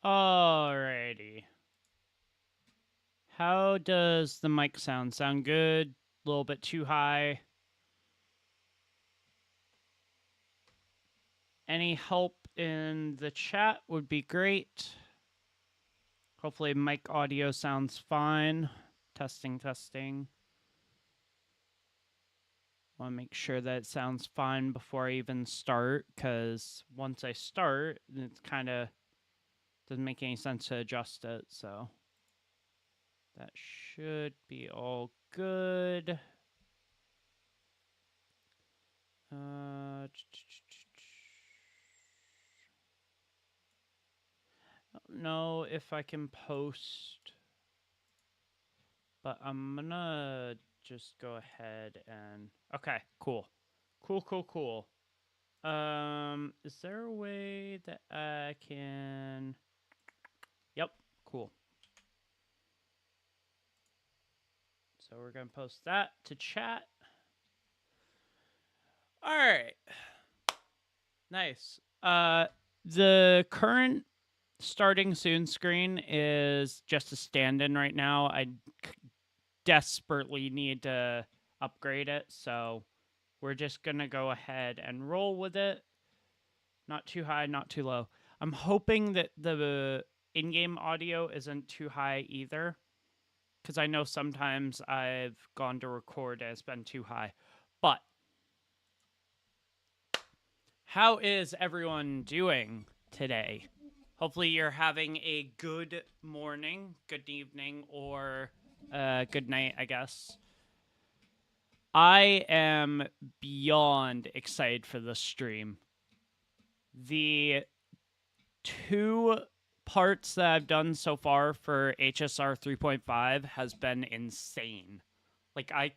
Alrighty. How does the mic sound? Sound good? A little bit too high? Any help in the chat would be great. Hopefully mic audio sounds fine. Testing, testing. Want to make sure that it sounds fine before I even start, because once I start, it kind of doesn't make any sense to adjust it, so that should be all good. I don't know if I can post, but I'm gonna just go ahead and okay, cool. Cool. Is there a way that I can? Yep, cool. So we're gonna post that to chat. All right. Nice. The current starting soon screen is just a stand-in right now. I desperately need to upgrade it, so we're just gonna go ahead and roll with it. Not too high, not too low. I'm hoping that the in-game audio isn't too high either. because I know sometimes I've gone to record and it's been too high. But how is everyone doing today? Hopefully you're having a good morning, good evening, or good night, I guess. I am beyond excited for this stream. The 2 parts that I've done so far for HSR 3.5 has been insane. Like, I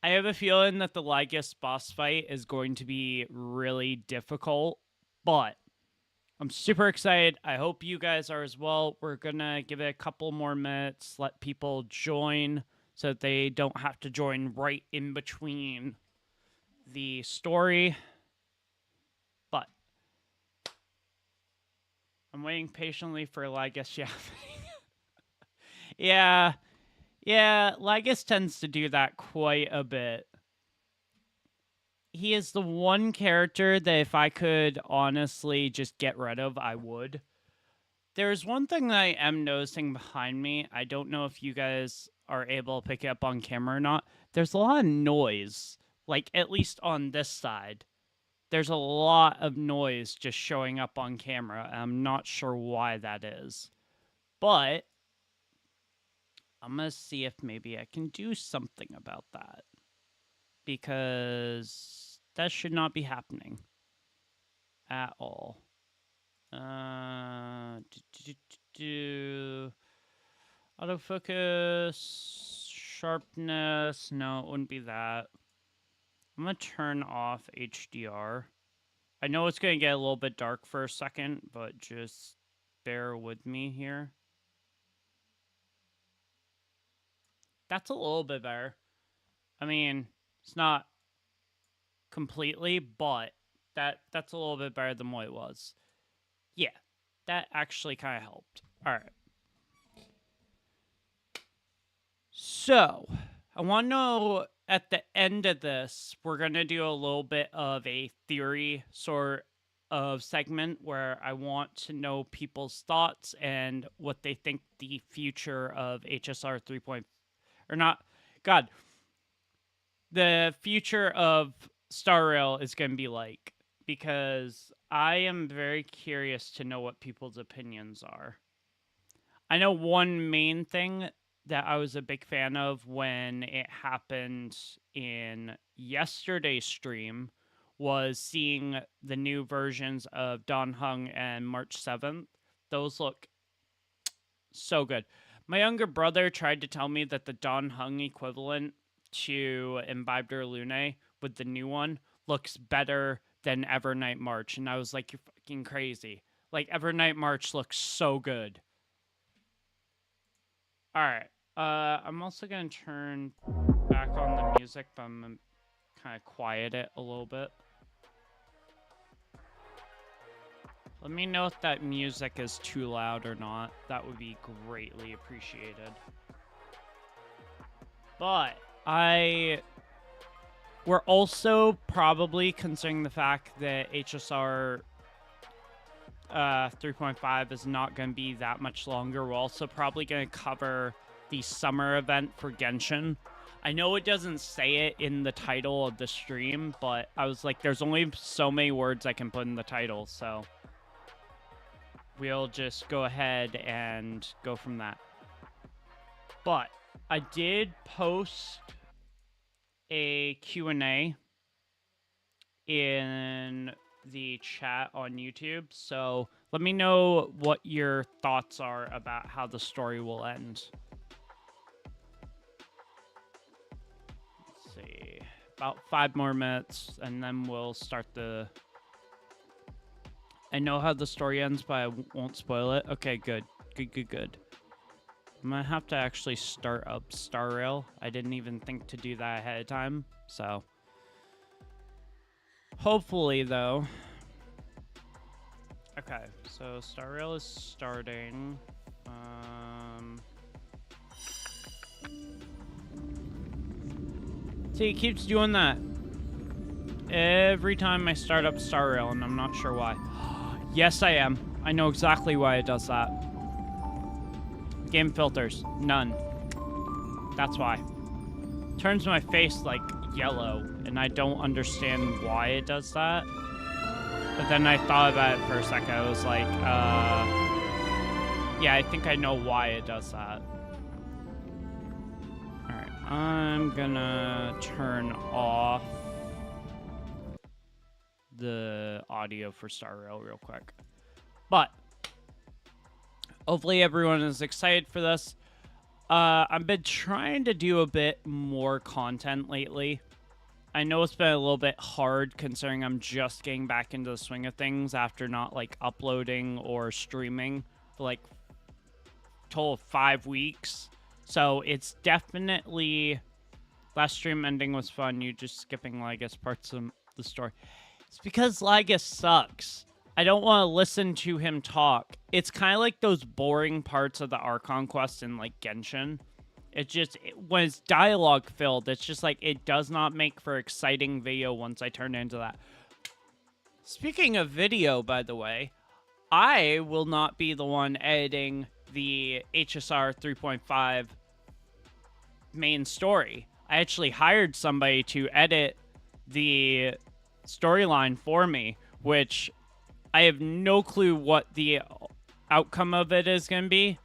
have a feeling that the LYGUS boss fight is going to be really difficult, but I'm super excited. I hope you guys are as well. We're gonna give it a couple more minutes, let people join so that they don't have to join right in between the story. But I'm waiting patiently for LYGUS yapping. Yeah, LYGUS tends to do that quite a bit. He is the one character that if I could honestly just get rid of, I would. There's one thing that I am noticing behind me. I don't know if you guys are able to pick it up on camera or not. There's a lot of noise, like at least on this side. There's a lot of noise just showing up on camera. I'm not sure why that is. But I'm going to see if maybe I can do something about that. Because that should not be happening at all. Autofocus, sharpness. No, it wouldn't be that. I'm going to turn off HDR. I know it's going to get a little bit dark for a second, but just bear with me here. That's a little bit better. I mean, it's not completely, but that's a little bit better than what it was. Yeah, that actually kind of helped. All right. So, I want to know at the end of this, we're going to do a little bit of a theory sort of segment where I want to know people's thoughts and what they think the future of HSR 3. Or not, God, the future of Star Rail is going to be like, because I am very curious to know what people's opinions are. I know one main thing that I was a big fan of when it happened in yesterday's stream was seeing the new versions of Dawn Hung and March 7th. Those look so good. My younger brother tried to tell me that the Dawn Hung equivalent to Imbibed or Lune with the new one looks better than Evernight March, and I was like, you're fucking crazy. Like, Evernight March looks so good. Alright, I'm also gonna turn back on the music, but I'm gonna kind of quiet it a little bit. Let me know if that music is too loud or not. That would be greatly appreciated. But we're also probably considering the fact that HSR 3.5 is not going to be that much longer. We're also probably going to cover the summer event for Genshin. I know it doesn't say it in the title of the stream, but I was like, there's only so many words I can put in the title, so we'll just go ahead and go from that. But I did post a Q&A in the chat on YouTube, so let me know what your thoughts are about how the story will end. Let's see, about 5 more minutes, and then we'll start the... I know how the story ends, but I won't spoil it. Okay, good. Good. I'm gonna have to actually start up Star Rail. I didn't even think to do that ahead of time, so... Hopefully, though... Okay, so Star Rail is starting. See, it keeps doing that every time I start up Star Rail, and I'm not sure why. Yes, I am. I know exactly why it does that. Game filters. None. That's why. Turns my face, like, yellow, and I don't understand why it does that. But then I thought about it for a second. I was like, yeah, I think I know why it does that. Alright, I'm gonna turn off the audio for Star Rail real quick. But hopefully everyone is excited for this. I've been trying to do a bit more content lately. I know it's been a little bit hard considering I'm just getting back into the swing of things after not, like, uploading or streaming for, like, total of 5 weeks. So it's definitely... Last stream ending was fun. You just skipping LYGUS parts of the story. It's because LYGUS sucks. I don't want to listen to him talk. It's kind of like those boring parts of the Archon quest in, like, Genshin. It just, when it's dialogue filled, it's just like, it does not make for exciting video once I turn into that. Speaking of video, by the way, I will not be the one editing the HSR 3.5 main story. I actually hired somebody to edit the storyline for me, which I have no clue what the outcome of it is going to be,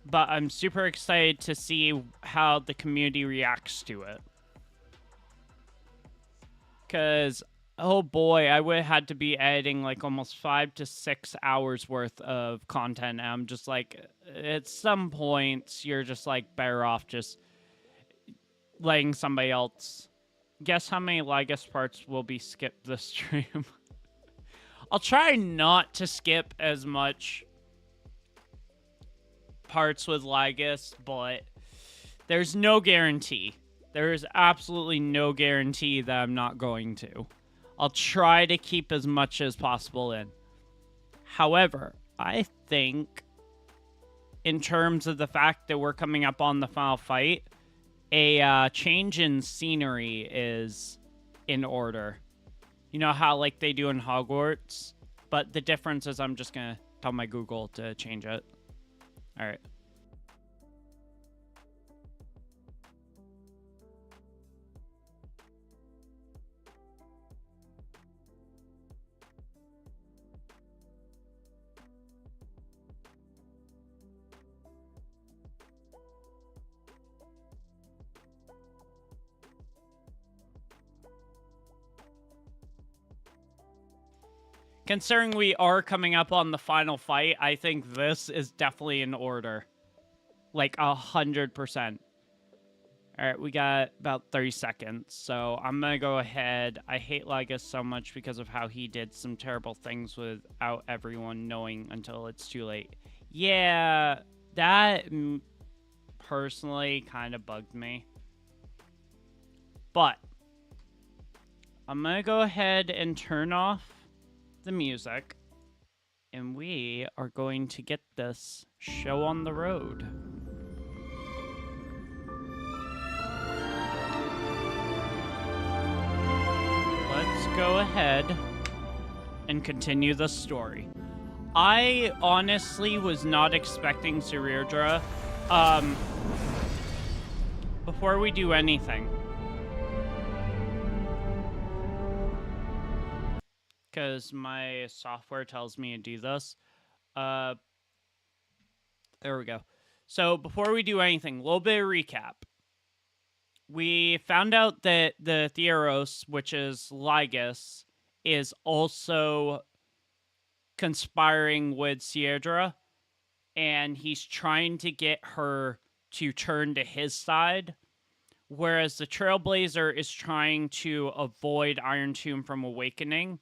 but I'm super excited to see how the community reacts to it. Because, oh boy, I would have had to be editing like almost 5 to 6 hours worth of content. And I'm just like, at some points, you're just like better off just letting somebody else. Guess how many LYGUS parts will be skipped this stream? I'll try not to skip as much parts with LYGUS, but there's no guarantee. There is absolutely no guarantee that I'm not going to. I'll try to keep as much as possible in. However, I think in terms of the fact that we're coming up on the final fight, a change in scenery is in order. You know how, like, they do in Hogwarts? But the difference is I'm just going to tell my Google to change it. All right. Considering we are coming up on the final fight, I think this is definitely in order. Like 100%. Alright, we got about 30 seconds, so I'm gonna go ahead. I hate LYGUS so much because of how he did some terrible things without everyone knowing until it's too late. Yeah, that personally kind of bugged me. But I'm gonna go ahead and turn off the music, and we are going to get this show on the road. Let's go ahead and continue the story. I honestly was not expecting Sirirdra. Before we do anything, because my software tells me to do this. There we go. So before we do anything, a little bit of recap. We found out that the Theros, which is LYGUS, is also conspiring with Sirirdra, and he's trying to get her to turn to his side, whereas the Trailblazer is trying to avoid Iron Tomb from awakening.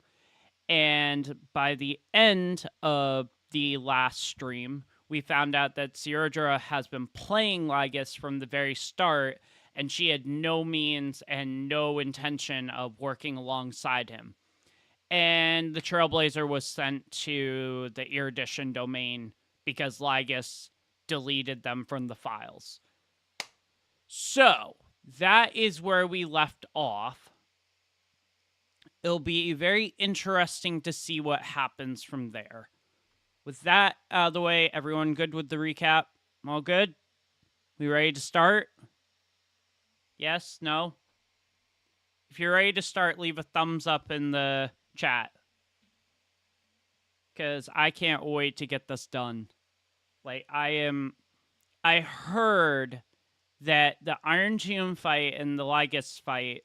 And by the end of the last stream, we found out that Sirirdra has been playing LYGUS from the very start, and she had no means and no intention of working alongside him. And the Trailblazer was sent to the Erudition domain because LYGUS deleted them from the files. So, that is where we left off. It'll be very interesting to see what happens from there. With that out of the way, everyone good with the recap? All good? We ready to start? Yes? No? If you're ready to start, leave a thumbs up in the chat. Because I can't wait to get this done. Like, I heard that the Iron Geum fight and the LYGUS fight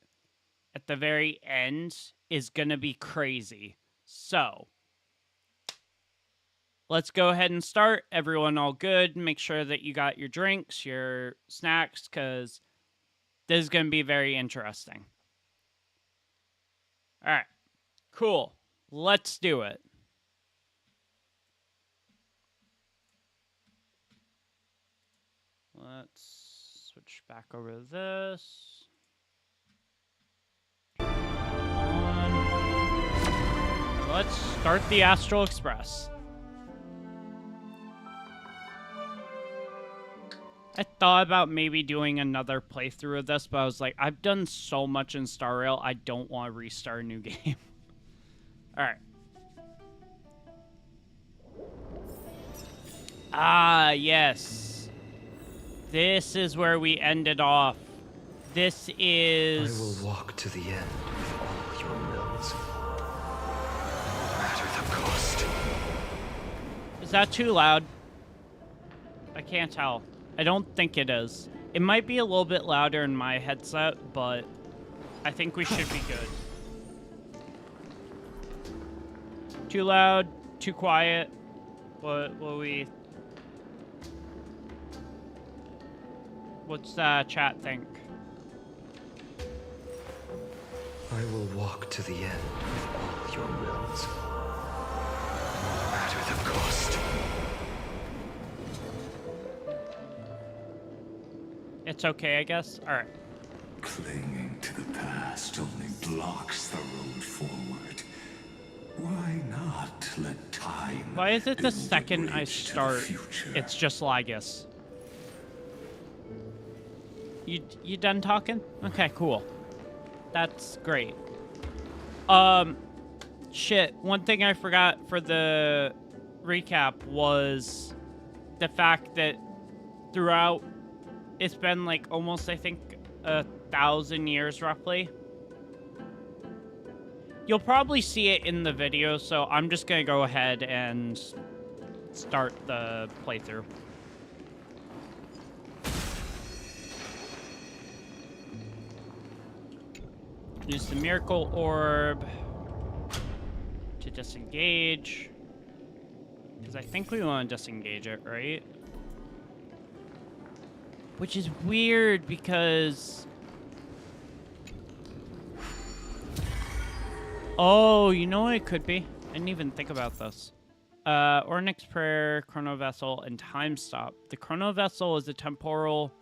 at the very end is going to be crazy. So, let's go ahead and start. Everyone all good. Make sure that you got your drinks, your snacks, because this is going to be very interesting. All right. Cool. Let's do it. Let's switch back over to this. Let's start the Astral Express. I thought about maybe doing another playthrough of this, but I was like, I've done so much in Star Rail, I don't want to restart a new game. Alright. Ah, yes. This is where we ended off. This is... I will walk to the end with all your wills. No matter the cost. Is that too loud? I can't tell. I don't think it is. It might be a little bit louder in my headset, but I think we should be good. Too loud? Too quiet? What will we... What's the chat think? I will walk to the end with all your wills. No matter the cost. It's okay, I guess? Alright. Clinging to the past only blocks the road forward. Why not let time... Why is it the build a second I bridge to the start, future? it's just LYGUS? You done talking? Okay, cool. That's great. Shit. One thing I forgot for the recap was the fact that throughout, it's been like almost, I think, 1,000 years roughly. You'll probably see it in the video, so I'm just gonna go ahead and start the playthrough. Use the Miracle Orb to disengage. Because I think we want to disengage it, right? Which is weird because... Oh, you know what it could be? I didn't even think about this. Onyx Prayer, Chrono Vessel, and Time Stop. The Chrono Vessel is a temporal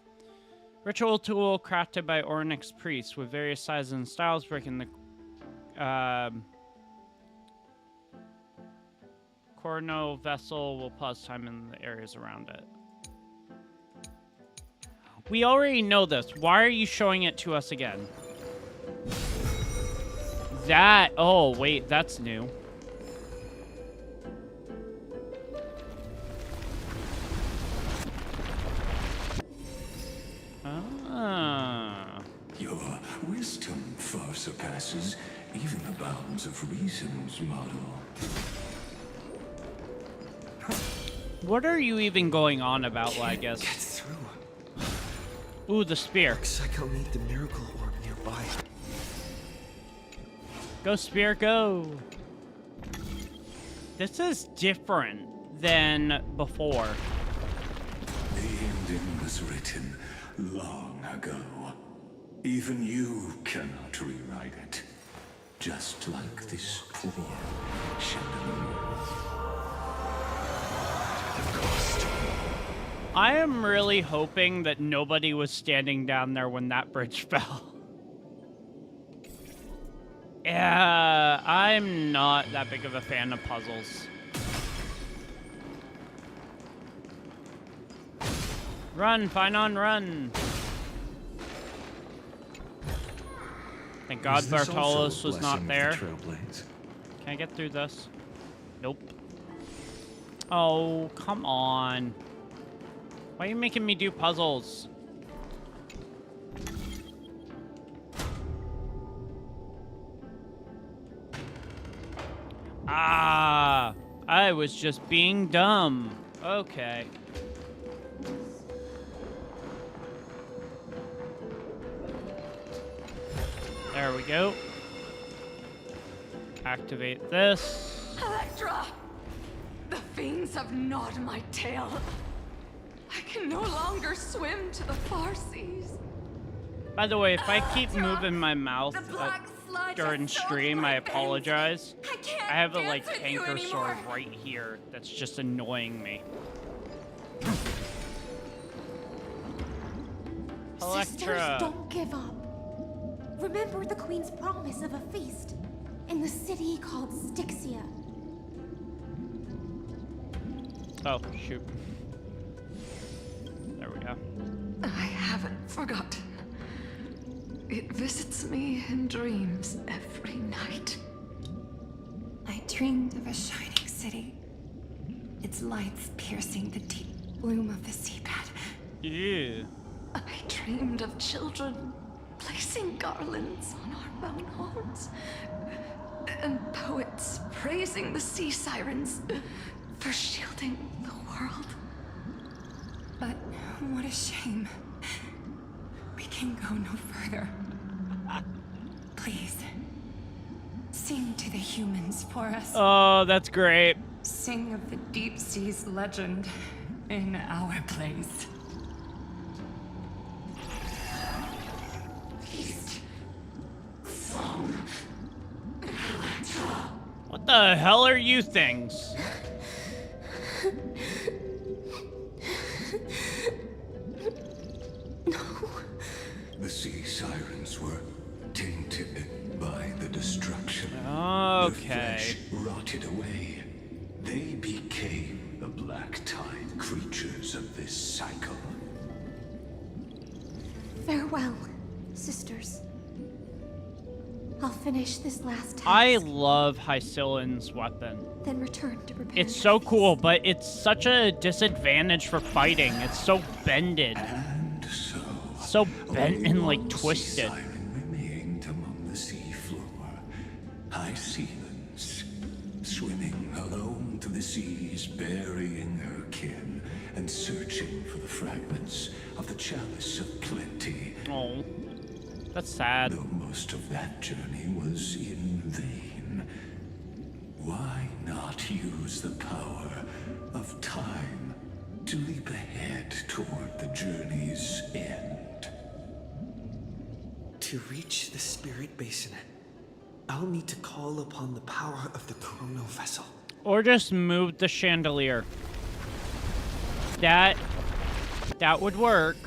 ritual tool crafted by Onyx priests with various sizes and styles, breaking the Chrono Vessel will pause time in the areas around it. We already know this. Why are you showing it to us again? That... Oh, wait. That's new. Ah. Your wisdom far surpasses even the bounds of reason's model. What are you even going on about, I guess? Get through. Ooh, the spear. Looks like I'll need the miracle orb nearby. Go, spear, go. This is different than before. The ending was written long ago. Even you cannot rewrite it. Just like this poor chandelier. I am really hoping that nobody was standing down there when that bridge fell. Yeah, I'm not that big of a fan of puzzles. Run, Finon, run! Thank God Bartolos was not there. Can I get through this? Nope. Oh, come on. Why are you making me do puzzles? I was just being dumb. Okay. There we go. Activate this. Electra! The fiends have gnawed my tail. I can no longer swim to the far seas. By the way, if I keep moving my mouth The black sludge during has soaked stream, my I veins. apologize. Can't I have a dance with you canker sore anymore. right here that's just annoying me. Sisters, Electra. don't give up. Remember the Queen's promise of a feast in the city called Styxia. Oh, shoot. There we go. I haven't forgotten. It visits me in dreams every night. I dreamed of a shining city, its lights piercing the deep gloom of the seabed. Yeah. I dreamed of children placing garlands on our bone homes, and poets praising the sea sirens for shielding the world. But what a shame. We can go no further. Please, sing to the humans for us. Oh, that's great. Sing of the deep sea's legend in our place. What the hell are you things? The sea sirens were tainted by the destruction. Okay. The flesh rotted away. They became the black tide creatures of this cycle. Farewell, sisters. I'll finish this last task, I love Hysilens' weapon. then return to prepare. It's the so feast. cool, but it's such a disadvantage for fighting. It's so bended. And so, So bent only and like one sea twisted. siren remained among the sea floor. Hysilens, swimming alone to the seas, burying her kin, and searching for the fragments of the chalice of plenty. Oh, that's sad. Though most of that journey was in vain, why not use the power of time to leap ahead toward the journey's end? To reach the spirit basin, I'll need to call upon the power of the chrono vessel. Or just move the chandelier. That would work.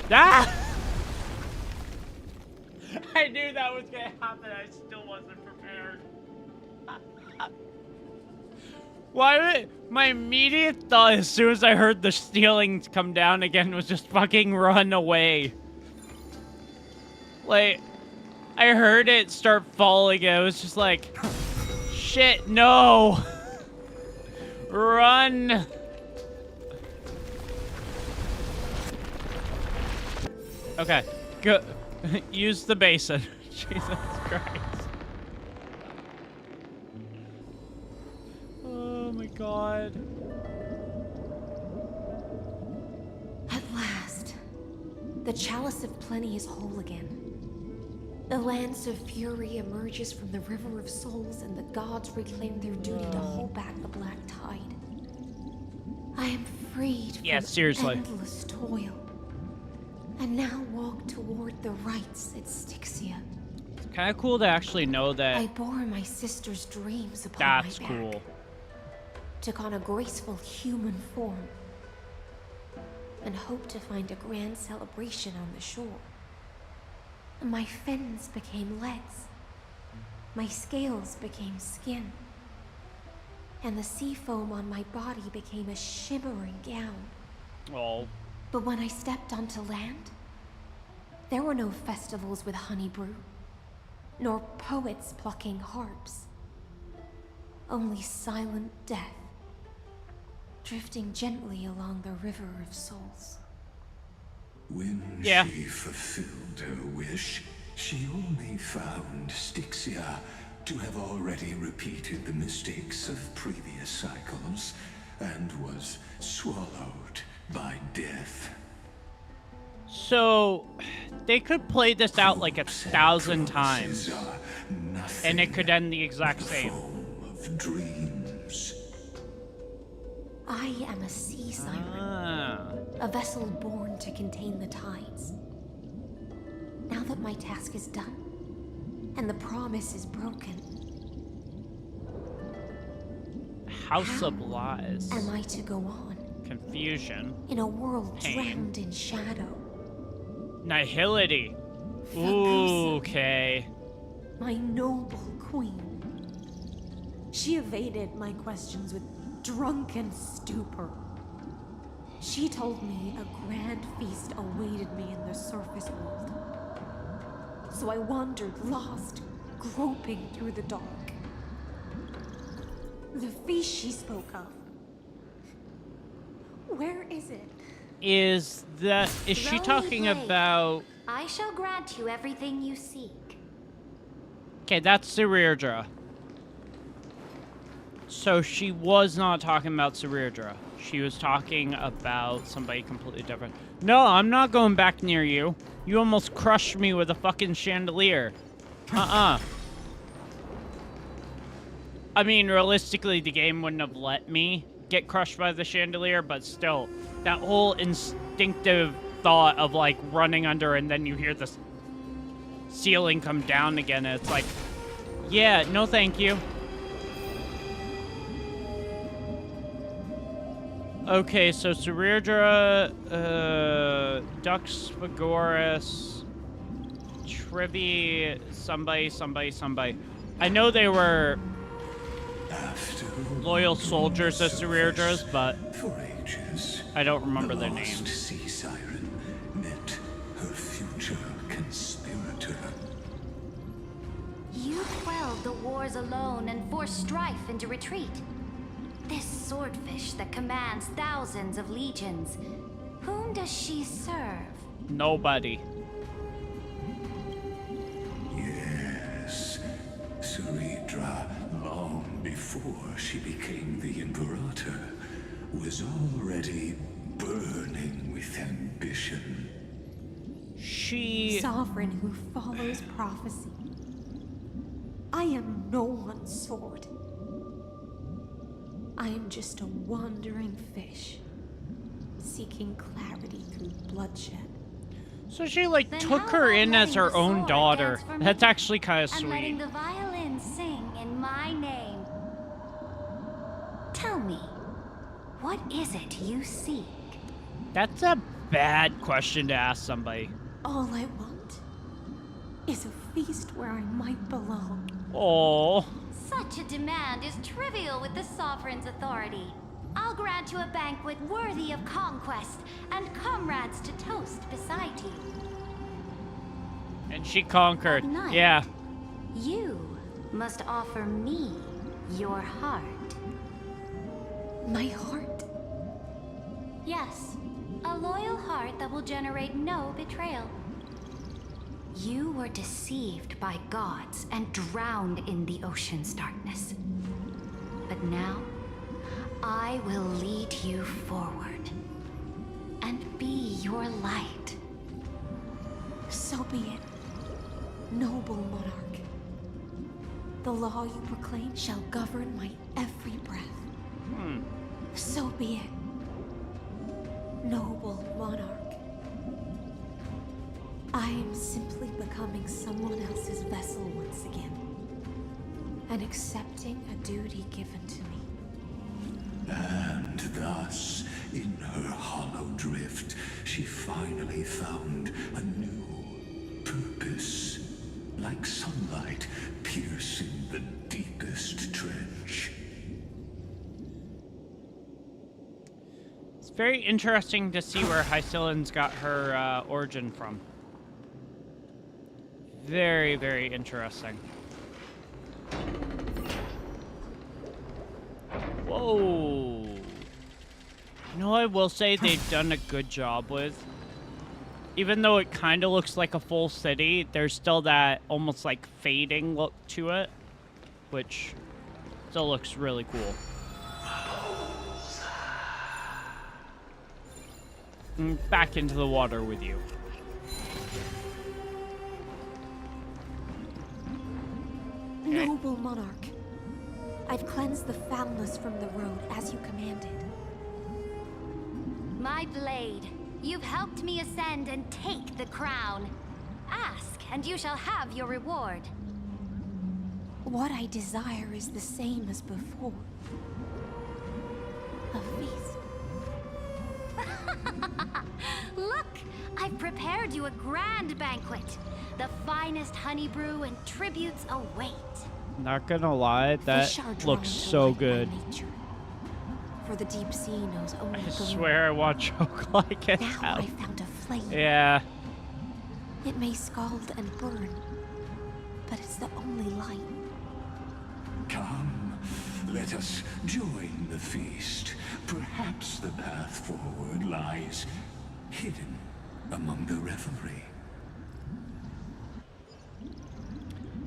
Ah! I knew that was gonna happen. I still wasn't prepared. My immediate thought as soon as I heard the ceilings come down again was just fucking run away. Like, I heard it start falling and I was just like, shit, no! Run! Okay, go. Use the basin. Jesus Christ. Oh my god. At last, the chalice of plenty is whole again. The lance of fury emerges from the river of souls, and the gods reclaim their duty to hold back the black tide. I am freed Yeah, from seriously. endless toil, and now walk toward the rites at Styxia. It's kind of cool to actually know I that bore my sister's dreams upon that's my back, cool. took on a graceful human form, and hoped to find a grand celebration on the shore. My fins became legs, my scales became skin, and the sea foam on my body became a shimmering gown. Oh, But when I stepped onto land, there were no festivals with honey brew, nor poets plucking harps. Only silent death, drifting gently along the river of souls. When she fulfilled her wish, she only found Styxia to have already repeated the mistakes of previous cycles and was swallowed by death. So, they could play this out like 1,000 times, and it could end the exact same. Of dreams. I am a sea siren, a vessel born to contain the tides. Now that my task is done, and the promise is broken, House of Lies. am I to go on? Confusion. In a world Pain. drowned in shadow. Nihility. Vacusa, Okay. my noble queen. She evaded my questions with drunken stupor. She told me a grand feast awaited me in the surface world. So I wandered lost, groping through the dark. The feast she spoke of. Where is it? Is she talking about... I shall grant you everything you seek. Okay, that's Cerirdra. So she was not talking about Cerirdra. She was talking about somebody completely different. No, I'm not going back near you. You almost crushed me with a fucking chandelier. I mean, realistically, the game wouldn't have let me get crushed by the chandelier, but still, that whole instinctive thought of, like, running under and then you hear the ceiling come down again, and it's like, yeah, no thank you. Okay, so Cerirdra, Dux Vagoris, Trivi, somebody. I know they were loyal soldiers of Cerirdra's, but For ages, I don't remember the their lost names. sea siren met her future conspirator. You quelled the wars alone and forced strife into retreat. This swordfish that commands thousands of legions, whom does she serve? Nobody. Yes, Cerirdra, long before she became the Imperator, was already burning with ambition. She... Sovereign who follows prophecy. I am no one's sword. I am just a wandering fish, seeking clarity through bloodshed. So she, like, Then took how her about in as letting her the own sword daughter. dance for me? That's actually kind of And letting sweet. the violin sing in my name. Tell me, what is it you seek? That's a bad question to ask somebody. All I want is a feast where I might belong. Oh. Such a demand is trivial with the Sovereign's authority. I'll grant you a banquet worthy of conquest and comrades to toast beside you. And she conquered. But night. Yeah. You must offer me your heart. My heart? Yes, a loyal heart that will generate no betrayal. You were deceived by gods and drowned in the ocean's darkness. But now, I will lead you forward and be your light. So be it, noble monarch. The law you proclaim shall govern my every breath. So be it, noble monarch. I am simply becoming someone else's vessel once again, and accepting a duty given to me. And thus, in her hollow drift, she finally found a new purpose, like sunlight piercing the deepest trench. It's very interesting to see where Hysilens got her origin from. Very, very interesting. Whoa. You know what I will say they've done a good job with? Even though it kind of looks like a full city, there's still that almost like fading look to it. which still looks really cool. Back into the water with you. Noble monarch, I've cleansed the foulness from the road as you commanded. My blade, you've helped me ascend and take the crown. Ask, and you shall have your reward. What I desire is the same as before. A feast. Look, I've prepared you a grand banquet. The finest honey brew and tributes await. Not gonna lie, that Fish are drawn looks to so light by good. nature. For the deep sea knows only I gloom. swear I want choke like it Now out. I found a flame. Yeah. It may scald and burn, but it's the only light. Come, let us join the feast. Perhaps the path forward lies hidden among the revelry.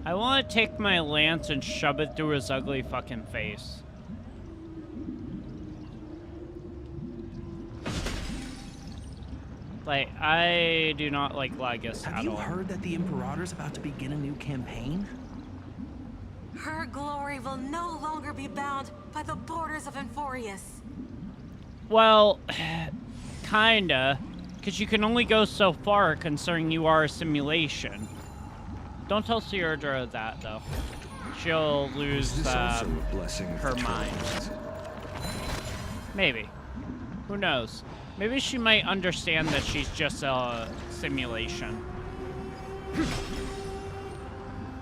I want to take my lance and shove it through his ugly fucking face. Like, I do not like LYGUS Have at you all. heard that the Imperator's about to begin a new campaign? Her glory will no longer be bound by the borders of Enforius. Well, kinda. Because you can only go so far considering you are a simulation. Don't tell Sierra that, though. She'll lose Is this also a blessing of her the mind. Trenexus? Maybe. Who knows? Maybe she might understand that she's just a simulation.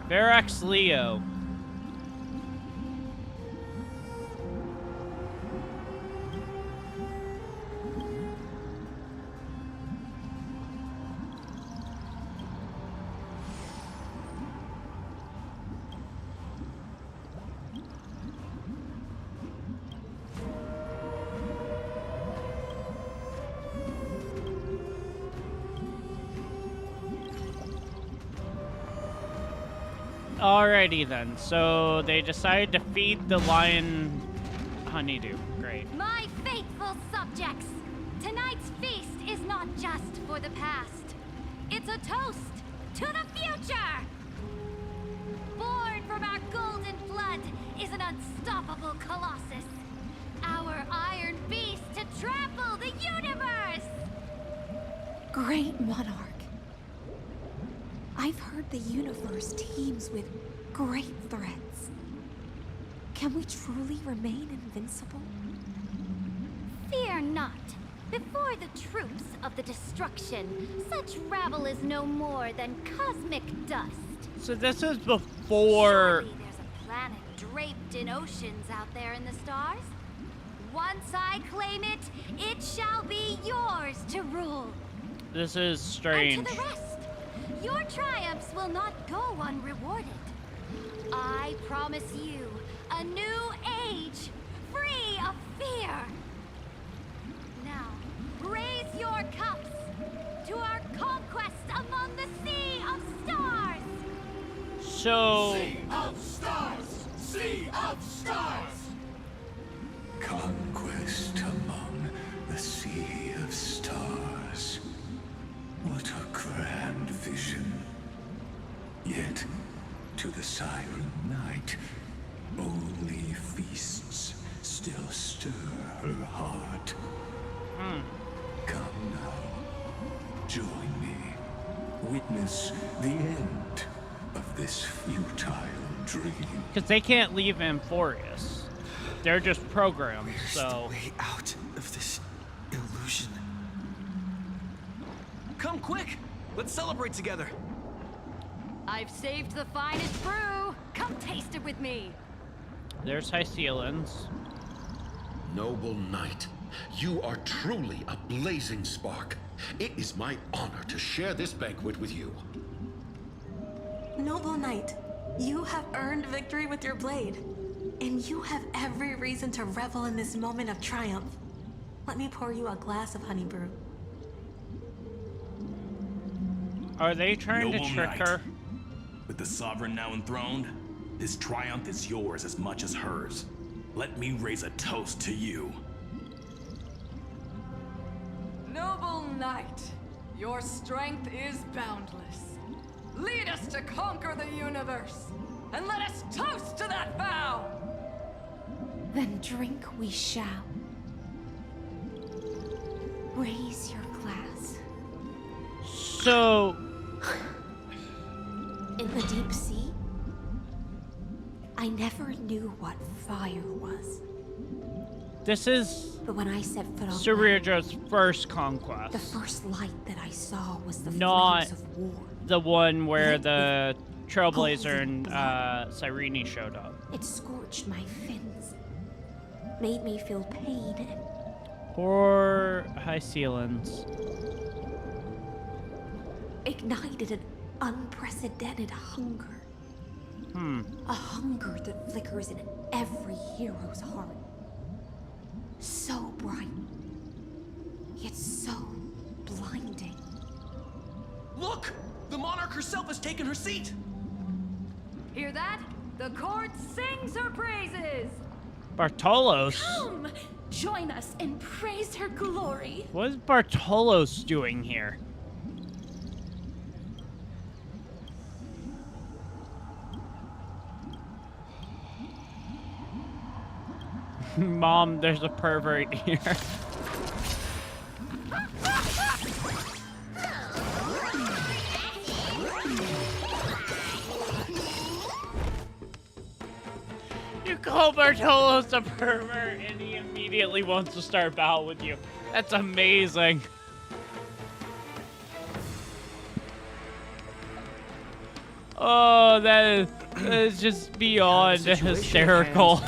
Verax Leo. Alrighty then, so they decided to feed the lion honeydew. Great. My faithful subjects, tonight's feast is not just for the past. It's a toast to the future! Born from our golden blood is an unstoppable colossus. Our iron beast to trample the universe! Great monarch. I've heard the universe teems with great threats. Can we truly remain invincible? Fear not. Before the troops of the destruction, such rabble is no more than cosmic dust. So this is before... Surely there's a planet draped in oceans out there in the stars. Once I claim it, it shall be yours to rule. This is strange. And to the rest, your triumphs will not go unrewarded. I promise you a new age, free of fear. Now, raise your cups to our conquest among the sea of stars. So... Sea of stars! Sea of stars! Conquest among the sea of stars. What a grand vision. Yet, to the siren night, only feasts still stir her heart. Come now, join me. Witness the end of this futile dream. Because they can't leave Amphorius. They're just programmed, Where's so... the way out of this illusion? Come quick! Let's celebrate together! I've saved the finest brew. Come taste it with me. There's Hysilens. Noble knight, you are truly a blazing spark. It is my honor to share this banquet with you. Noble knight, you have earned victory with your blade. And you have every reason to revel in this moment of triumph. Let me pour you a glass of honey brew. Are they trying Noble to trick knight. her? With the sovereign now enthroned, This triumph is yours as much as hers. Let me raise a toast to you. Noble knight, your strength is boundless. Lead us to conquer the universe, and let us toast to that vow! Then drink we shall. Raise your glass. So... In the deep sea, I never knew what fire was. This is But when I set foot on land, Ceredra's first the conquest. first light that I saw was the Not flames of war. the one where Lit the with Trailblazer and golden Cyrene showed up. It scorched my fins, made me feel pain, and Poor Hysilens. ignited an unprecedented hunger. A hunger that flickers in every hero's heart. So bright, yet so blinding. Look! The monarch herself has taken her seat! Hear that? The court sings her praises! Bartolos? Come! Join us and praise her glory. What is Bartolos doing here? Mom, there's a pervert here. You call Bartolos a pervert and he immediately wants to start battle with you. That's amazing. Oh, that is just beyond hysterical.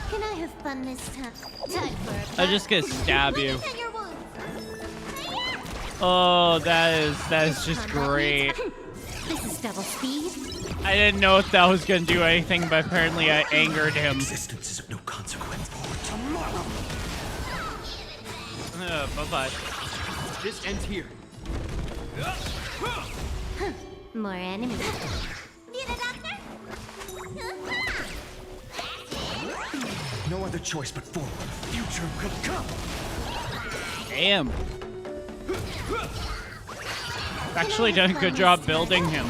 Can I have fun this time? Time for I just gonna stab you. Oh, that is just great. This is double speed. I didn't know if that was gonna do anything, but apparently I angered him. Existence is of no consequence. Bye-bye. This ends here. More enemies. Need a doctor? No other choice but forward. Future could come. Damn. Actually done a good job building him.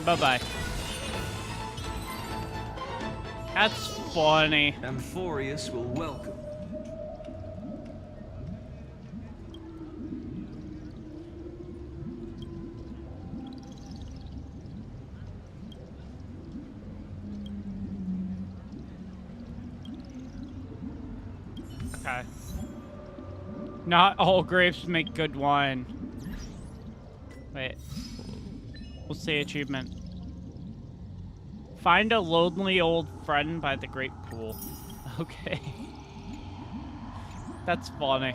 Bye-bye. That's funny. Amphorius will welcome. Okay. Not all grapes make good wine. Wait. We'll say achievement. Find a lonely old friend by the great pool. Okay. That's funny.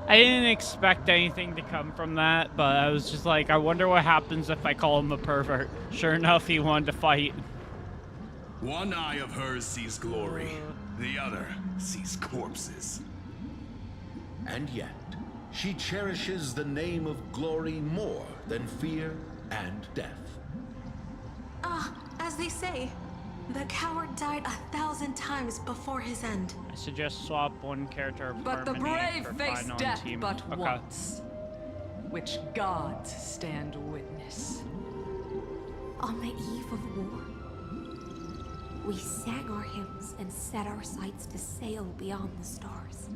I didn't expect anything to come from that, but I was just like, I wonder what happens if I call him a pervert. Sure enough, he wanted to fight. One eye of hers sees glory, the other sees corpses. And yet, she cherishes the name of glory more than fear and death. As they say, the coward died 1,000 times before his end. I suggest swap one character of But the harmony brave for face final death team. but Okay. once, which gods stand witness. On the eve of war, we sang our hymns and set our sights to sail beyond the stars.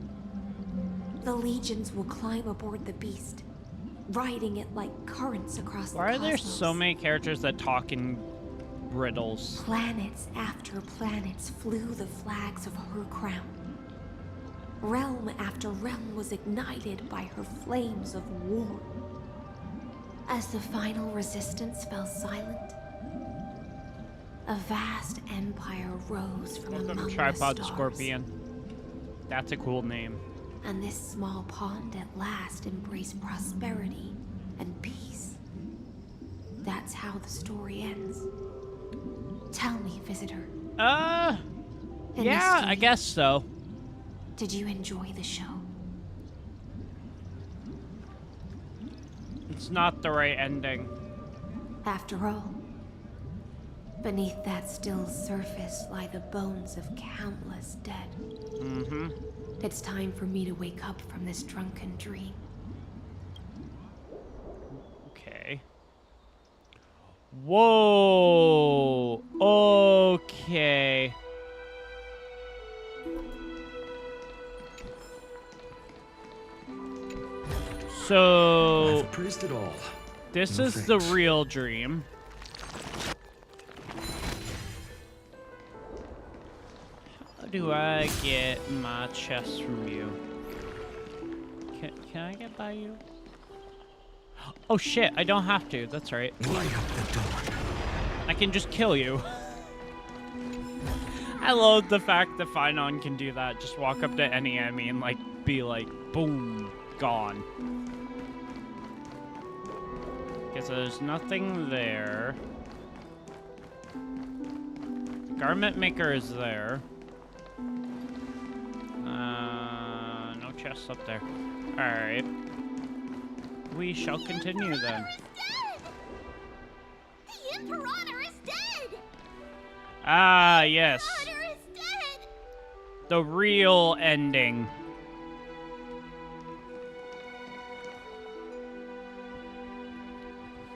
The legions will climb aboard the beast, riding it like currents across the Why are there cosmos. so many characters that talk in riddles? Planets after planets flew the flags of her crown. Realm after realm was ignited by her flames of war. As the final resistance fell silent, a vast empire rose from among the Tripod stars. Scorpion. That's a cool name. And this small pond at last embraced prosperity and peace. That's how the story ends. Tell me, visitor. Yeah, In I this guess so. Did you enjoy the show? It's not the right ending. After all, beneath that still surface lie the bones of countless dead. Mm-hmm. It's time for me to wake up from this drunken dream. Okay. Whoa! Okay. So... I've appraised it all. This No is thanks. the real dream. How do I get my chest from you? Can I get by you? Oh shit, I don't have to. That's right. Light up the dawn. I can just kill you. I love the fact that Finon can do that. Just walk up to any enemy and like be like, boom, gone. Okay, so there's nothing there. Garment maker is there. No chests up there. Alright. We shall continue then. The Imperator is dead! Ah, yes. Imperator is dead! The real ending.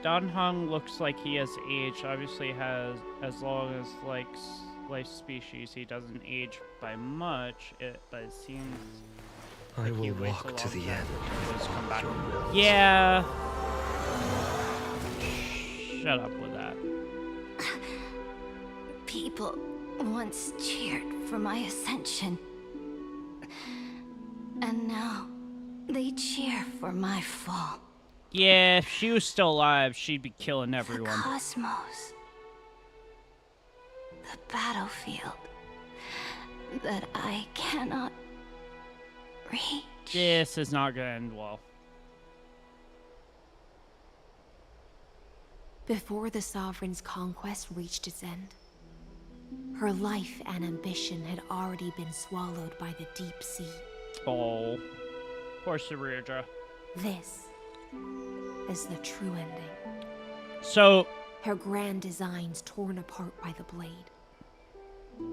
Danhong looks like he has aged. Obviously has, as long as like life species, he doesn't age by much. But it seems I like he will waits a walk to long the time end. before he's come back. Your wills. Yeah. Shut up with that. People once cheered for my ascension. And now they cheer for my fall. Yeah, if she was still alive, she'd be killing The everyone. cosmos. The battlefield that I cannot reach. This is not gonna end well. Before the Sovereign's conquest reached its end, her life and ambition had already been swallowed by the deep sea. Oh, poor Saridra. This is the true ending. So, Her grand designs torn apart by the blade.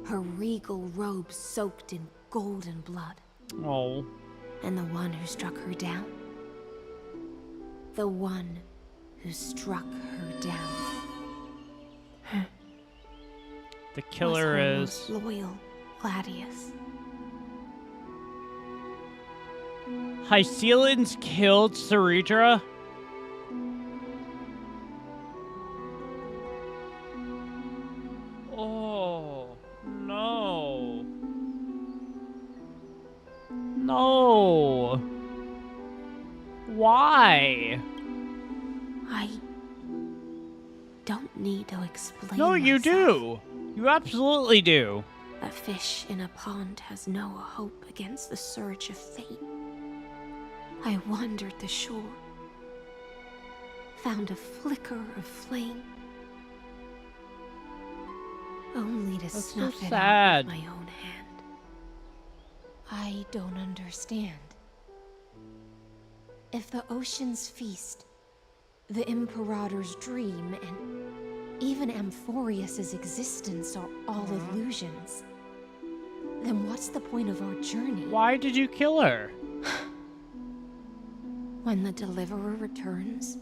Her regal robes soaked in golden blood. oh, And the one who struck her down? The one who struck her down. the killer was is. her most loyal Gladius. Hysilens killed Saridra? Oh, no. No. Why? I don't need to explain. No, you myself. do. You absolutely do. A fish in a pond has no hope against the surge of fate. I wandered the shore, found a flicker of flame, only to That's so snuff it out sad. with my own hand. I don't understand. If the ocean's feast, the Imperator's dream, and even Amphorius's existence are all illusions, then what's the point of our journey? Why did you kill her? When the Deliverer returns,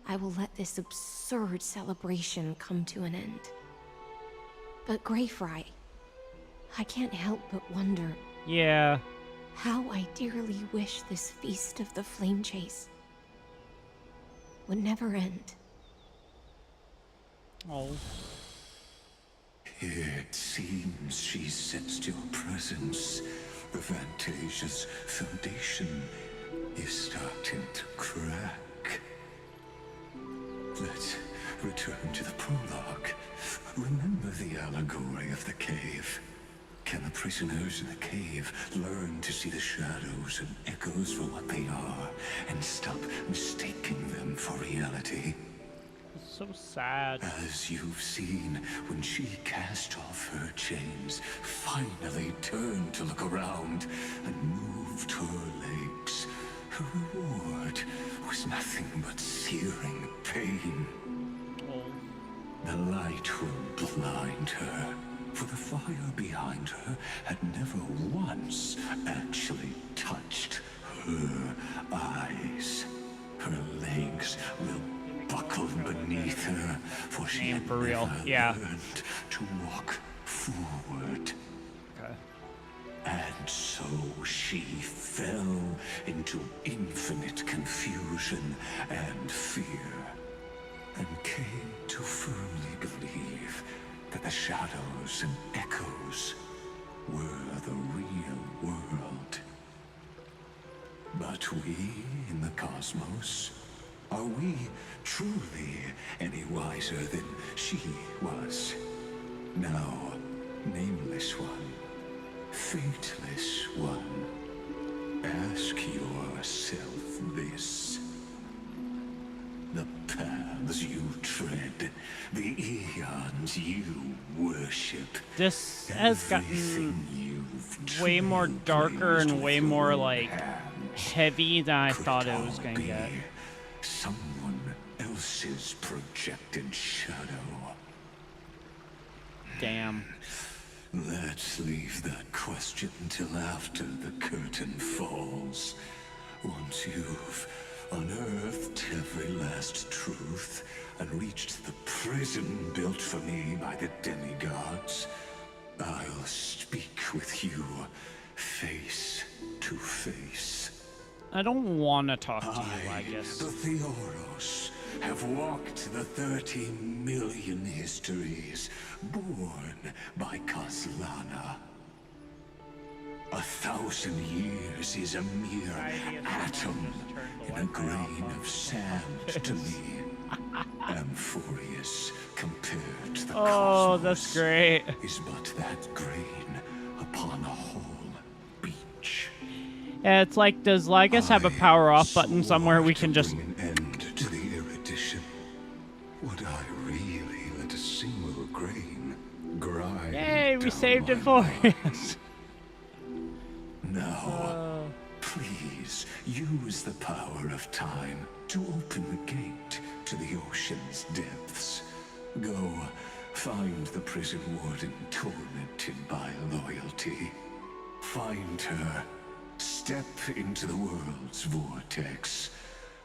I will let this absurd celebration come to an end. But Greyfry, I can't help but wonder Yeah. how I dearly wish this feast of the flame chase would never end. Oh. It seems she sensed your presence. The Fantasia's foundation is starting to crack. Let's return to the prologue. Remember the allegory of the cave. Can the prisoners in the cave learn to see the shadows and echoes for what they are and stop mistaking them for reality? so sad. As you've seen, when she cast off her chains, finally turned to look around, and moved her legs, her reward was nothing but searing pain. The light will blind her, for the fire behind her had never once actually touched her eyes. Her legs will buckle beneath her, for she had for real. never Yeah. learned to walk forward. Okay. And so she fell into infinite confusion and fear, and came to firmly believe that the shadows and echoes were the real world. But we in the cosmos, are we truly any wiser than she was? Now, nameless one, fateless one, ask yourself this. The paths you tread, the eons you worship. This has gotten way more darker and way more like heavy than I thought it was gonna get. Someone else's projected shadow. Damn. Let's leave that question till after the curtain falls. Once you've unearthed every last truth and reached the prison built for me by the demigods, I'll speak with you face to face. I don't want to talk to you, I guess. The Theoros have walked the 30 million histories born by Kaslana. 1,000 years is a mere atom in a grain of sand to me. Amphorius compared to the cosmos that's great. is but that grain upon a whole beach. Yeah, it's like, does LYGUS have a power off button somewhere we can just... An end to the Erudition. Would I really let a single grain grind? Yay, we down saved it my for mind? us. Now, please use the power of time to open the gate to the ocean's depths. Go, find the prison warden tormented by loyalty. Find her, step into the world's vortex,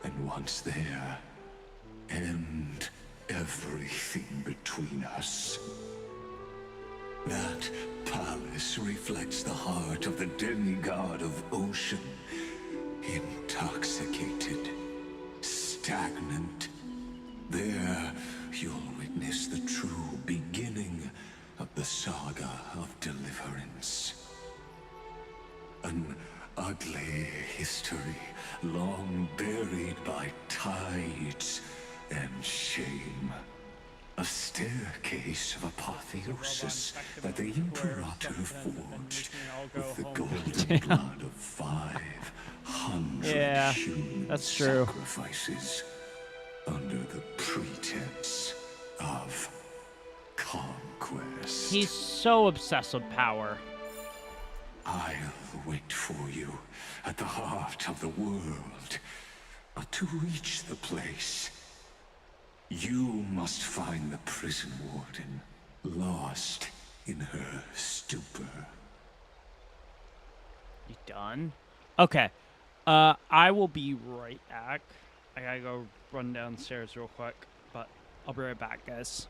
and once there, end everything between us. That palace reflects the heart of the demigod of ocean. Intoxicated, stagnant. There, you'll witness the true beginning of the saga of deliverance. An ugly history, long buried by tides and shame. A staircase of apotheosis that the Imperator forged with the golden blood of 500 human that's true. sacrifices under the pretense of conquest. He's so obsessed with power. I'll wait for you at the heart of the world. But to reach the place, you must find the prison warden, lost in her stupor. You done? Okay. I will be right back. I gotta go run downstairs real quick, but I'll be right back, guys.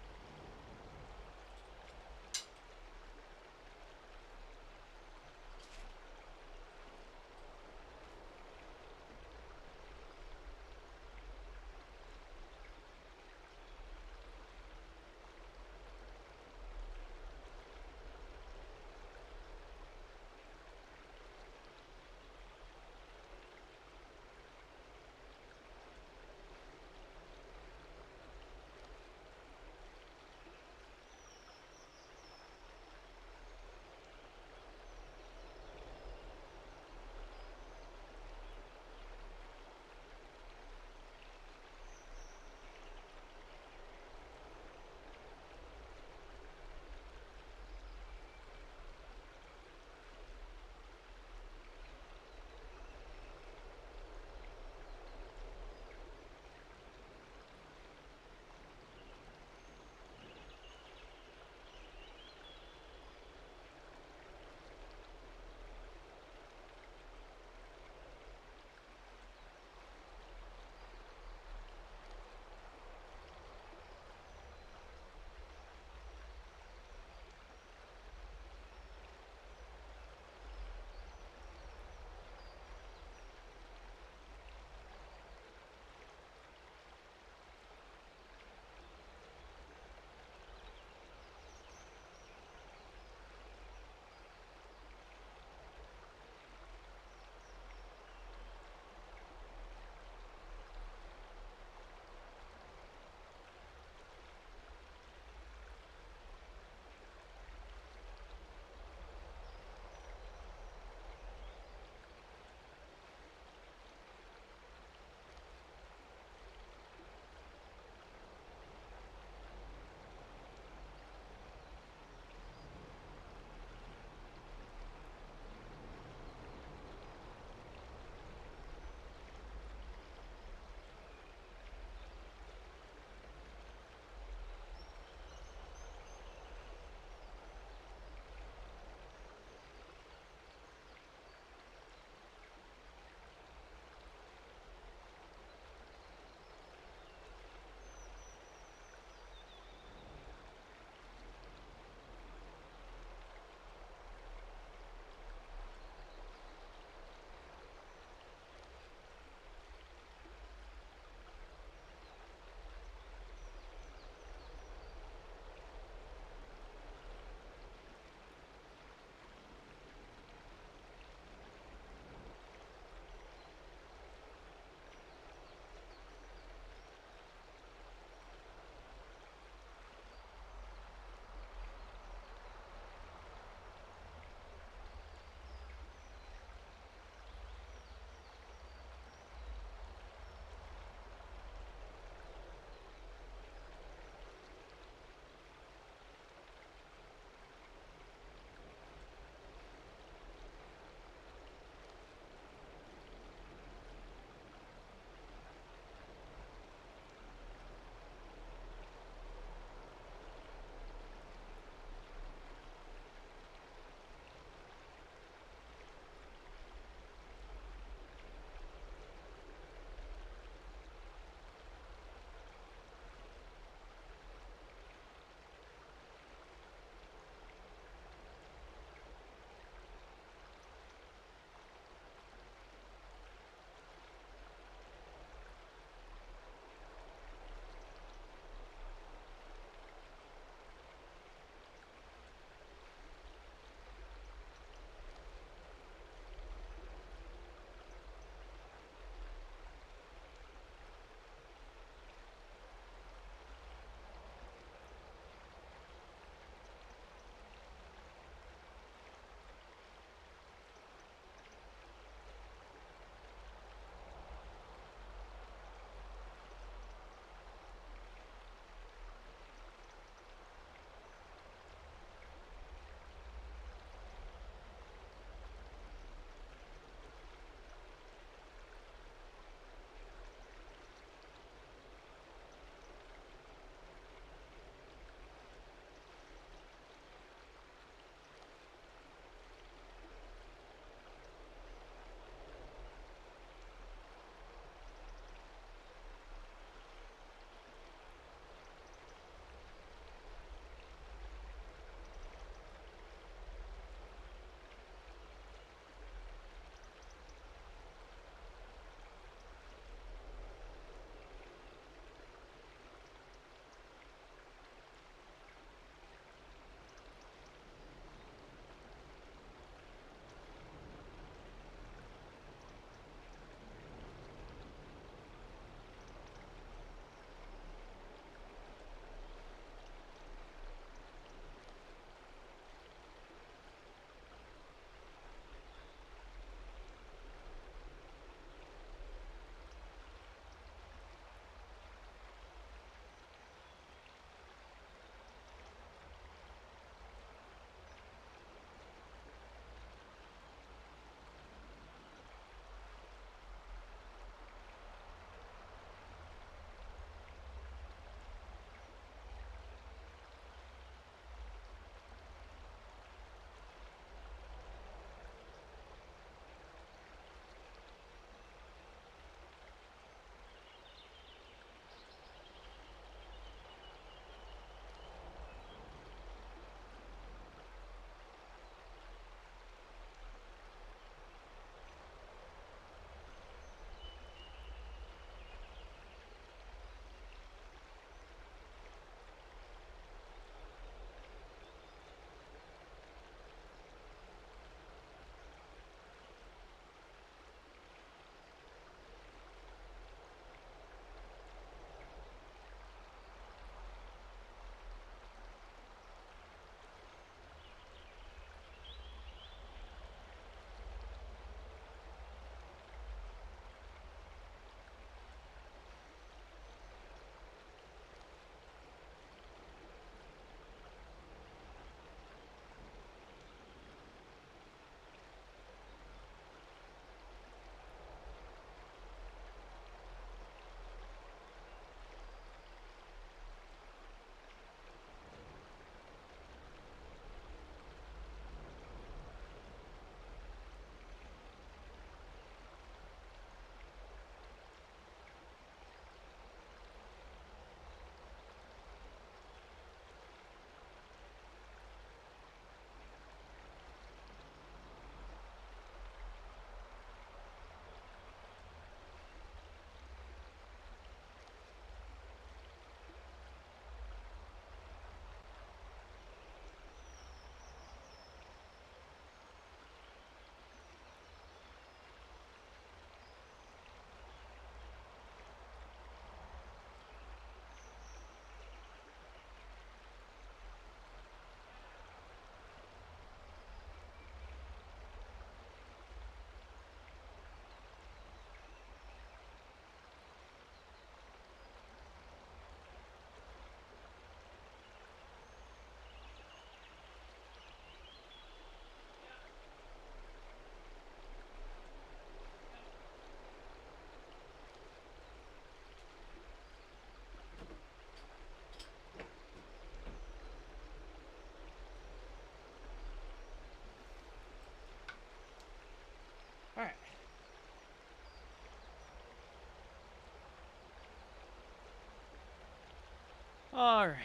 Alright,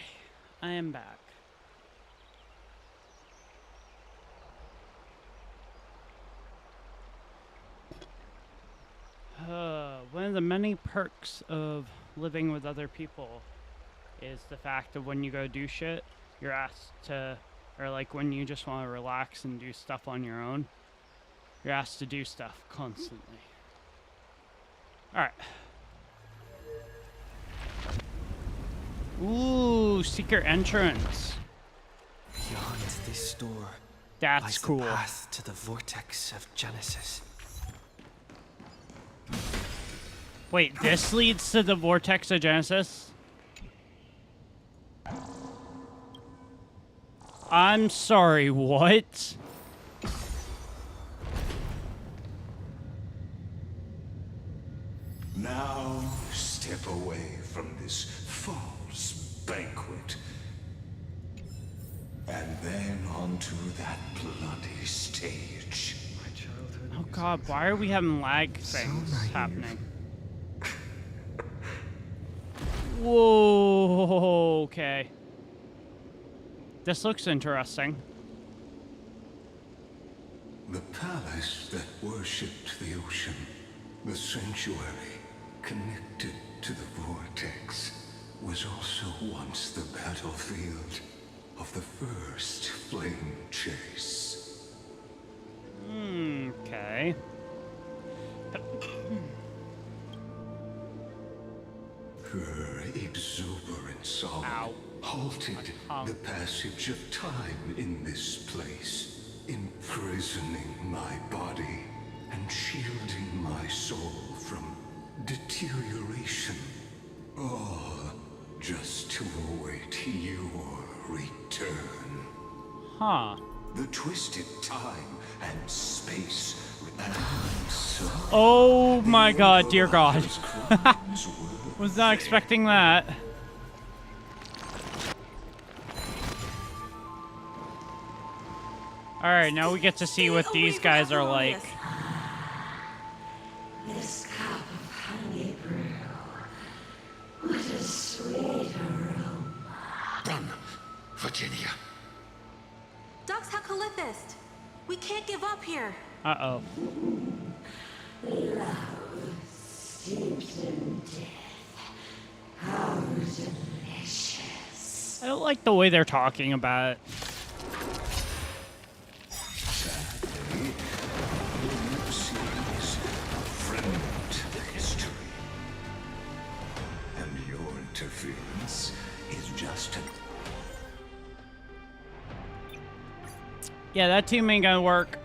I am back. One of the many perks of living with other people is the fact that when you go do shit, you're asked to, or like when you just want to relax and do stuff on your own, you're asked to do stuff constantly. Alright. Ooh, secret entrance. Beyond this door That's lies cool. the path to the Vortex of Genesis. Wait, this leads to the Vortex of Genesis? I'm sorry, what? Now step away from this false banquet. And then onto that bloody stage. Oh god, why are we having lag things happening? Whoa, okay. This looks interesting. The palace that worshipped the ocean, the sanctuary connected to the vortex, was also once the battlefield of the first flame chase. Okay. Her exuberant song halted the passage of time in this place, imprisoning my body and shielding my soul from deterioration. All just to await your return. Huh. The twisted time and space and so Oh my god, dear god. Was not expecting that. Alright, now we get to see what these guys are like. This cup of honey brew. What a sweet aroma. Run, Virginia. Dux Hakalithist! We can't give up here. Uh-oh. Love steeped in death. How delicious. I don't like the way they're talking about it. sadly, all you see is a fragmented history. And your interference is just an Yeah, that team ain't gonna work.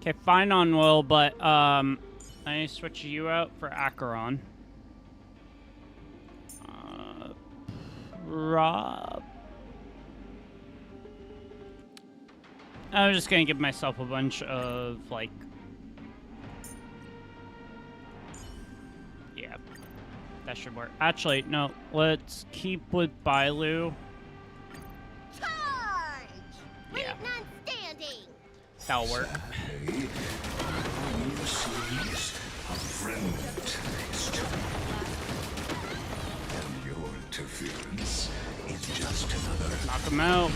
Okay, fine on Will, but I need to switch you out for Acheron. Rob. I'm just gonna give myself a bunch of like. Yeah, that should work. Actually, no. Let's keep with Bailu. Yeah. That'll work. a fragmented history. And your interference is just another Knock him out.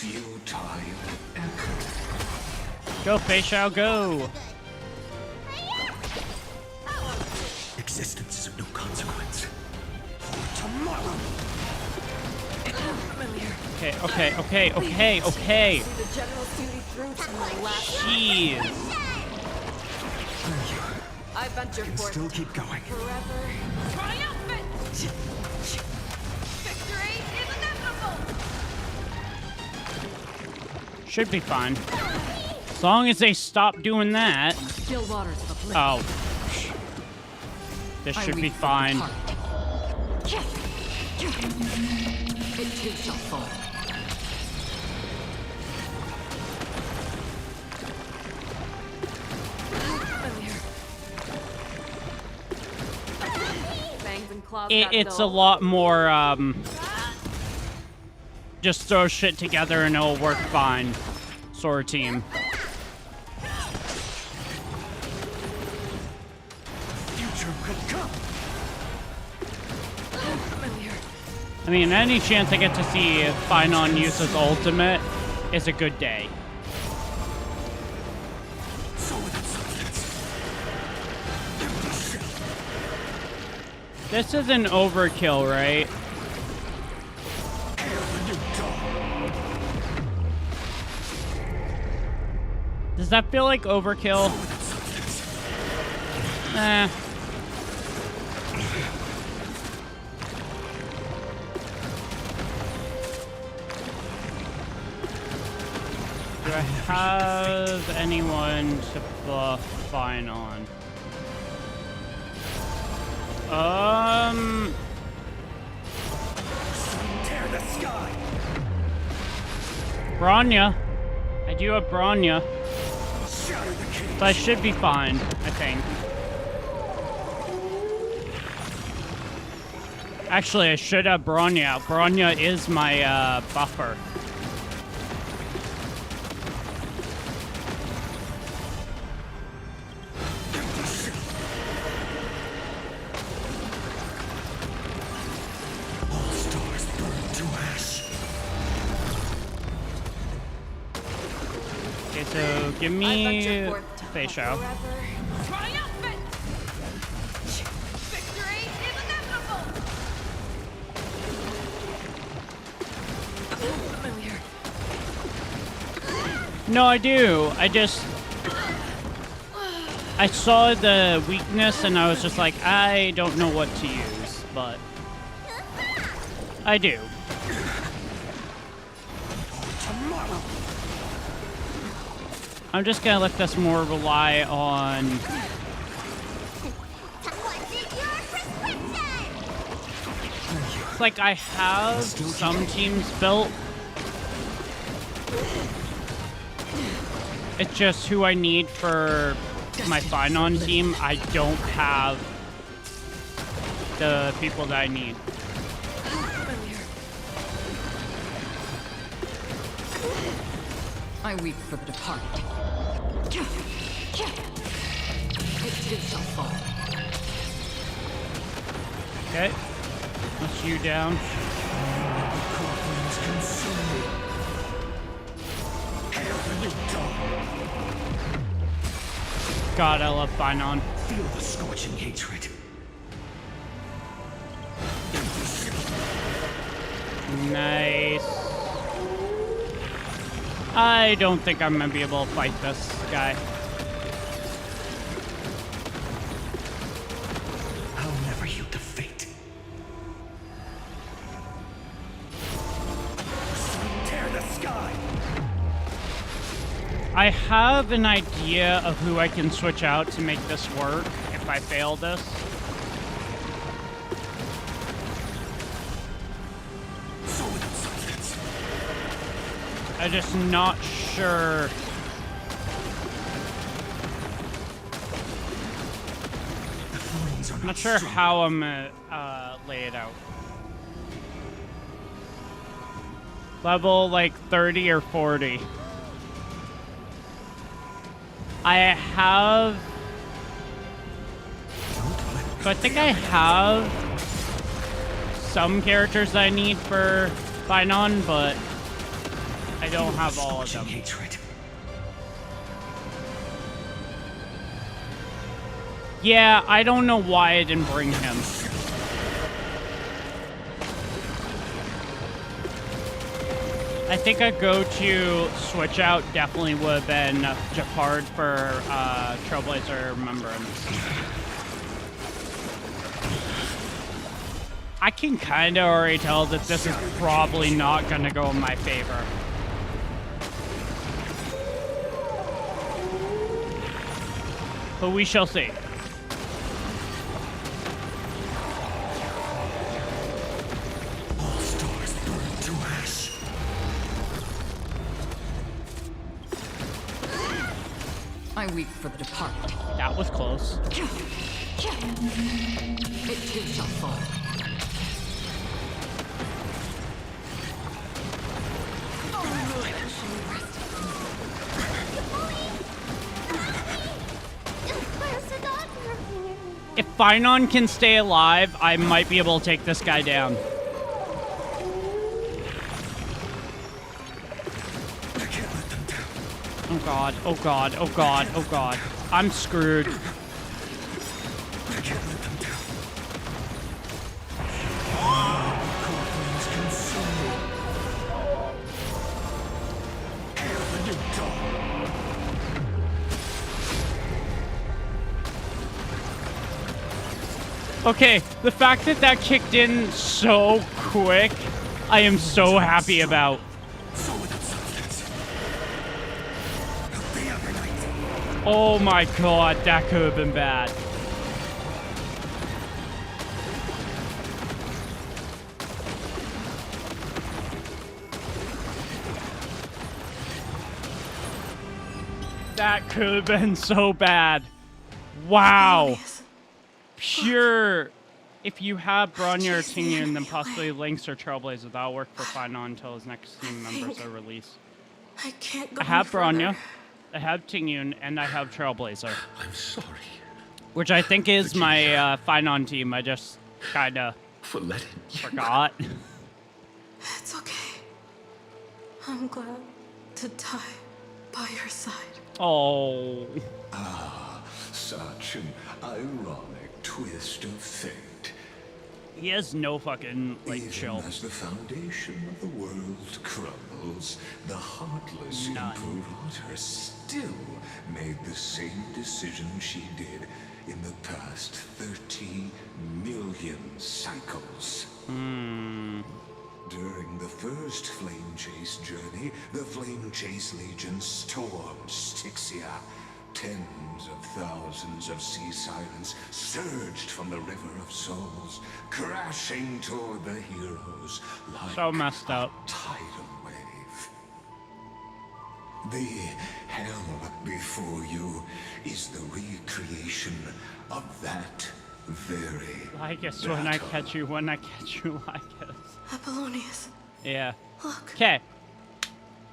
futile effort. Go, Facial, go. Existence is of no consequence. For tomorrow. Okay. See the general's duty through to my last. Jeez. I venture Can forth still keep going. forever. Triumphant! Victory is inevitable! Should be fine. As long as they stop doing that. Still waters the blade. Oh. This should be fine. It too shall fall. Fangs and claws. It's a lot more, just throw shit together and it'll work fine. Sort of team. Future could come. I mean, any chance I get to see Finon use his ultimate is a good day. This is an overkill, right? Does that feel like overkill? Eh. Do I have anyone to buff Finon? Tear the sky. Bronya. I do have Bronya. So I should be fine, I think. Actually, I should have Bronya. Bronya is my buffer. So give me Facial. Triumphant! Victory is inevitable! No, I do. I saw the weakness and I was just like, I don't know what to use, but I do. I'm just gonna let this more rely on it's like I have some teams built. It's just who I need for my Finon team. I don't have the people that I need. I weep for the departed. It too shall fall. Okay. Push you down. God, I love Finon. Feel the scorching hatred. Nice. I don't think I'm gonna be able to fight this guy. I'll never yield to fate. Tear the sky. I have an idea of who I can switch out to make this work if I fail this. I'm just not sure. I'm not sure how I'm gonna lay it out. Level like 30 or 40. I have. So I think I have some characters that I need for Finon, but I don't have all of them. Yeah, I don't know why I didn't bring him. I think a go-to switch out definitely would have been Japard for Trailblazer Remembrance. I can kind of already tell that this is probably not going to go in my favor. But we shall see. All stars burn to ash. I weep for the departed. That was close. It too shall fall. If Finon can stay alive, I might be able to take this guy down. Oh god, oh god, oh god, oh god. I'm screwed. I can't let them down. Cold flames consume me. Hail the new dawn. Okay, the fact that that kicked in so quick, I am so happy about. So without substance. A day every night. Oh my god, that could have been bad. That could have been so bad. Wow. Pure. If you have Bronya or Tingyun, then possibly Lynx or Trailblazer. That'll work for Final until his next team members are released. I can't go I have any Bronya, further. I have Tingyun, and I have Trailblazer. I'm sorry Which I think is my Final team. I just kinda for letting you. forgot. It's okay. I'm glad to die by your side. Oh. Ah, such an ironic twist of fate. He has no fucking, like, Even chill. as the foundation of the world crumbles, the heartless None. Imperator still made the same decision she did in the past 30 million cycles. During the first Flame Chase journey, the Flame Chase Legion stormed Styxia. Tens of thousands of sea sirens surged from the River of Souls, crashing toward the heroes like So messed up. a tidal wave. The hell before you is the recreation of that very LYGUS, when I battle. catch you, LYGUS. Apollonius, Yeah. look. Okay.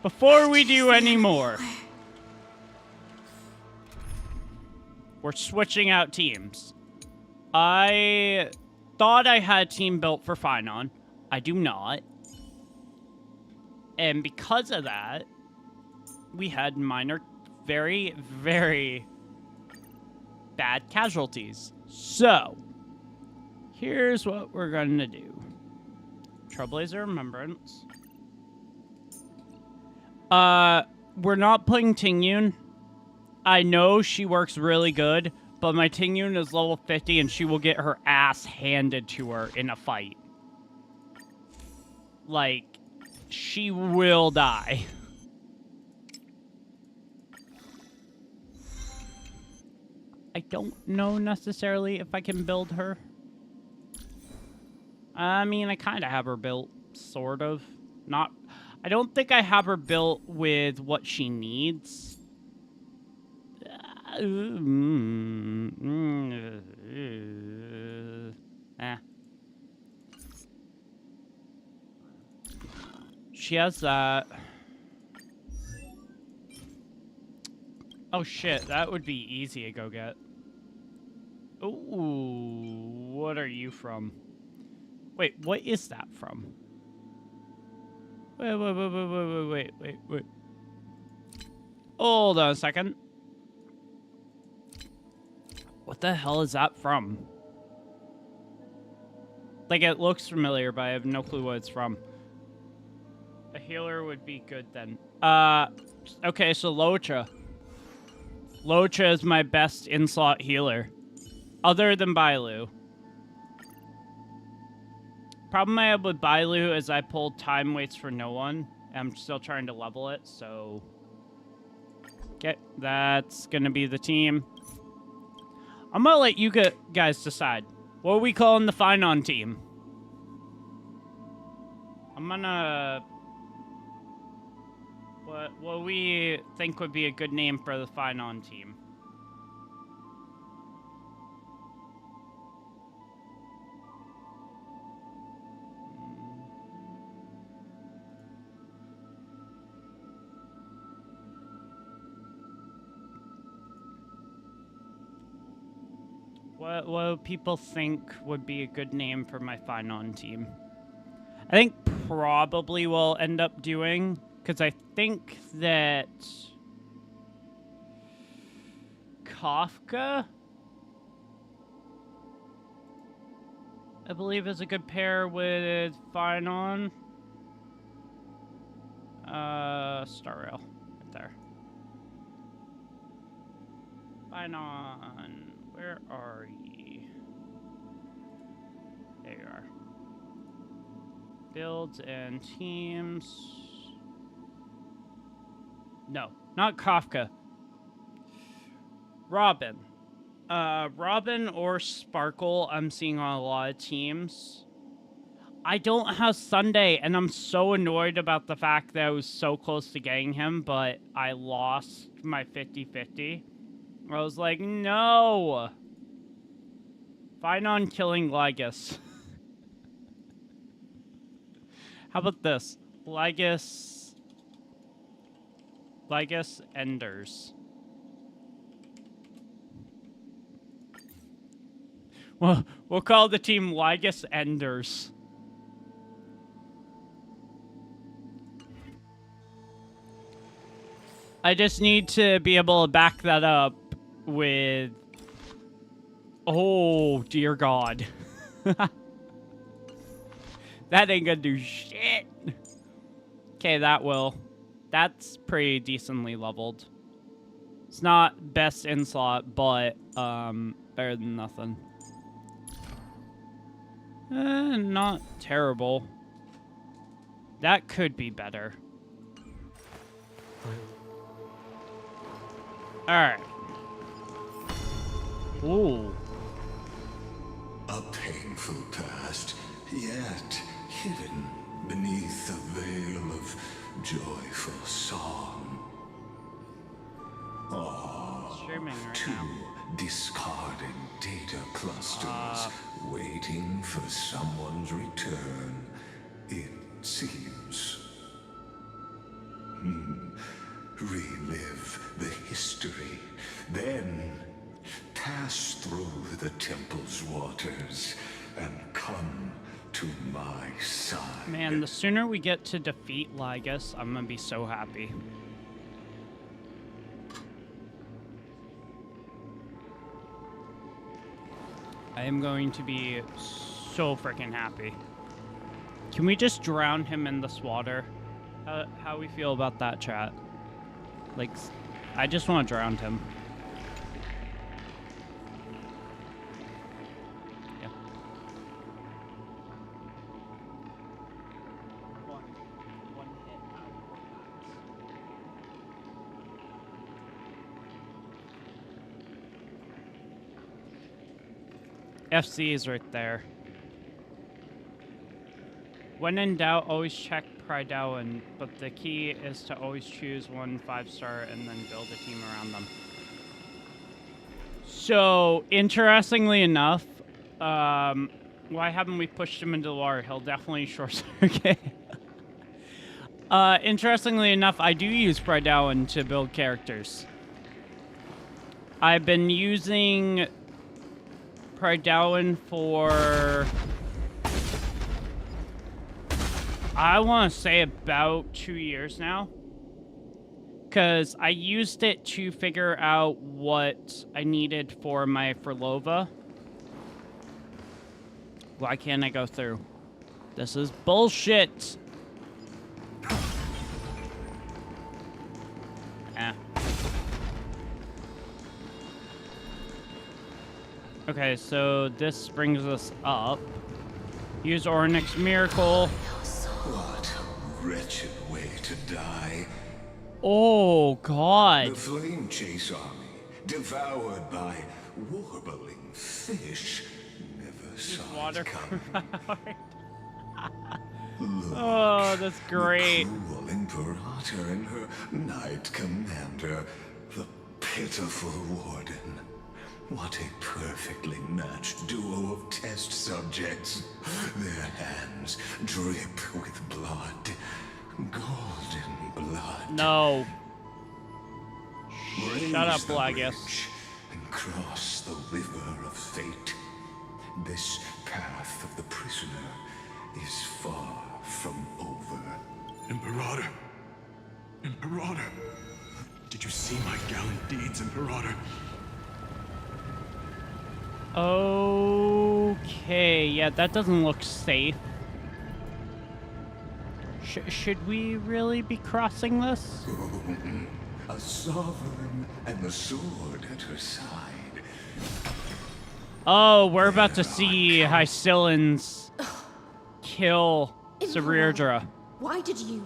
Before we do any more, we're switching out teams. I thought I had a team built for Finon. I do not. And because of that, we had minor, very, very bad casualties. So, here's what we're going to do. Trailblazer Remembrance. We're not playing Tingyun. I know she works really good, but my Tingyun is level 50 and she will get her ass handed to her in a fight. Like, she will die. I don't know necessarily if I can build her. I mean, I kind of have her built, sort of. Not, I don't think I have her built with what she needs. She has that. Oh shit, that would be easy to go get. Ooh, what are you from? Wait, what is that from? Wait. Hold on a second. What the hell is that from? Like, it looks familiar, but I have no clue what it's from. A healer would be good then. Okay, so Locha. Locha is my best in-slot healer. Other than Bailu. Problem I have with Bailu is I pulled time waits for no one. I'm still trying to level it, so... Okay, that's gonna be the team. I'm gonna let you guys decide. What are we calling the Finon team? I'm gonna... What we think would be a good name for the Finon team? What do people think would be a good name for my Finon team? I think probably we'll end up doing, because I think that Kafka, I believe, is a good pair with Phynon. Star Rail, right there. Phynon, where are ye? There you are. Builds and teams. No, not Kafka. Robin. Robin or Sparkle, I'm seeing on a lot of teams. I don't have Sunday, and I'm so annoyed about the fact that I was so close to getting him, but I lost my 50-50. I was like, no! Fine on killing LYGUS. How about this? LYGUS Enders. Well, we'll call the team LYGUS Enders. I just need to be able to back that up with... Oh, dear God. That ain't gonna do shit. Okay, that will. That's pretty decently leveled. It's not best in slot, but better than nothing. Not terrible. That could be better. Alright. Ooh. A painful past, yet hidden beneath a veil of joyful song. Streaming right two now. discarded data clusters waiting for someone's return, it seems. Relive the history, then pass through the temple's waters and come to my side. Man, the sooner we get to defeat LYGUS, I'm gonna be so happy. I am going to be so freaking happy. Can we just drown him in this water? How we feel about that, chat? Like, I just want to drown him. Yeah. One hit out of 4 times. FC is right there. When in doubt, always check Prideauan, but the key is to always choose one 5-star and then build a team around them. So, interestingly enough, why haven't we pushed him into the water? He'll definitely short circuit. Interestingly enough, I do use Prideauan to build characters. I've been using Prideauan for... I want to say about 2 years now. Because I used it to figure out what I needed for my Furlova. Why can't I go through? This is bullshit. Okay, so this brings us up. Use Onyx Miracle. What a wretched way to die. Oh, God. The flame chase army, devoured by warbling fish, never saw it coming. Oh, that's great. The cruel Imperator and her Knight Commander, the pitiful Warden. What a perfectly matched duo of test subjects. Their hands drip with blood. Golden blood. No. Raise Shut up, the LYGUS. bridge and cross the river of fate. This path of the prisoner is far from over. Imperator! Imperator! Did you see my gallant deeds, Imperator? Okay, yeah, that doesn't look safe. Should we really be crossing this? A sovereign and the sword at her side. Oh, we're about to see Hysilens kill Saridra. Why did you?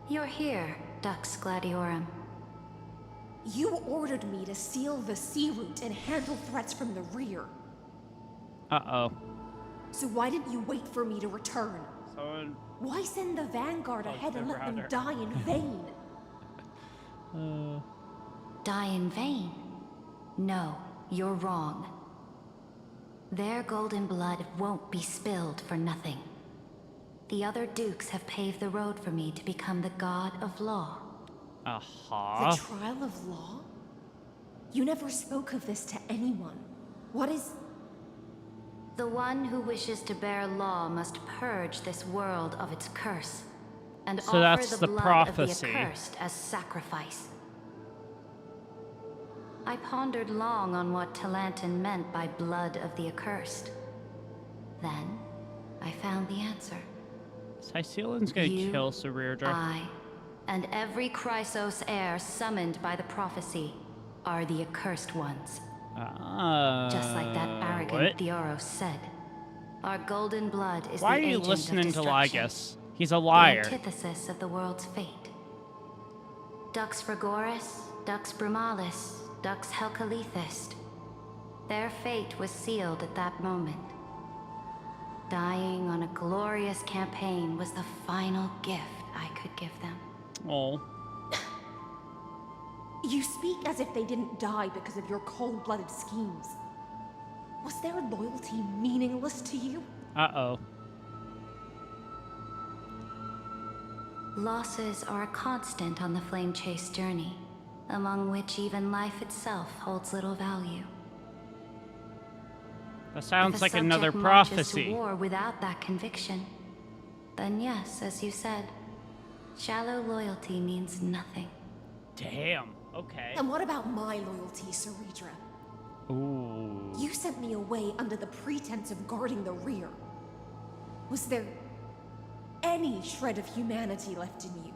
You're here, Dux Gladiorum. You ordered me to seal the sea route and handle threats from the rear. Uh-oh. So why didn't you wait for me to return? Someone... Why send the vanguard ahead and let them router. die in vain? Die in vain? No, you're wrong. Their golden blood won't be spilled for nothing. The other dukes have paved the road for me to become the god of law. The trial of law? You never spoke of this to anyone. What is... The one who wishes to bear law must purge this world of its curse, and So offer that's the the blood prophecy. of the accursed as sacrifice. I pondered long on what Talantin meant by blood of the accursed. Then, I found the answer. Is Hysilens gonna kill Saridra? I, and every Chrysos heir summoned by the prophecy are the accursed ones. Just like that arrogant Theoros said. Our golden blood is Why the are you agent listening of to destruction. LYGUS? He's a liar. The antithesis of the world's fate. Dux Frigoris, Dux Brumalis, Dux Helcalethist. Their fate was sealed at that moment. Dying on a glorious campaign was the final gift I could give them. Oh. You speak as if they didn't die because of your cold-blooded schemes. Was their loyalty meaningless to you? Uh-oh. Losses are a constant on the flame chase journey, among which even life itself holds little value. That sounds If a like another subject marches prophecy. to war without that conviction, then yes, as you said, shallow loyalty means nothing. Damn. Okay. And what about my loyalty, Saridra? Ooh. You sent me away under the pretense of guarding the rear. Was there any shred of humanity left in you?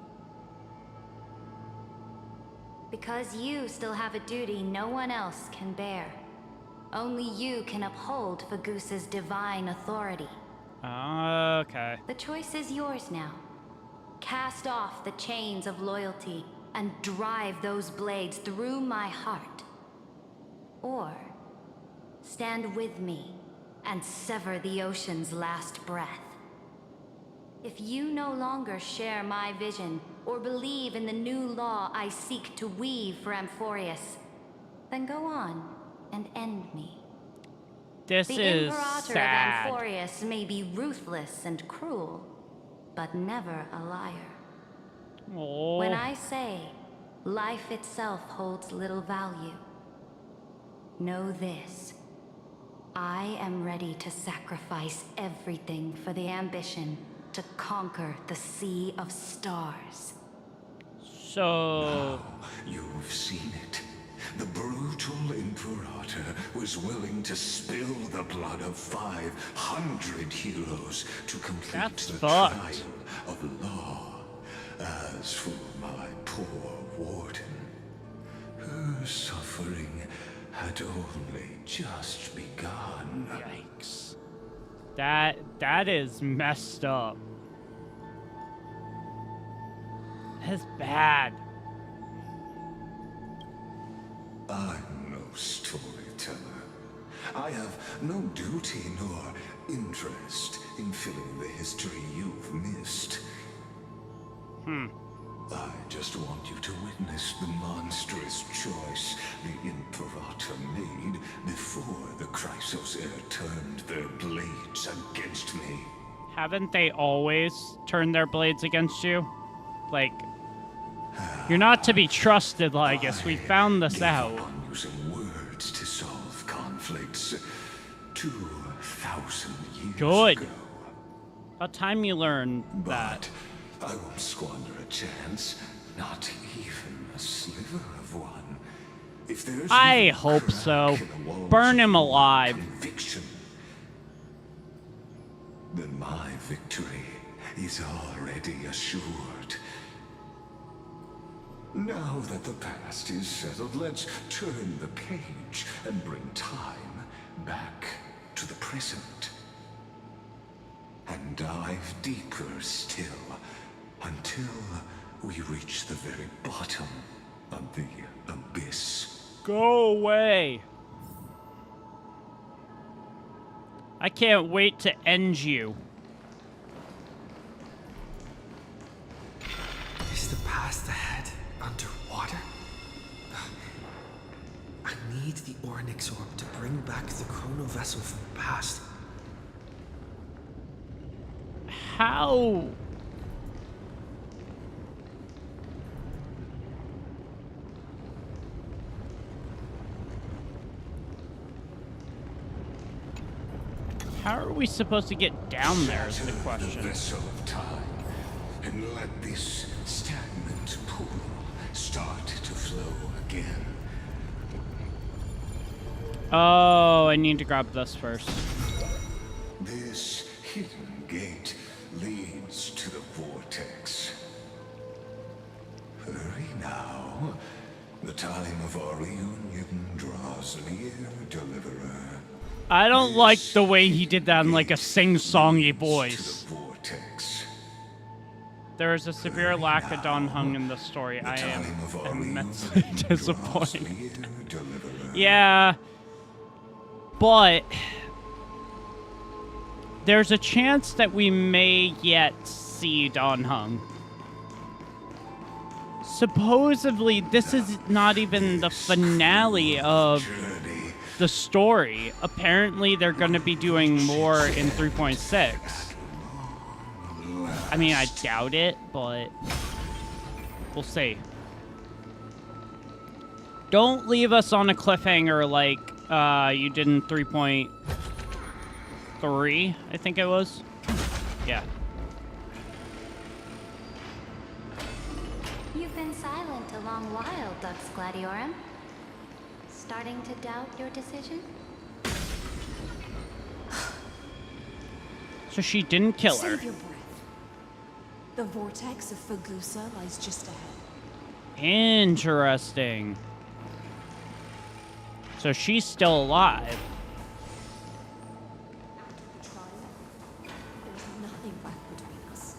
Because you still have a duty no one else can bear. Only you can uphold Fagoos's divine authority. Okay. The choice is yours now. Cast off the chains of loyalty and drive those blades through my heart. Or stand with me and sever the ocean's last breath. If you no longer share my vision or believe in the new law I seek to weave for Amphorius, then go on and end me. This The is Imperator sad. of Amphorius may be ruthless and cruel, but never a liar. Oh. When I say life itself holds little value, know this. I am ready to sacrifice everything for the ambition to conquer the Sea of Stars. So... Now you've seen it. The brutal Imperator was willing to spill the blood of 500 heroes to complete the trial of law. As for my poor warden, her suffering had only just begun. Yikes. That is messed up. That's bad. I'm no storyteller. I have no duty nor interest in filling the history you've missed. I just want you to witness the monstrous choice the Imperator made before the Chrysos heir turned their blades against me. Haven't they always turned their blades against you? Like, you're not to be trusted, LYGUS. We found this out. On using words to solve conflicts 2,000 years Good. ago. About time you learned that. I won't squander a chance, not even a sliver of one. If there's I even a hope so. crack in the walls Burn of him your alive. Conviction, then my victory is already assured. Now that the past is settled, let's turn the page and bring time back to the present. And dive deeper still, until we reach the very bottom of the abyss. Go away. I can't wait to end you. Is the past ahead underwater? I need the Ornyx orb to bring back the chrono vessel from the past. How? How are we supposed to get down there is the question. The vessel of time, and let this stagnant pool start to flow again. Oh, I need to grab this first. This hidden gate leads to the vortex. Hurry now. The time of our reunion draws near, deliverer. I don't like the way he did that in like a sing-songy voice. There is a severe lack of Don Hung in the story. I am immensely disappointed. Yeah, but there's a chance that we may yet see Don Hung. Supposedly, this is not even the finale of the story. Apparently, they're going to be doing more in 3.6. I mean, I doubt it, but we'll see. Don't leave us on a cliffhanger like you did in 3.3, I think it was. Yeah. You've been silent a long while, Dux Gladiorum. Starting to doubt your decision? So she didn't kill her. Save your breath. The vortex of Fagusa lies just ahead. Interesting. So she's still alive. There's nothing left between us.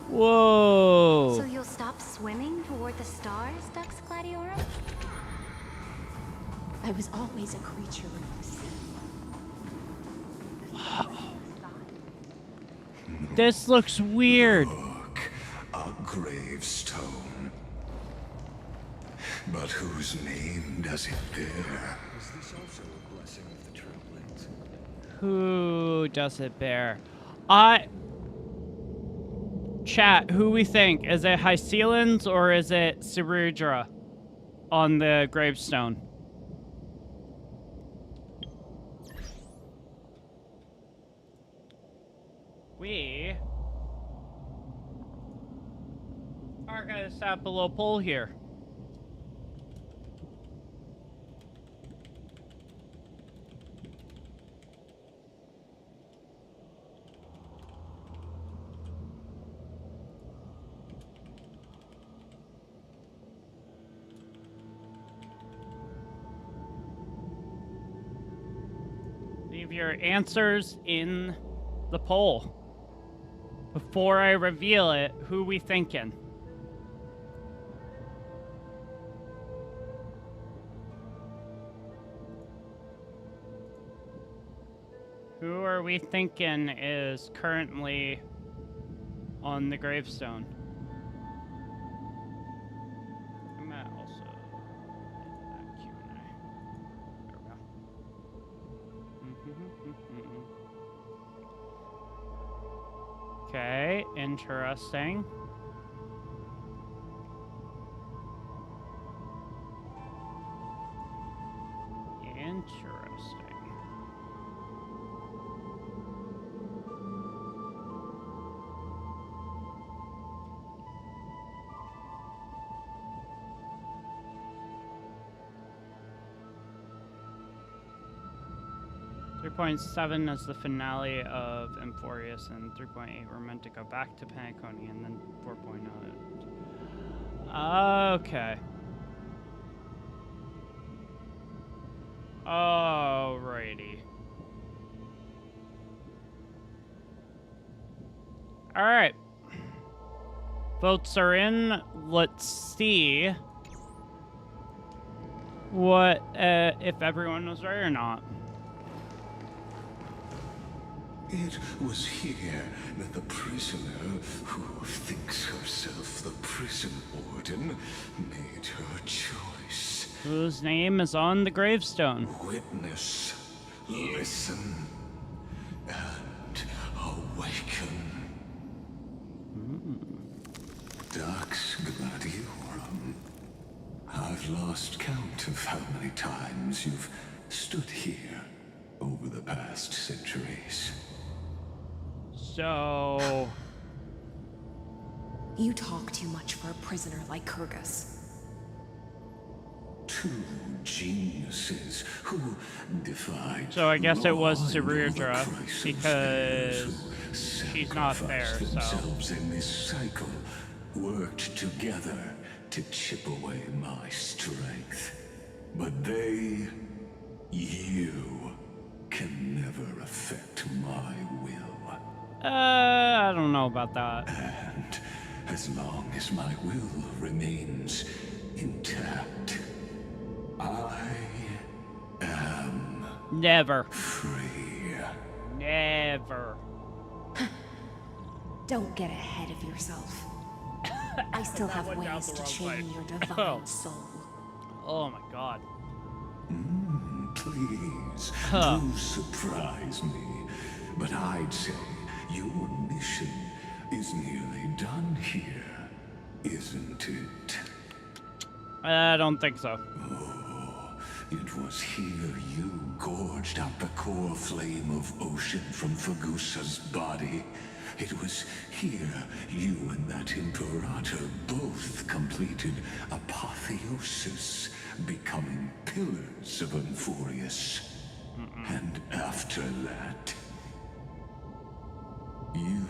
Whoa. So you'll stop swimming toward the stars, Dux Gladiorum? I was always a creature of the sea. This looks weird. Look, a gravestone. But whose name does it bear? Is this also a blessing of the Trailblades? Who does it bear? Chat, who we think? Is it Hysilens or is it Cerudra on the gravestone? We are going to set up a little poll here. Leave your answers in the poll. Before I reveal it, who we thinking? Who are we thinking is currently on the gravestone? I'm gonna also that Q&A. There we go. Okay, interesting. Interesting. 3.7 is the finale of Emphorius, and 3.8 we're meant to go back to Paniconi, and then 4.0. Okay. Alrighty. Alright. Votes are in. Let's see what if everyone was right or not. It was here that the prisoner, who thinks herself the prison warden, made her choice. Whose name is on the gravestone. Witness, listen, and awaken. Dax Gladiorum. I've lost count of how many times you've stood here over the past centuries. So... You talk too much for a prisoner like Kurgus. Two geniuses who defied. So I guess it was law and Ceridra, overcrisis because who she's not there, sacrificed so... themselves in this cycle, worked together to chip away my strength. But they, you, can never affect my will. I don't know about that. And as long as my will remains intact, I am Never. free. Never. Don't get ahead of yourself. I still have went down ways the to wrong chain way. your divine soul. Oh my god. Please, Huh. do surprise me. But I'd say your mission is nearly done here, isn't it? I don't think so. Oh, it was here you gorged out the core flame of ocean from Fagusa's body. It was here you and that Imperator both completed apotheosis, becoming pillars of Emphorius. And after that, you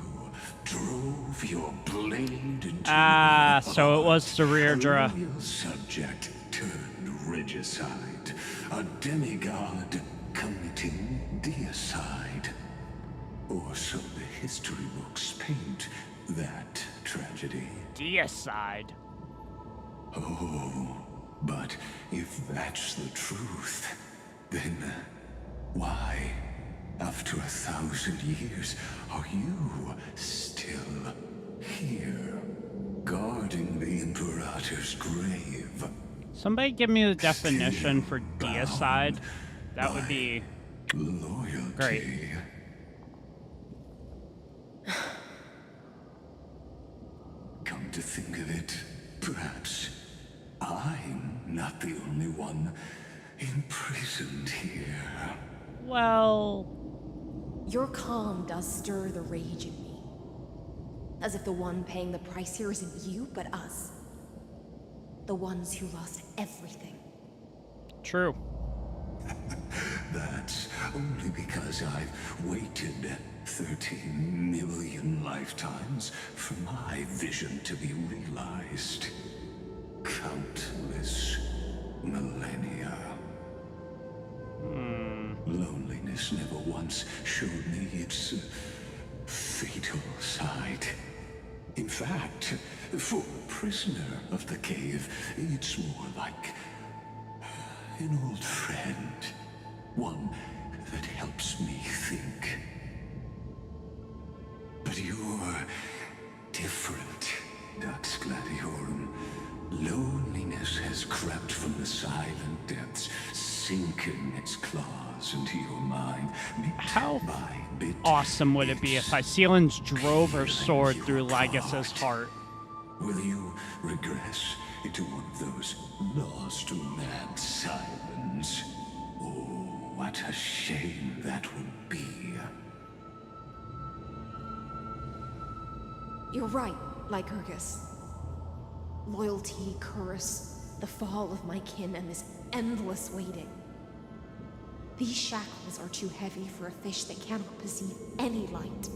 drove your blade into So it was a Ceridra. royal subject turned regicide, a demigod committing deicide. Or so the history books paint that tragedy. Deicide. Oh, but if that's the truth, then why, after 1,000 years, are you still here, guarding the Imperator's grave? Somebody give me the definition for deicide. That would be loyalty. great. Come to think of it, perhaps I'm not the only one imprisoned here. Well... Your calm does stir the rage in me. As if the one paying the price here isn't you, but us. The ones who lost everything. True. That's only because I've waited 13 million lifetimes for my vision to be realized. Countless millennia. Loneliness never once showed me its fatal side. In fact, for a prisoner of the cave, it's more like an old friend. One that helps me think. But you're different, Dax Gladiorum. Loneliness has crept from the silent depths, sinking its claws into your mind. How awesome would it be if Hysilens drove her sword through LYGUS's heart? Will you regress into one of those lost mad sirens? Oh, what a shame that would be. You're right, Lycurgus. Loyalty, curse, the fall of my kin, and this endless waiting. These shackles are too heavy for a fish that cannot perceive any light.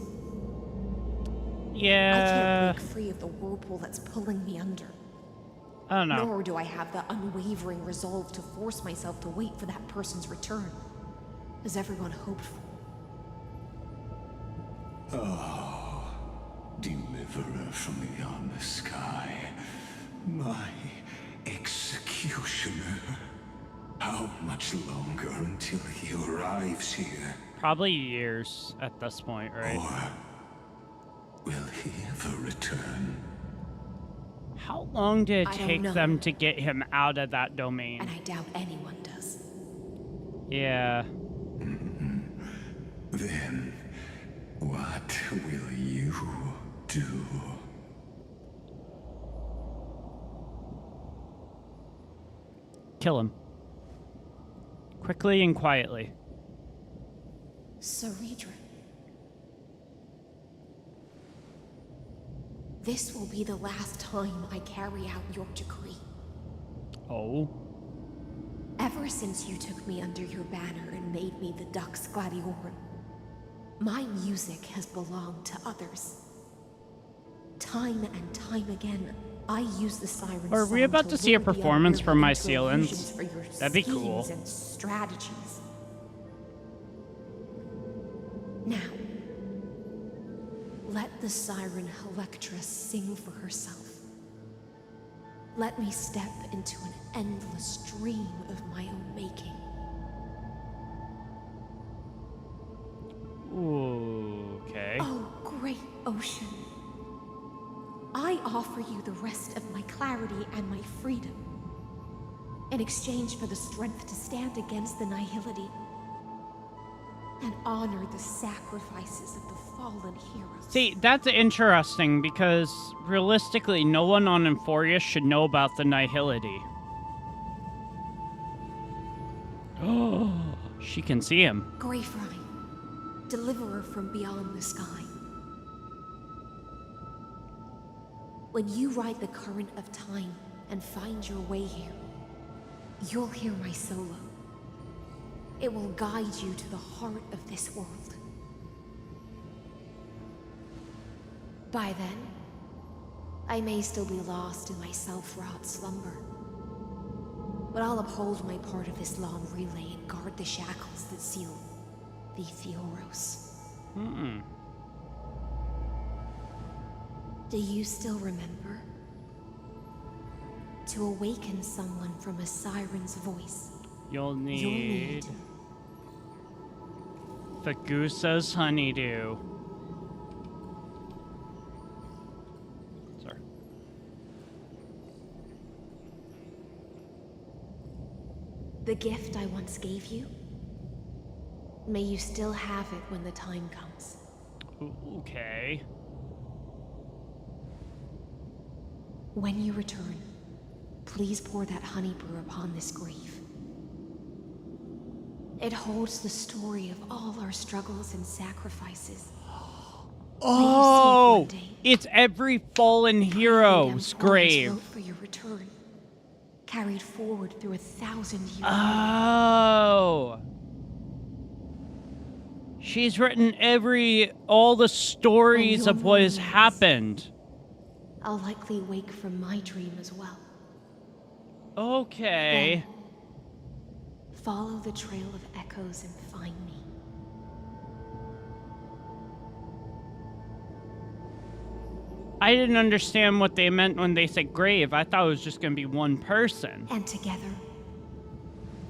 Yeah. I can't break free of the whirlpool that's pulling me under. I don't know. Nor do I have the unwavering resolve to force myself to wait for that person's return, as everyone hoped for. Oh, deliverer from beyond the sky, my executioner. How much longer until he arrives here? Probably years at this point, right? Or will he ever return? How long did it I don't take know. them to get him out of that domain? And I doubt anyone does. Yeah. Then, what will you do? Kill him. Quickly and quietly. Saridra. This will be the last time I carry out your decree. Oh. Ever since you took me under your banner and made me the Dux Gladiorum, my music has belonged to others. Time and time again, I use the siren Are we song about to see a lure the performance from unworthy into Hysilens? illusions for your That'd be cool. schemes and strategies. Now, let the siren Electra sing for herself. Let me step into an endless dream of my own making. Ooh, okay. Oh, great ocean. I offer you the rest of my clarity and my freedom in exchange for the strength to stand against the nihility and honor the sacrifices of the fallen heroes. See, that's interesting because realistically, no one on Emphoria should know about the nihility. Oh, she can see him. Greyfrine, deliverer from beyond the sky. When you ride the current of time and find your way here, you'll hear my solo. It will guide you to the heart of this world. By then, I may still be lost in my self-wrought slumber. But I'll uphold my part of this long relay and guard the shackles that seal the Theoros. Do you still remember? To awaken someone from a siren's voice, You'll need Fagusa's honeydew. Sorry. the gift I once gave you. May you still have it when the time comes. Okay. When you return, please pour that honey brew upon this grave. It holds the story of all our struggles and sacrifices. Oh, it's every fallen hero's grave. Wrote for your return, carried forward through 1,000 years. Oh. She's written all the stories of what has happened. I'll likely wake from my dream as well. Okay. Then, follow the trail of echoes and find me. I didn't understand what they meant when they said grave. I thought it was just going to be one person. And together,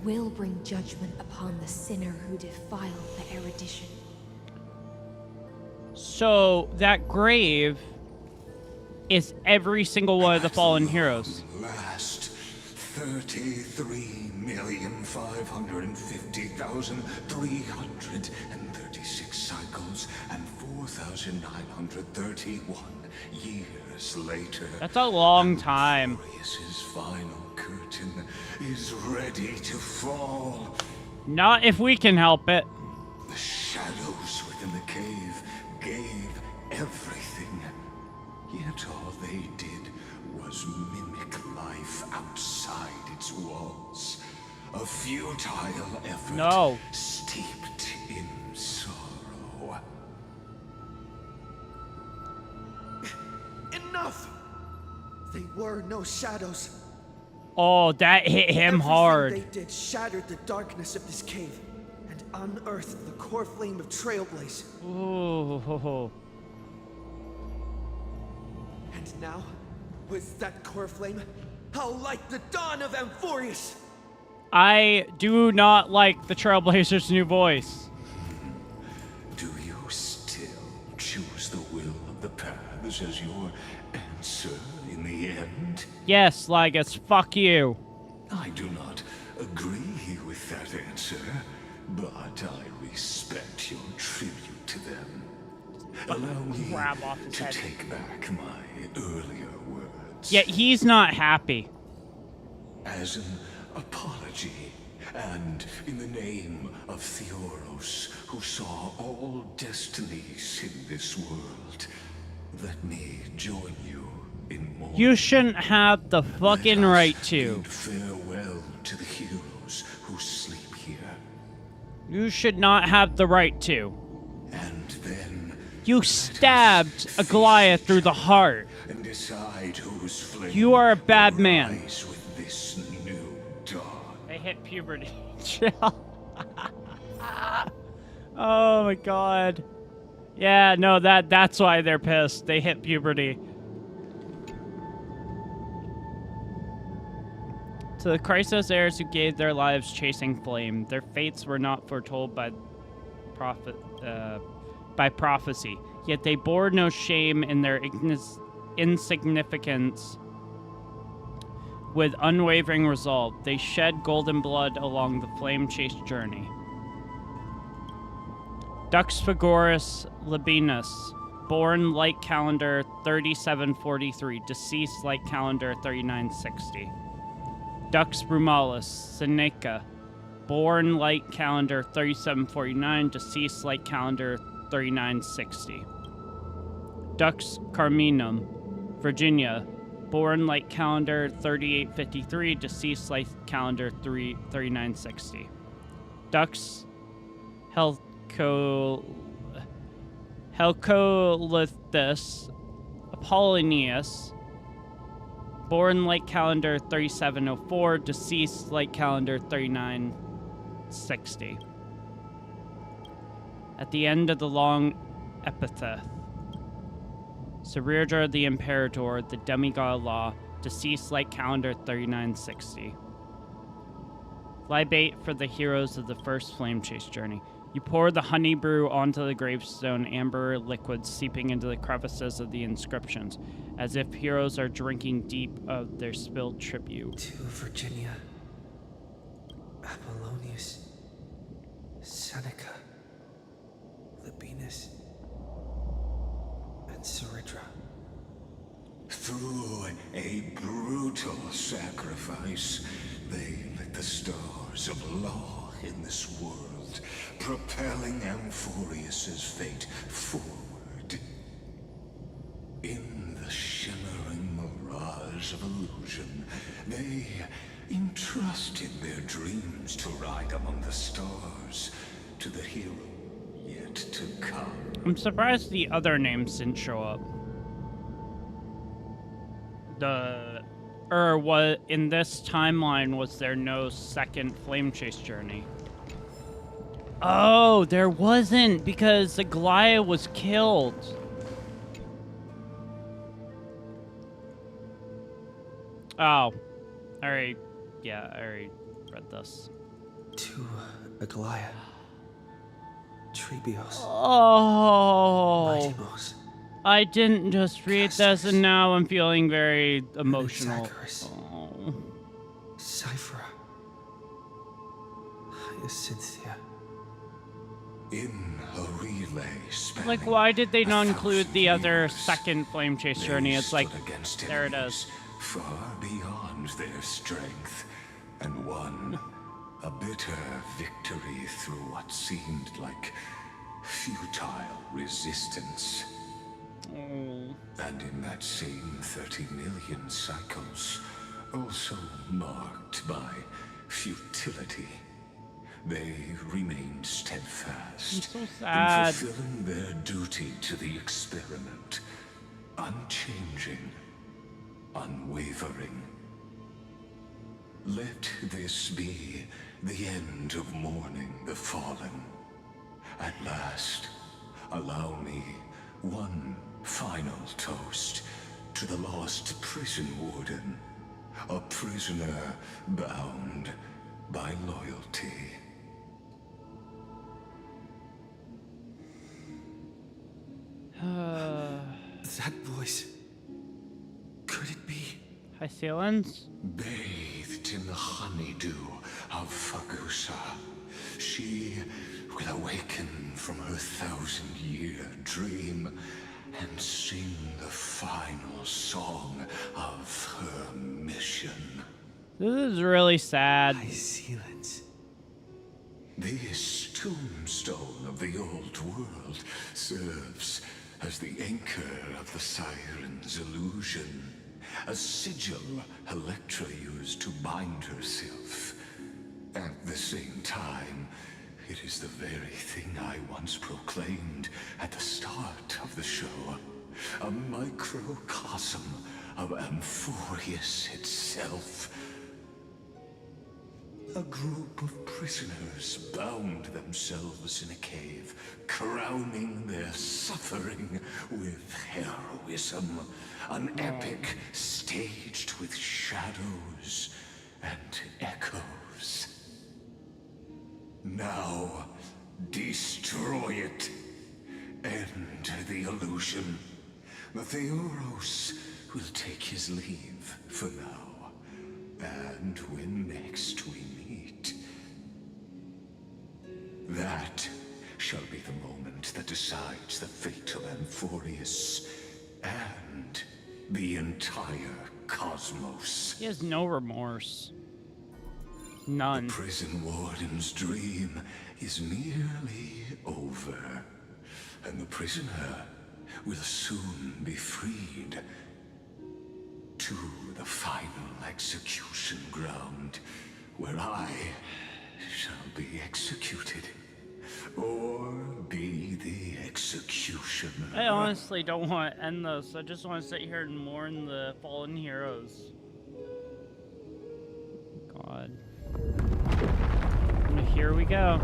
we'll bring judgment upon the sinner who defiled the Erudition. So, that grave is every single one of the fallen heroes. Last 33,550,336 cycles and 4,931 years later. That's a long time. His final curtain is ready to fall. Not if we can help it. The shadows within the cave gave everything. Yet all they did was mimic life outside its walls. A futile effort. No. Steeped in sorrow. Enough! They were no shadows. Oh, that hit him hard. Everything they did shattered the darkness of this cave and unearthed the core flame of Trailblaze. Ooh. And now, with that core flame, how like the dawn of Amphorius! I do not like the Trailblazer's new voice. Do you still choose the will of the paths as your answer in the end? Yes, LYGUS, fuck you. I do not agree with that answer, but I respect your tribute to them. Allow me to take back my earlier words. Yet he's not happy. As an apology, and in the name of Theoros, who saw all destinies in this world, let me join you in mourning. You shouldn't have the fucking right to. Bid farewell to the heroes who sleep here. You should not have the right to. And then you stabbed a Goliath through the heart. And decide whose flame you are a bad man. With this new dawn. They hit puberty. Oh my god. Yeah, no, that's why they're pissed. They hit puberty. To the Chrysos heirs who gave their lives chasing flame, their fates were not foretold by prophecy. Yet they bore no shame in their insignificance. With unwavering resolve, they shed golden blood along the flame-chased journey. Dux Fagoris Labienus, born light calendar 3743, deceased light calendar 3960. Dux Brumalis Seneca, born light calendar 3749, deceased light calendar 3960. Dux Carminum, Virginia, born light calendar 3853, deceased light calendar 3960. Dux Helcolithus Apollonius, born light calendar 3704, deceased light calendar 3960. At the end of the long epithet, Serirja the Imperator, the demigod law, deceased light calendar 3960. Libate for the heroes of the first flame chase journey. You pour the honey brew onto the gravestone, amber liquid seeping into the crevices of the inscriptions, as if heroes are drinking deep of their spilled tribute. To Virginia, Apollonius, Seneca, Labienus, and Seridra. Through a brutal sacrifice, they lit the stars of law in this world, propelling Amphorius's fate forward. In the shimmering mirage of illusion, they entrusted their dreams to ride among the stars, to the hero yet to come. I'm surprised the other names didn't show up. What in this timeline was there no second flame chase journey? Oh, there wasn't because the Goliath was killed. Oh, I already read this. To Aglaia, Trebios, oh, Mightimos. I didn't just read this, and now I'm feeling very emotional. Oh. Cyphera, Hyacinthia. In a relay spanning like, why did they not include the other second flame chase journey? It's like, there it is. Far beyond their strength, and won a bitter victory through what seemed like futile resistance. Oh. And in that same 30 million cycles, also marked by futility. They remained steadfast I'm so sad. in fulfilling their duty to the experiment, unchanging, unwavering. Let this be the end of mourning the fallen. At last, allow me one final toast to the lost prison warden, a prisoner bound by loyalty. That voice. Could it be? Hysilens? Bathed in the honeydew of Fagusa, she will awaken from her 1,000-year dream and sing the final song of her mission. This is really sad. Hysilens. This tombstone of the old world serves as the anchor of the siren's illusion, a sigil Electra used to bind herself. At the same time, it is the very thing I once proclaimed at the start of the show, a microcosm of Amphorius itself. A group of prisoners bound themselves in a cave, crowning their suffering with heroism. An epic staged with shadows and echoes. Now, destroy it. End the illusion. Theoros will take his leave for now. And when next we meet, that shall be the moment that decides the fate of Amphorius and the entire cosmos. He has no remorse. None. The prison warden's dream is nearly over, and the prisoner will soon be freed to the final execution ground, where I shall be executed, or be the executioner. I honestly don't want to end this. I just want to sit here and mourn the fallen heroes. God. And here we go.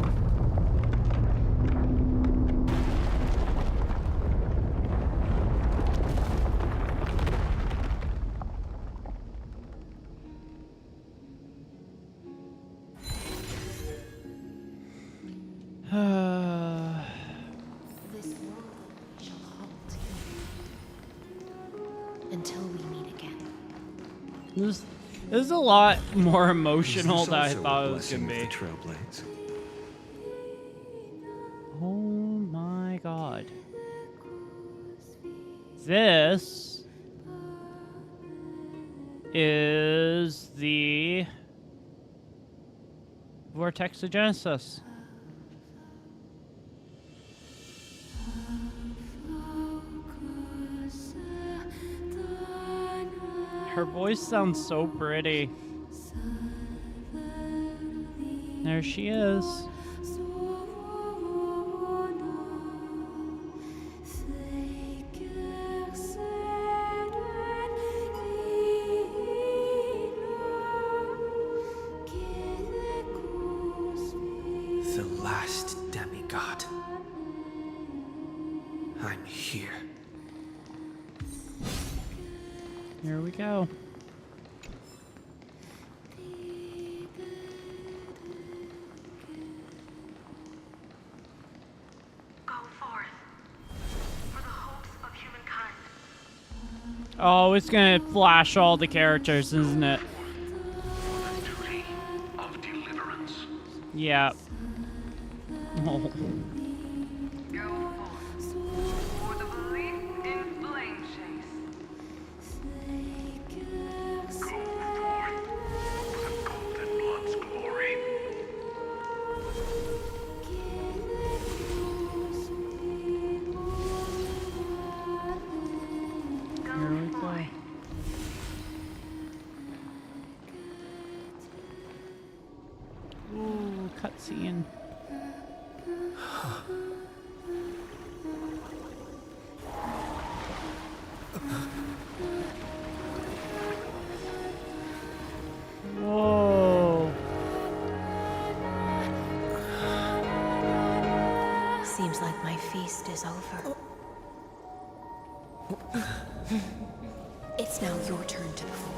This world shall halt until we meet again. This is a lot more emotional than I thought it was gonna be. Trailblades. Oh my god. This is the Vortex of Genesis. Her voice sounds so pretty. There she is. The last demigod. I'm here. Here we go. Oh, it's gonna flash all the characters, isn't it? Duty of deliverance. Yeah. Oh. cutscene. Whoa. Seems like my feast is over. It's now your turn to perform.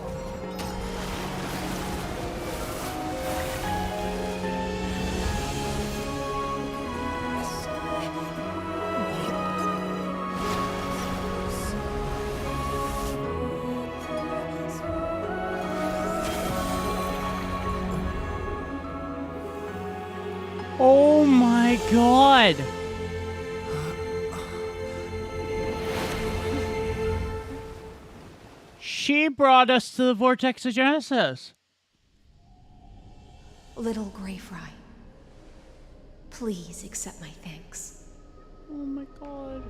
Oh my god! She brought us to the Vortex of Genesis. Little Grey Fry, please accept my thanks. Oh my god.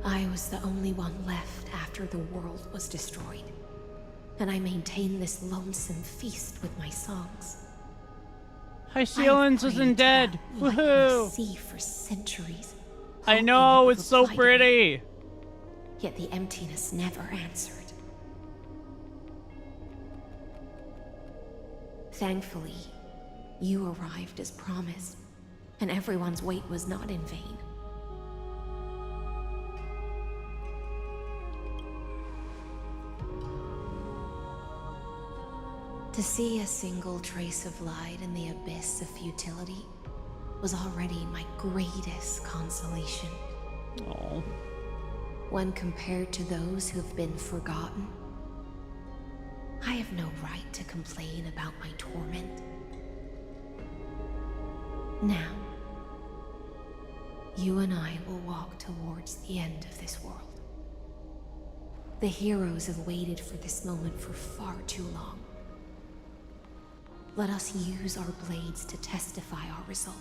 I was the only one left after the world was destroyed, and I maintained this lonesome feast with my songs. Hysilens isn't dead. Woohoo! Sea for centuries. I know, it's so pretty. Yet the emptiness never answered. Thankfully, you arrived as promised, and everyone's wait was not in vain. To see a single trace of light in the abyss of futility was already my greatest consolation. Oh. When compared to those who have been forgotten, I have no right to complain about my torment. Now, you and I will walk towards the end of this world. The heroes have waited for this moment for far too long. Let us use our blades to testify our resolve.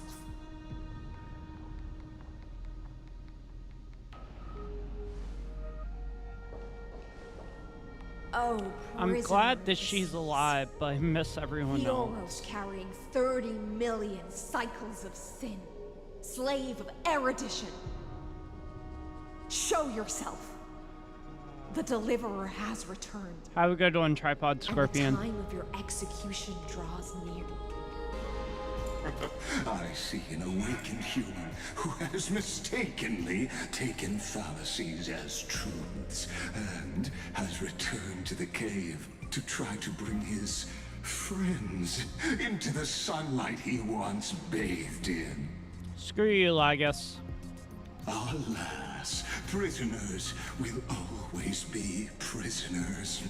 Oh, I'm glad that she's alive, but I miss everyone else. Heroes carrying 30 million cycles of sin. Slave of Erudition. Show yourself. The Deliverer has returned. Have a good one, Tripod Scorpion. And the time of your execution draws near. I see an awakened human who has mistakenly taken fallacies as truths and has returned to the cave to try to bring his friends into the sunlight he once bathed in. Screw you, LYGUS. Alas, prisoners will always be prisoners,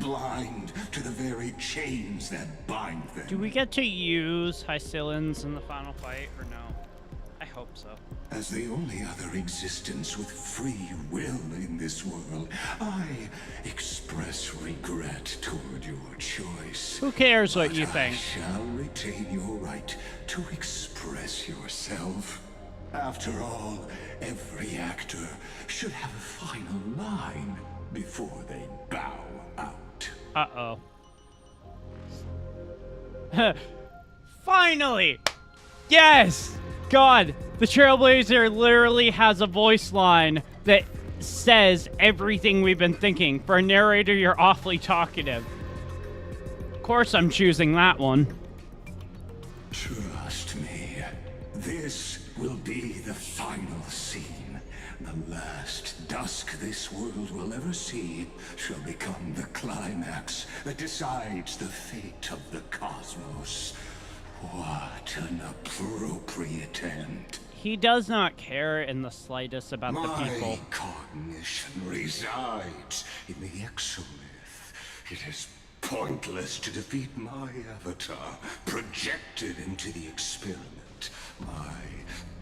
blind to the very chains that bind them. Do we get to use Hysilens in the final fight, or no? I hope so. As the only other existence with free will in this world, I express regret toward your choice. Who cares what you I think? shall retain your right to express yourself. After all, every actor should have a final line before they bow out. Uh-oh. Finally! Yes! God, the Trailblazer literally has a voice line that says everything we've been thinking. For a narrator, you're awfully talkative. Of course I'm choosing that one. Trust me, this will be the final scene. The last dusk this world will ever see shall become the climax that decides the fate of the cosmos. What an appropriate end. He does not care in the slightest about the people. My cognition resides in the exomyth. It is pointless to defeat my avatar, projected into the experiment. My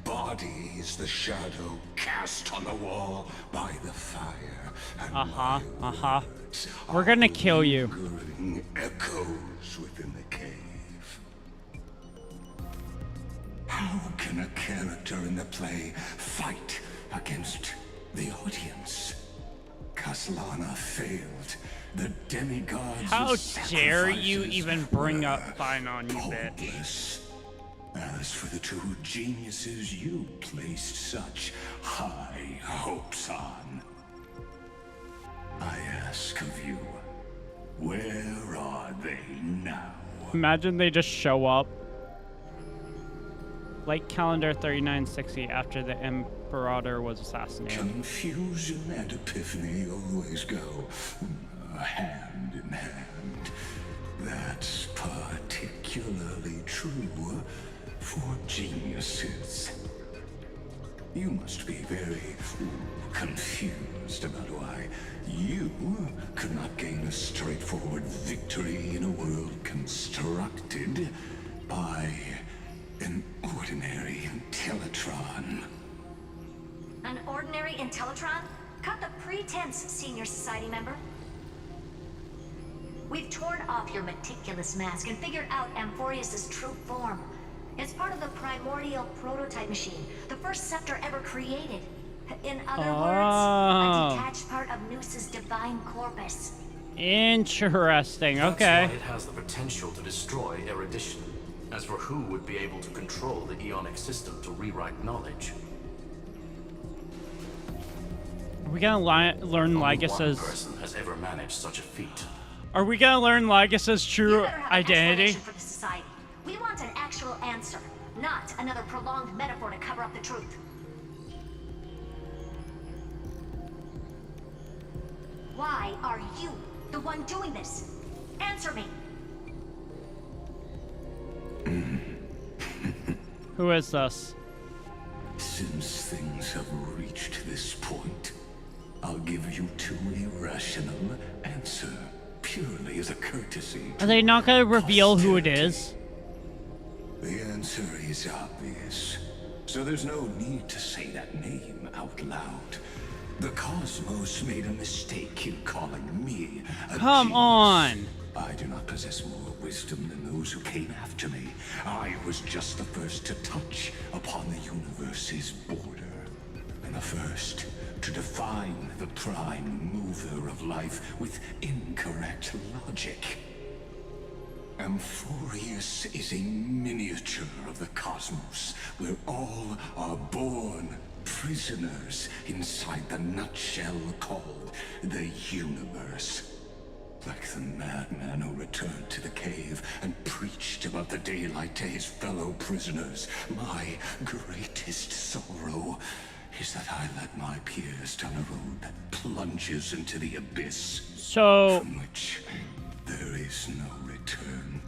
body is the shadow cast on the wall by the fire. And We're gonna kill you. lingering echoes within the cave. How can a character in the play fight against the audience? Kaslana failed. The demigods. How dare you even bring up Fine on you, bitch? As for the two geniuses you placed such high hopes on, I ask of you, where are they now? Imagine they just show up. Like calendar 3960 after the Imperator was assassinated. Confusion and epiphany always go hand in hand. That's particularly true for geniuses. You must be very confused about why you could not gain a straightforward victory in a world constructed by an ordinary Intellitron. An ordinary Intellitron? Cut the pretense, Senior Society member. We've torn off your meticulous mask and figured out Amphorius's true form. It's part of the primordial prototype machine, the first scepter ever created. In other words, a detached part of Noos's divine corpus. Interesting, okay. That's why it has the potential to destroy Erudition. As for who would be able to control the Ionic system to rewrite knowledge. Are we gonna learn LYGUS's... Only one person has ever managed such a feat. Are we gonna learn LYGUS's true identity? For the society. We want an actual answer, not another prolonged metaphor to cover up the truth. Why are you the one doing this? Answer me. Who is this? Since things have reached this point, I'll give you two irrational answer, purely as a courtesy. Are they not gonna reveal who it is? The answer is obvious, so there's no need to say that name out loud. The Cosmos made a mistake in calling me a Come genius. on! I do not possess more wisdom than those who came after me. I was just the first to touch upon the universe's border, and the first to define the prime mover of life with incorrect logic. Amphorius is a miniature of the cosmos, where all are born prisoners inside the nutshell called the universe. Like the madman who returned to the cave and preached about the daylight to his fellow prisoners, my greatest sorrow is that I led my peers down a road that plunges into the abyss, from which there is no return.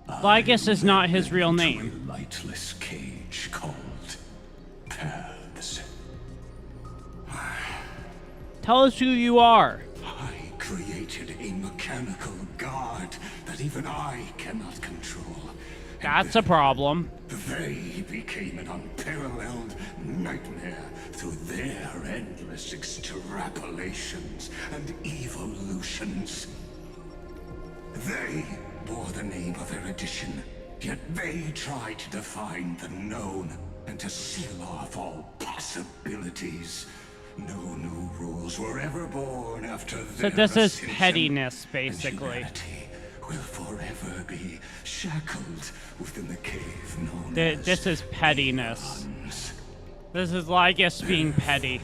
LYGUS is not his real name. A lightless cage called Paths. Tell us who you are. I created a mechanical guard that even I cannot control. That's a problem. They became an unparalleled nightmare through their endless extrapolations and evolutions. They bore the name of Erudition, yet they tried to define the known and to seal off all possibilities. No new rules were ever born after their So this is ascension, pettiness, basically. and humanity will forever be shackled within the cave known as This is pettiness. This is LYGUS being petty.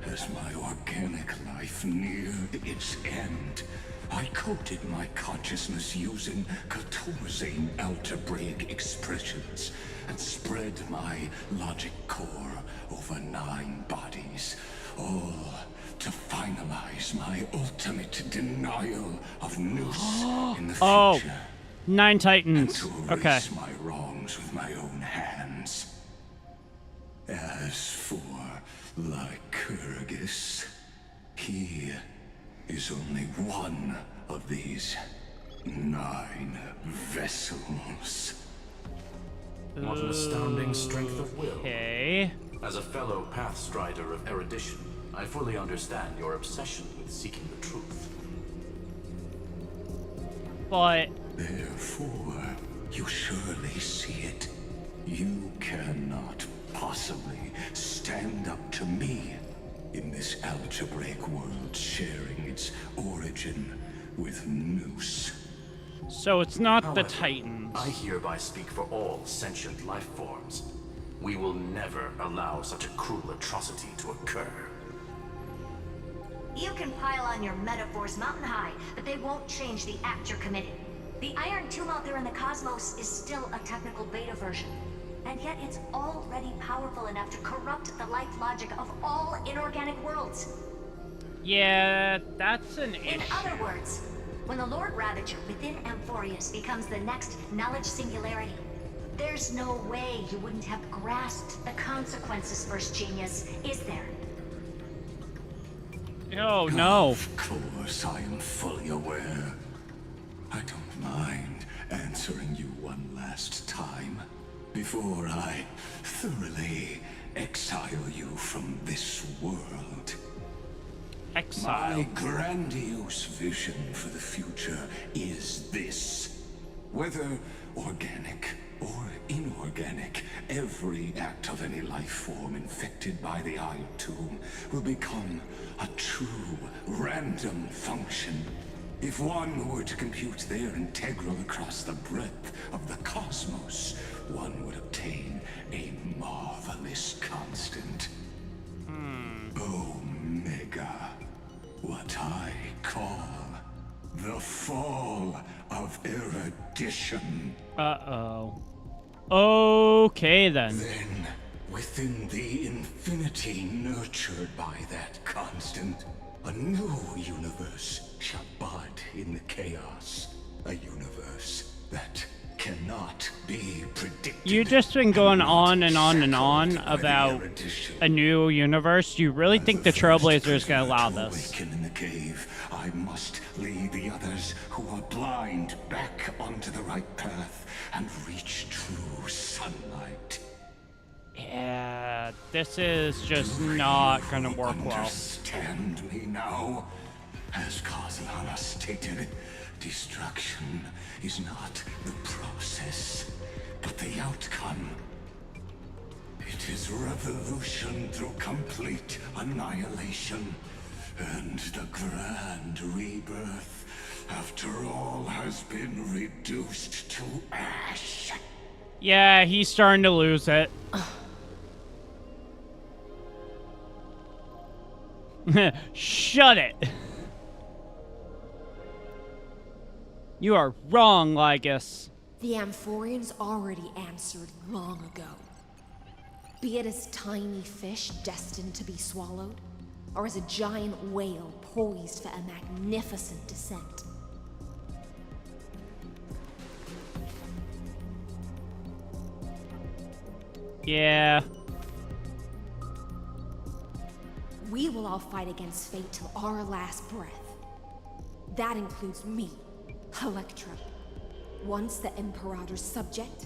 As my organic life neared its end, I coded my consciousness using 14 algebraic expressions and spread my logic core over 9 bodies, all to finalize my ultimate denial of Noos in the future. Oh, 9 Titans. And to Okay. erase my wrongs with my own hands. As for LYGUS, he is only one of these 9 vessels. What an astounding strength of will. Okay. As a fellow Pathstrider of Erudition, I fully understand your obsession with seeking the truth. But... Therefore, you surely see it. You cannot possibly stand up to me in this algebraic world sharing its origin with Noos. So it's not the However, Titans. I hereby speak for all sentient life forms. We will never allow such a cruel atrocity to occur. You can pile on your metaphors mountain high, but they won't change the act you're committing. The Iron Tomb out there in the cosmos is still a technical beta version. And yet it's already powerful enough to corrupt the life logic of all inorganic worlds. Yeah, that's an issue. In other words, when the Lord Ravager within Amphorius becomes the next knowledge singularity, there's no way you wouldn't have grasped the consequences, First Genius, is there? Oh, no. Of course, I am fully aware. I don't mind answering you one last time before I thoroughly exile you from this world. Exile. My grandiose vision for the future is this. Whether organic or inorganic, every act of any life form infected by the Iron Tomb will become a true random function. If one were to compute their integral across the breadth of the cosmos, one would obtain a marvelous constant. Omega. What I call the fall of Erudition. Uh-oh. Okay, then. Then, within the infinity nurtured by that constant, a new universe shall bud in the chaos. A universe that cannot be predicted. You've just been going on and on and on about a new universe. Do you really think the Trailblazer is going to allow this? Awaken in the cave, I must lead the others who are blind back onto the right path and reach true sunlight. Yeah, this is just not going to work well. Understand me now? As Kazalana stated, destruction is not the process, but the outcome. It is revolution through complete annihilation, and the grand rebirth, after all has been reduced to ash. Yeah, he's starting to lose it. Shut it! You are wrong, LYGUS. The Amphorians already answered long ago. Be it as tiny fish destined to be swallowed, or as a giant whale poised for a magnificent descent. Yeah. We will all fight against fate till our last breath. That includes me, Electra. Once the Imperator's subject,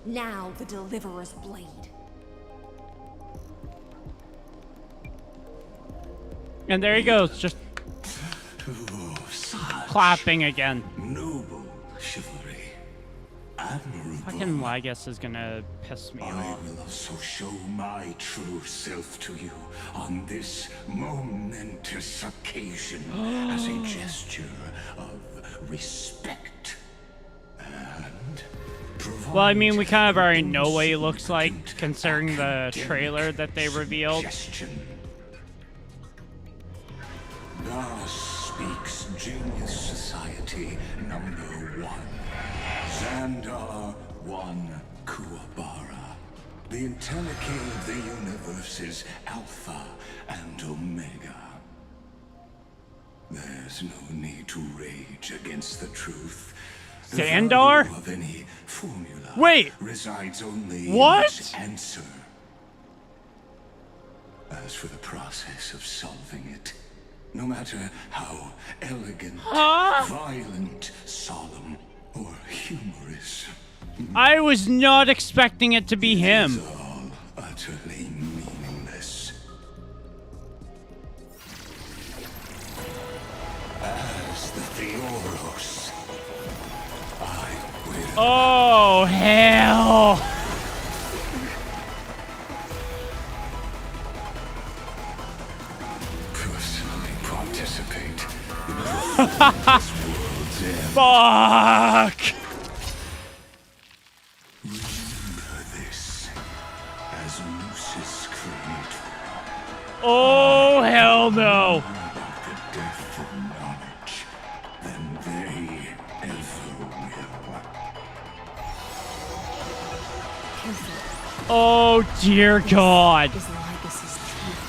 now the Deliverer's blade. And there he goes, just clapping again. Noble chivalry. Admirable. Fucking LYGUS is gonna piss me off. I will also show my true self to you on this momentous occasion as a gesture of respect and well, I mean, we kind of already know what he looks like, considering the trailer that they revealed. Thus speaks Genius Society #1. Xandar 1 Kuwabara. The entelechy of the universe's Alpha and Omega. There's no need to rage against the truth. The Xandar? value of any formula Wait! resides only What? in its answer. As for the process of solving it, no matter how elegant, violent, solemn, or humorous, I was not expecting it to be him. it's all utterly meaningless. As the Theoros, I will. Oh, hell! Personally participate in this world's end. Fuck! Remember this as Lucis creator. Oh, hell no! The death of knowledge than they ever will. Oh, dear God.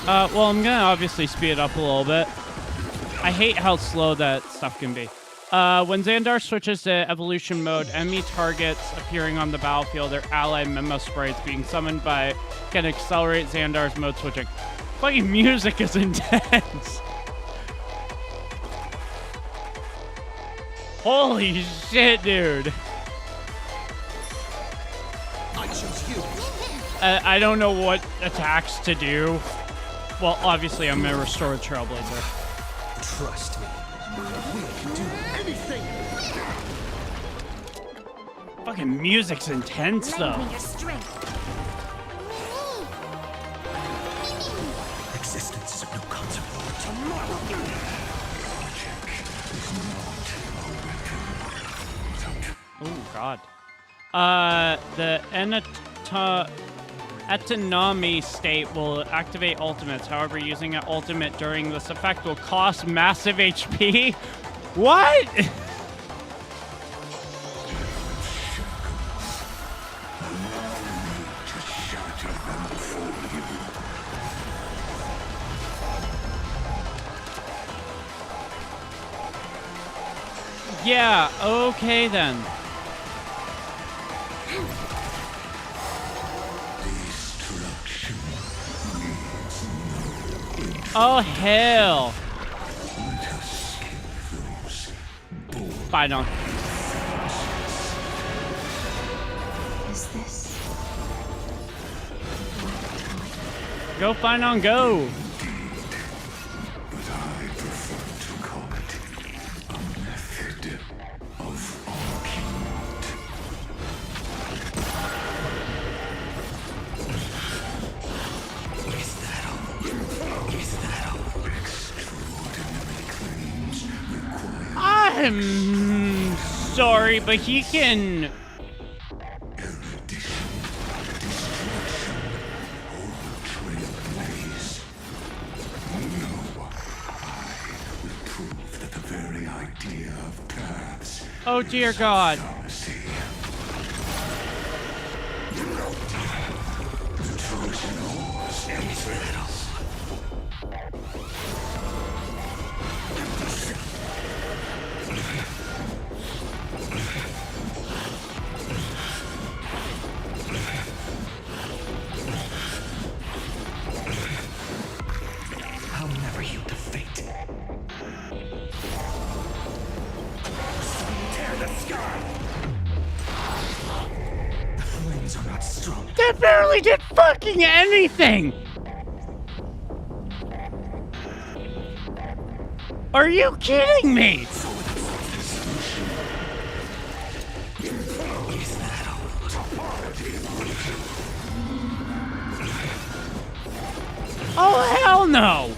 Well, I'm gonna obviously speed it up a little bit. I hate how slow that stuff can be. When Xandar switches to evolution mode, enemy targets appearing on the battlefield or ally memo sprites being summoned by can accelerate Xandar's mode switching. Fucking music is intense. Holy shit, dude. I chose you. I don't know what attacks to do. Well, obviously, I'm gonna restore the Trailblazer. Trust me. We can do anything. Fucking music's intense, though. Your strength. Existence is of no consequence. Oh, God. The Etanami state will activate ultimates. However, using an ultimate during this effect will cost massive HP. What? Yeah, okay then. Oh, hell. Fine on. Is this? Go, fine on, go. But I prefer to call it a method of argument. Is that all? Extraordinary claims require... I'm sorry, but he can... Erudition, destruction, trailblaze. No, I will prove that the very idea of paths... Oh, dear God. The Trojan horse is that all? I'll never yield to fate. Tear the sky! The flames are not strong. That barely did fucking anything! Are you kidding me? Oh, hell no!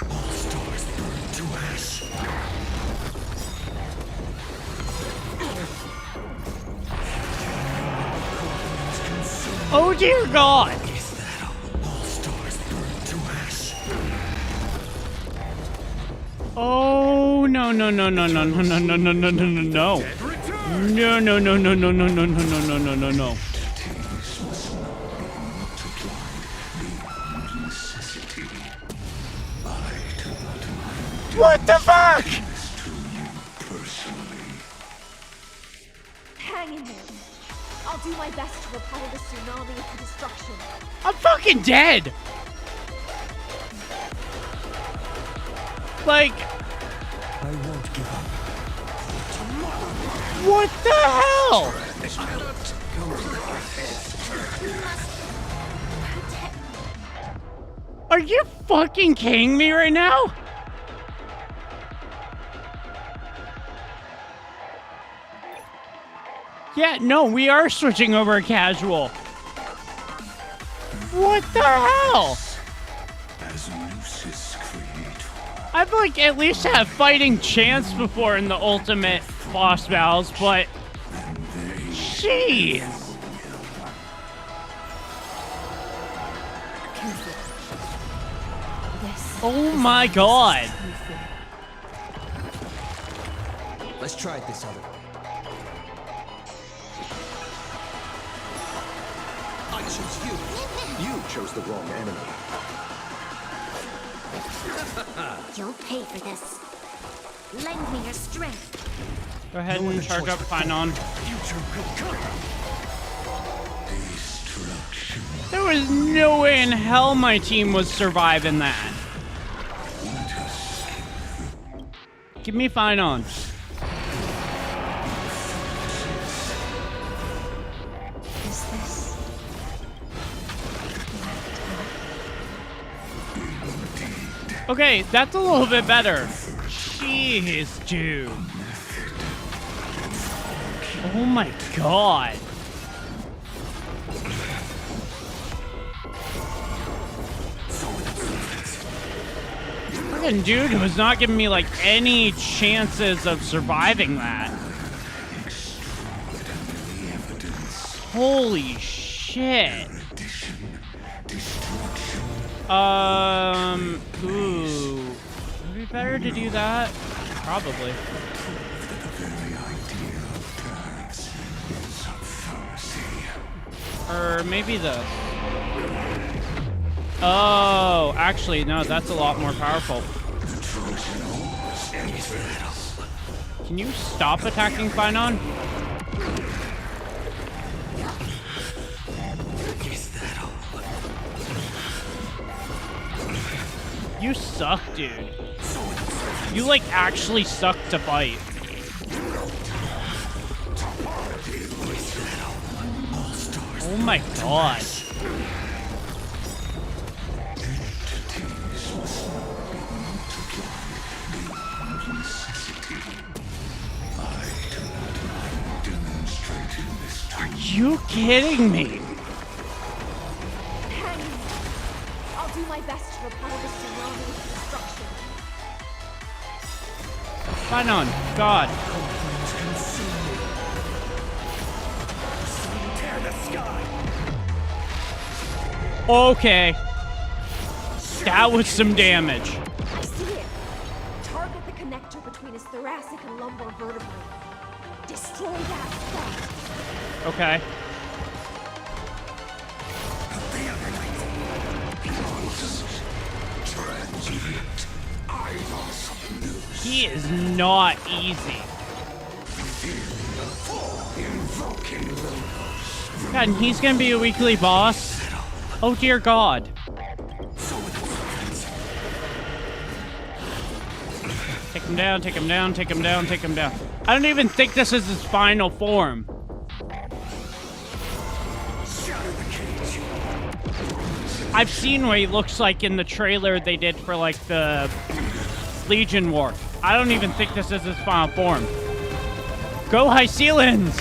All stars burn to ash. Oh, dear God! Is that all stars burn to ash? Oh, no, no, no, no, no, no, no, no, no, no, no, no, no. No, no, no, no, no, no, no, no, no, no, no, no, no. What the fuck? Hang in there. I'll do my best to repel the tsunami of destruction. I'm fucking dead! Like... I won't give up. What the hell? Are you fucking kidding me right now? Yeah, no, we are switching over casual. What the hell? As Lucis creator, I've like at least had fighting chance before in the ultimate boss battles, but jeez. Oh my god. Let's try it this other way. I choose you. You chose the wrong enemy. You'll pay for this. Lend me your strength. Go ahead and charge up Finon. There was no way in hell my team was surviving that. Give me Finon. Is this Okay, that's a little bit better. Jeez, dude. Oh my god. Fucking dude was not giving me like any chances of surviving that. Holy shit. Ooh. Would it be better to do that? Probably. Or maybe the... Oh, actually, no, that's a lot more powerful. Can you stop attacking Finon? You suck, dude. You, like, actually suck to fight. Oh my god. Are you kidding me? I'll do my best to repel the tsunami of destruction. Finon, God. Okay. That was some damage. I see it. Target the connector between his thoracic and lumbar vertebrae. Destroy that spot. Okay. He is not easy. God, and he's gonna be a weekly boss? Oh dear God. Take him down, take him down, take him down, take him down. I don't even think this is his final form. I've seen what he looks like in the trailer they did for like the Legion War. I don't even think this is his final form. Go Hysilens!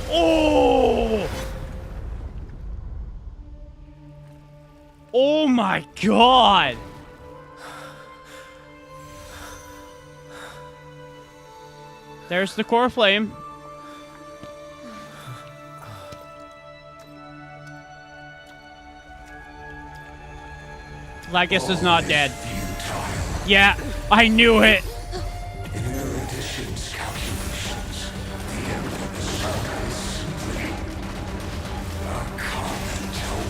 Oh! Oh my God! There's the core flame. LYGUS is not dead. Yeah, I knew it. Erudition's calculations, the Emperor's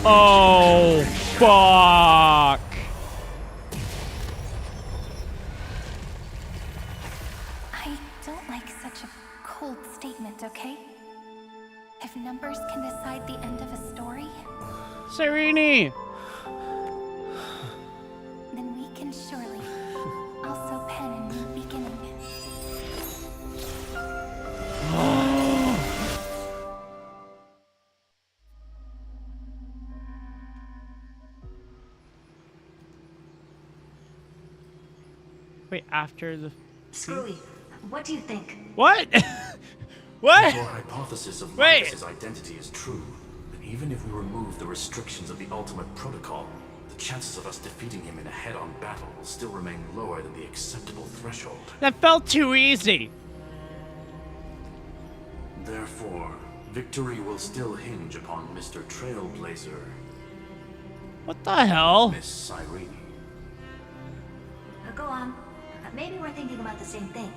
Oh, fuck. I don't like such a cold statement, okay? If numbers can decide the end of a story, Serene! then we can surely also pen a new beginning. Wait, after the... Screwy, what do you think? What? What? If your hypothesis of Wait. LYGUS's identity is true, then even if we remove the restrictions of the ultimate protocol, the chances of us defeating him in a head-on battle will still remain lower than the acceptable threshold. That felt too easy. Therefore, victory will still hinge upon Mr. Trailblazer. What the hell? Miss Cyrene. Go on. Maybe we're thinking about the same thing.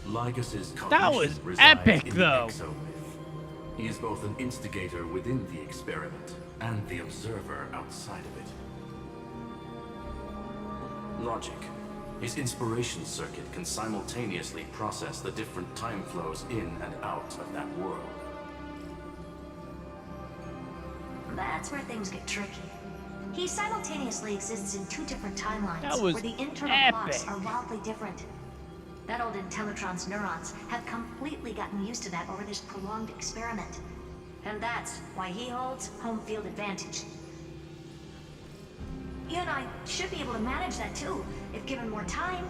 LYGUS's That was cognition resides epic, in though. the exomyth. He is both an instigator within the experiment and the observer outside of it. Logic. His inspiration circuit can simultaneously process the different time flows in and out of that world. That's where things get tricky. He simultaneously exists in two different timelines, That was where the internal clocks epic. are wildly different. That old Intellitron's neurons have completely gotten used to that over this prolonged experiment. And that's why he holds home field advantage. You and I should be able to manage that too, if given more time.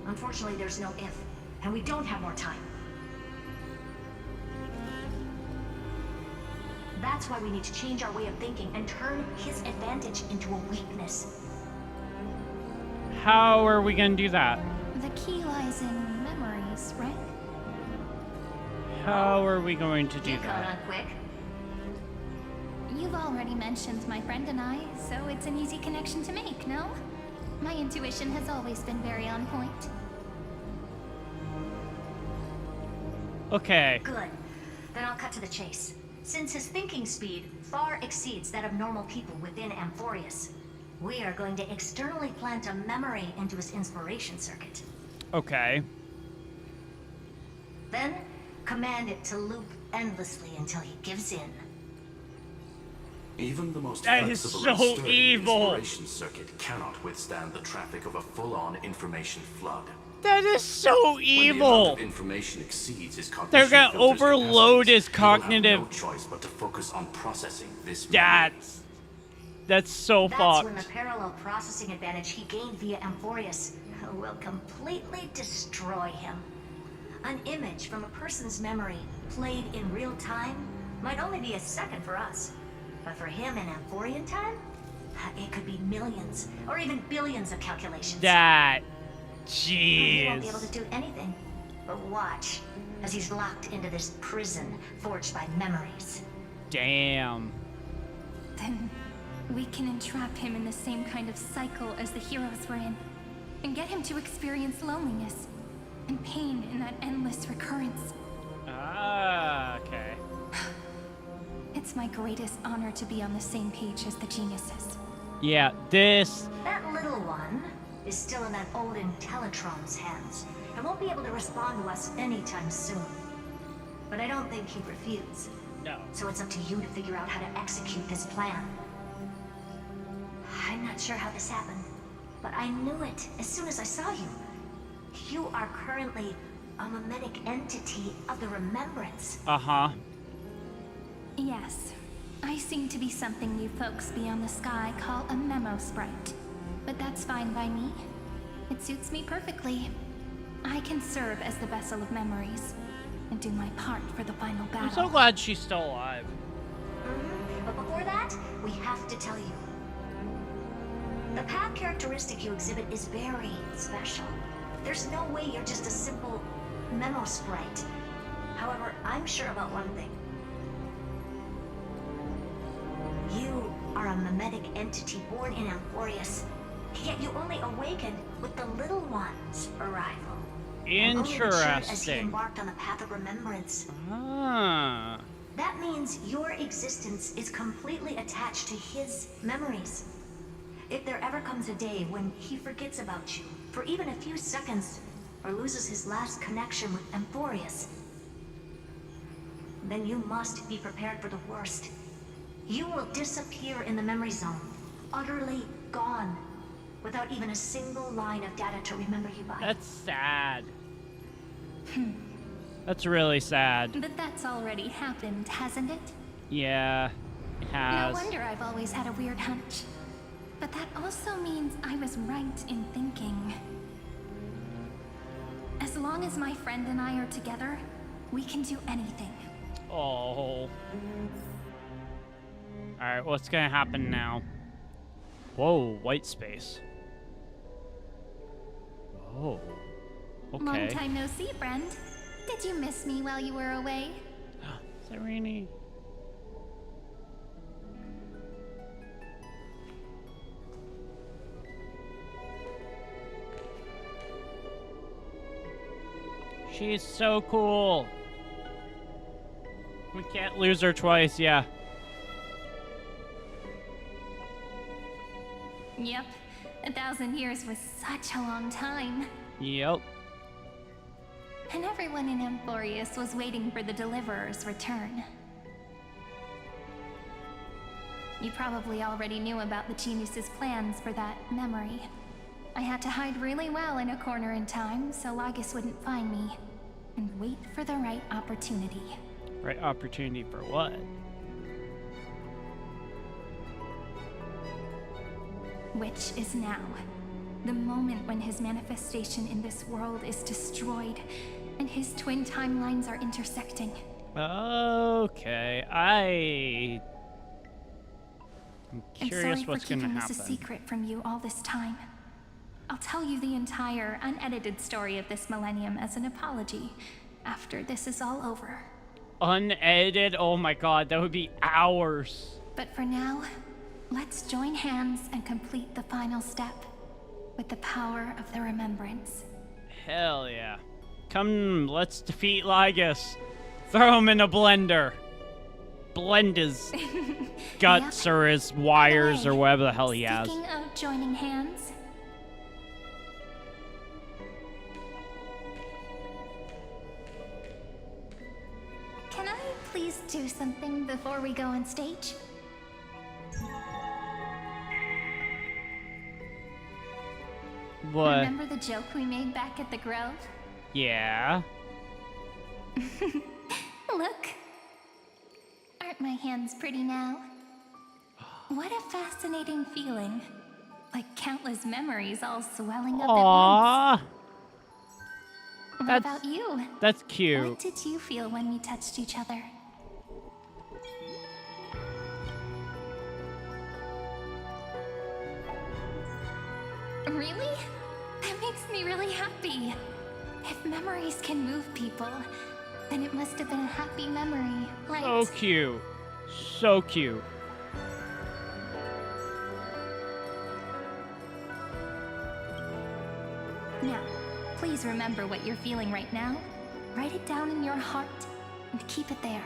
Unfortunately, there's no if, and we don't have more time. That's why we need to change our way of thinking and turn his advantage into a weakness. How are we gonna do that? The key lies in memories, right? How are we going to do You caught that? on quick. You've already mentioned my friend and I, so it's an easy connection to make, no? My intuition has always been very on point. Okay. Good. Then I'll cut to the chase. Since his thinking speed far exceeds that of normal people within Amphorius, we are going to externally plant a memory into his inspiration circuit. Okay. Then, command it to loop endlessly until he gives in. Even the most That is flexible and so sturdy evil. inspiration circuit cannot withstand the traffic of a full-on information flood. That is so When the amount evil. of information exceeds his They're cognition gonna filter's overload capacities, his he will have cognitive. no choice but to focus on processing this That's so That's fucked. when the parallel processing advantage he gained via Amphorius will completely destroy him. An image from a person's memory played in real time might only be a second for us. But for him in Amphorian time, it could be millions or even billions of calculations. That. He won't be able Jeez. to do anything but watch as he's locked into this prison forged by memories. Damn. Then we can entrap him in the same kind of cycle as the heroes were in, and get him to experience loneliness and pain in that endless recurrence. Ah, okay. It's my greatest honor to be on the same page as the geniuses. Yeah, this. That little one is still in that old Intellitron's hands and won't be able to respond to us anytime soon. But I don't think he'd refuse. No. So it's up to you to figure out how to execute this plan. I'm not sure how this happened, but I knew it as soon as I saw you. You are currently a mimetic entity of the Remembrance. Uh-huh. Yes, I seem to be something you folks beyond the sky call a memo sprite. But that's fine by me. It suits me perfectly. I can serve as the vessel of memories and do my part for the final battle. I'm so glad she's still alive. But before that, we have to tell you. The path characteristic you exhibit is very special. There's no way you're just a simple memo sprite. However, I'm sure about one thing. You are a mimetic entity born in Amphorius, yet you only awakened with the little one's arrival. And only matured as he Interesting. embarked on the path of remembrance. Ah. That means your existence is completely attached to his memories. If there ever comes a day when he forgets about you for even a few seconds, or loses his last connection with Amphorius, then you must be prepared for the worst. You will disappear in the memory zone, utterly gone, without even a single line of data to remember you by. That's sad. That's really sad. But that's already happened, hasn't it? Yeah, it has. No wonder I've always had a weird hunch. But that also means I was right in thinking. As long as my friend and I are together, we can do anything. Oh. Alright, what's gonna happen now? Whoa, white space. Whoa. Okay. Long time no see, friend. Did you miss me while you were away? Serene. She's so cool. We can't lose her twice, yeah. Yep. 1,000 years was such a long time. Yep. And everyone in Amphorius was waiting for the Deliverer's return. You probably already knew about the Genius's plans for that memory. I had to hide really well in a corner in time so LYGUS wouldn't find me. And wait for the right opportunity. Right opportunity for what? Which is now. The moment when his manifestation in this world is destroyed and his twin timelines are intersecting. Okay, I'm curious what's gonna happen. I'm sorry for keeping this a secret from you all this time. I'll tell you the entire unedited story of this millennium as an apology after this is all over. Unedited? Oh my god, that would be hours. But for now, let's join hands and complete the final step with the power of the remembrance. Hell yeah. Come, let's defeat LYGUS. Throw him in a blender. Blend his guts or his wires or whatever the hell he has. Speaking of joining hands, can I please do something before we go on stage? What? Remember the joke we made back at the Grove? Yeah. Look. Aren't my hands pretty now? What a fascinating feeling. Like countless memories all swelling up Aww. at once. What about you? That's cute. What did you feel when we touched each other? Really? That makes me really happy. If memories can move people, then it must have been a happy memory, right? So cute. So cute. Now, please remember what you're feeling right now. Write it down in your heart and keep it there.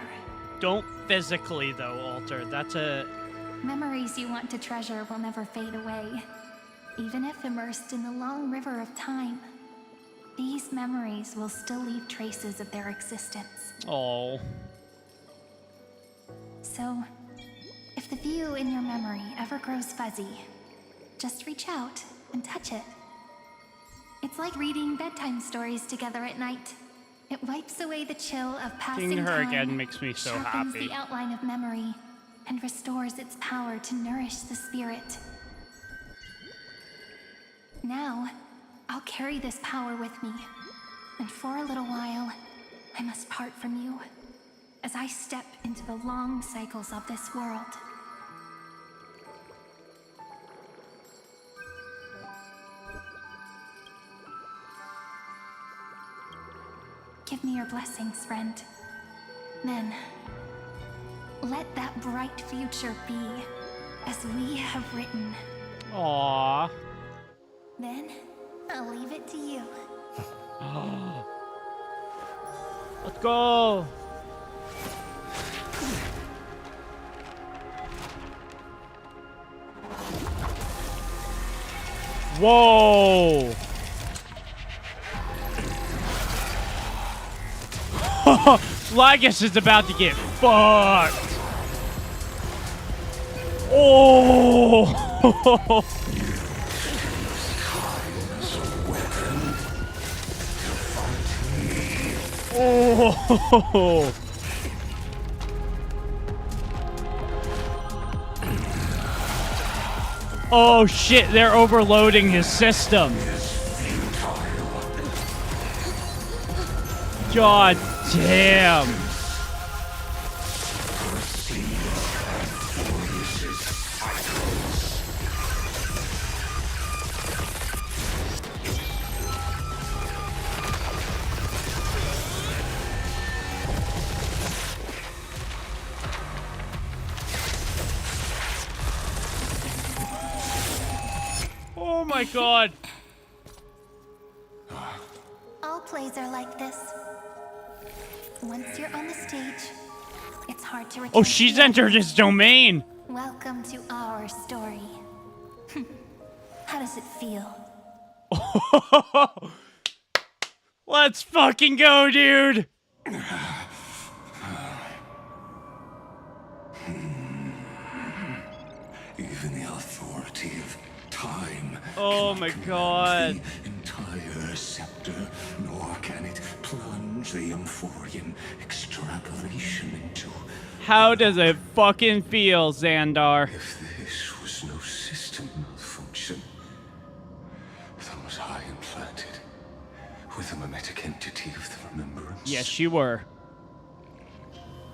Don't physically, though, Alter. That's a... Memories you want to treasure will never fade away. Even if immersed in the long river of time, these memories will still leave traces of their existence. Oh. So, if the view in your memory ever grows fuzzy, just reach out and touch it. It's like reading bedtime stories together at night. It wipes away the chill of passing Seeing her time, again makes me so sharpens happy. the outline of memory, and restores its power to nourish the spirit. Now, I'll carry this power with me, and for a little while, I must part from you, as I step into the long cycles of this world. Give me your blessings, friend. Then, let that bright future be as we have written. Aww. Then, I'll leave it to you. Let's go. Whoa. LYGUS is about to get fucked. Oh. Oh. Oh shit, they're overloading his system. God damn. Oh my god. All plays are like this. Once you're on the stage, it's hard to return. Oh, she's entered his domain. Welcome to our story. How does it feel? Let's fucking go, dude. Even the authority of time. Oh my god. The entire scepter, nor can it plunge the Amphorian extrapolation into. How does it fucking feel, Xandar? If this was no system malfunction, then was I implanted with a mimetic entity of the remembrance? Yes, you were.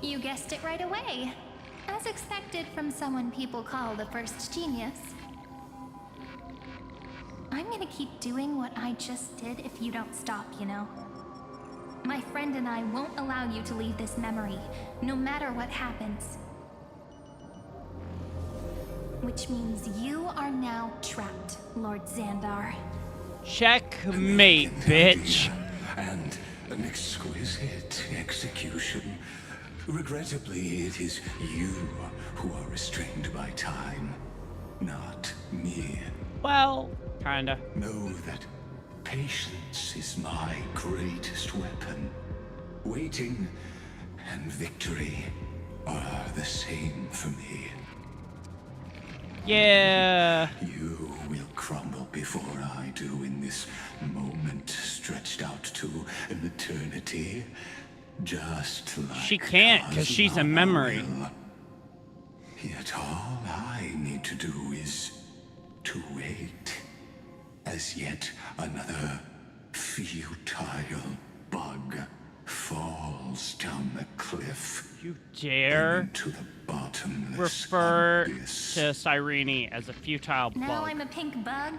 You guessed it right away. As expected from someone people call the first genius. I'm gonna keep doing what I just did if you don't stop, you know? My friend and I won't allow you to leave this memory, no matter what happens. Which means you are now trapped, Lord Xandar. Checkmate, bitch. And an exquisite execution. Regrettably, it is you who are restrained by time, not me. Well, kinda. Know that patience is my greatest weapon. Waiting and victory are the same for me. Yeah. You will crumble before I do in this moment stretched out to an eternity. Just like she can't, because she's a memory. Yet all I need to do is to wait. As yet another futile bug falls down the cliff. You dare into the bottomless refer abyss. to Cyrene as a futile bug. Now I'm a pink bug?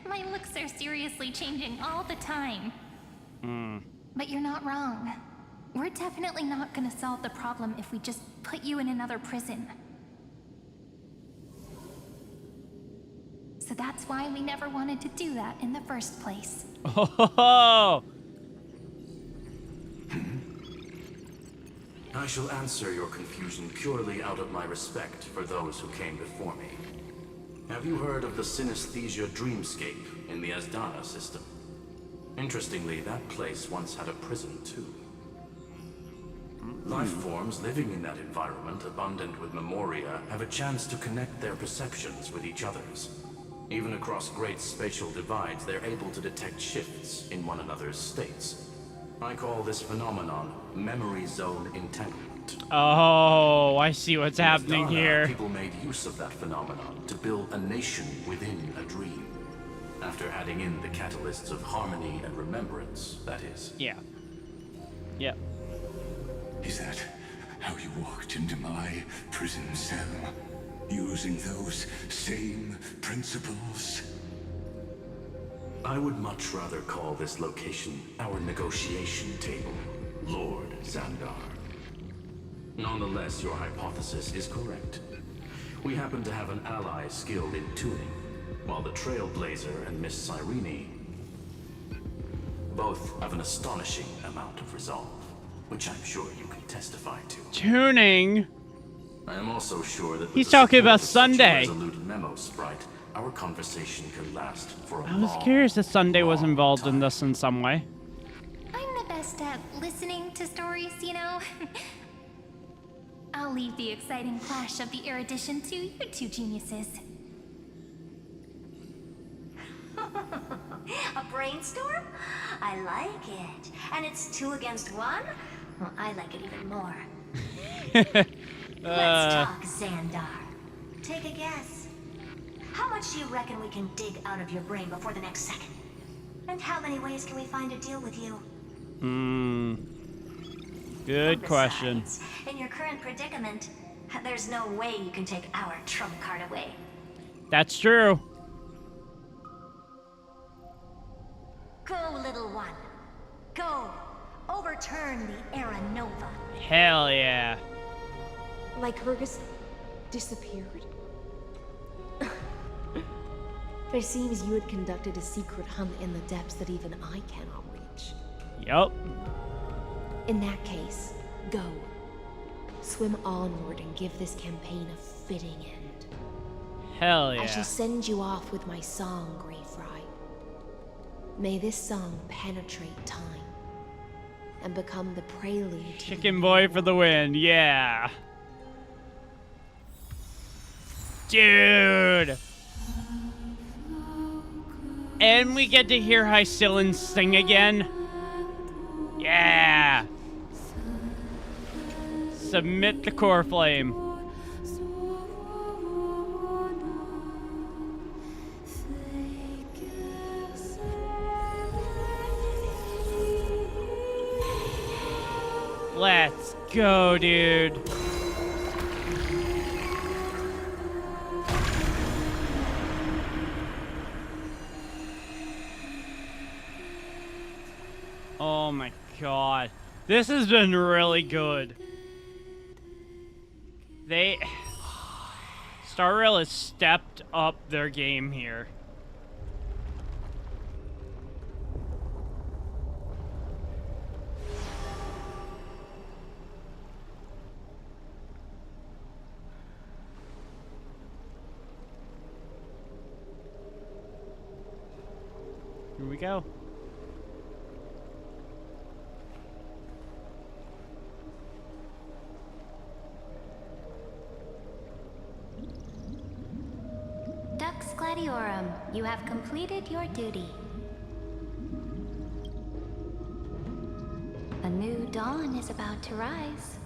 My looks are seriously changing all the time. But you're not wrong. We're definitely not gonna solve the problem if we just put you in another prison. So that's why we never wanted to do that in the first place. Oh. I shall answer your confusion purely out of my respect for those who came before me. Have you heard of the synesthesia dreamscape in the Asdana system? Interestingly, that place once had a prison too. Life forms living in that environment, abundant with memoria, have a chance to connect their perceptions with each other's. Even across great spatial divides, they're able to detect shifts in one another's states. I call this phenomenon memory zone entanglement. Oh, I see what's happening here. People made use of that phenomenon to build a nation within a dream. After adding in the catalysts of harmony and remembrance, that is. Yeah. Yep. Is that how you walked into my prison cell? Using those same principles? I would much rather call this location our negotiation table, Lord Xandar. Nonetheless, your hypothesis is correct. We happen to have an ally skilled in tuning, while the Trailblazer and Miss Cyrene both have an astonishing amount of resolve, which I'm sure you can testify to. Tuning? I am also sure that he's talking about Sunday. Resolute memo sprite, our conversation can last for a I was curious if Sunday was involved in this in some way. I'm the best at listening to stories, you know? I'll leave the exciting clash of the Erudition to you two geniuses. A brainstorm? I like it. And it's 2 against 1? Well, I like it even more. Let's talk, Xandar. Take a guess. How much do you reckon we can dig out of your brain before the next second? And how many ways can we find to deal with you? Good question. In your current predicament, There's no way you can take our trump card away. That's true. Go, little one. Go. Overturn the Era Nova. Hell yeah. LYGUS disappeared? It seems you had conducted a secret hunt in the depths that even I cannot reach. Yup. In that case, go. Swim onward and give this campaign a fitting end. Hell yeah. I shall send you off with my song, Grey Fry. May this song penetrate time and become the prelude to Chicken boy for the win, yeah. Dude. And we get to hear Hysilens sing again. Yeah. Submit the core flame. Let's go, dude. Oh my god. This has been really good. Star Rail has stepped up their game here. Here we go. Dux Gladiorum, you have completed your duty. A new dawn is about to rise.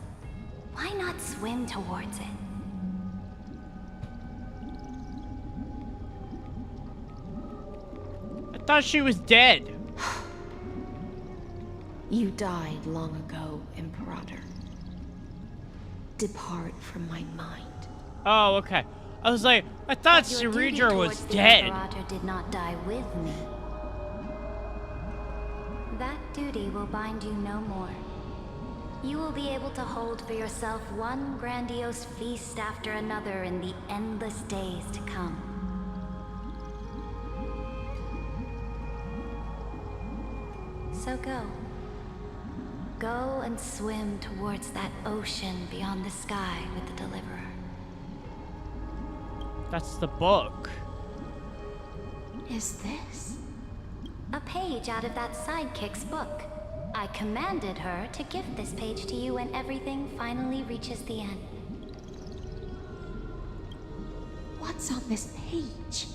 Why not swim towards it? I thought she was dead. You died long ago, Imperator. Depart from my mind. Oh, okay. I was like, I thought Ceredra was dead. The Imperator did not die with me. That duty will bind you no more. You will be able to hold for yourself one grandiose feast after another in the endless days to come. So go. Go and swim towards that ocean beyond the sky with the Deliverer. That's the book. Is this? A page out of that sidekick's book. I commanded her to gift this page to you when everything finally reaches the end. What's on this page?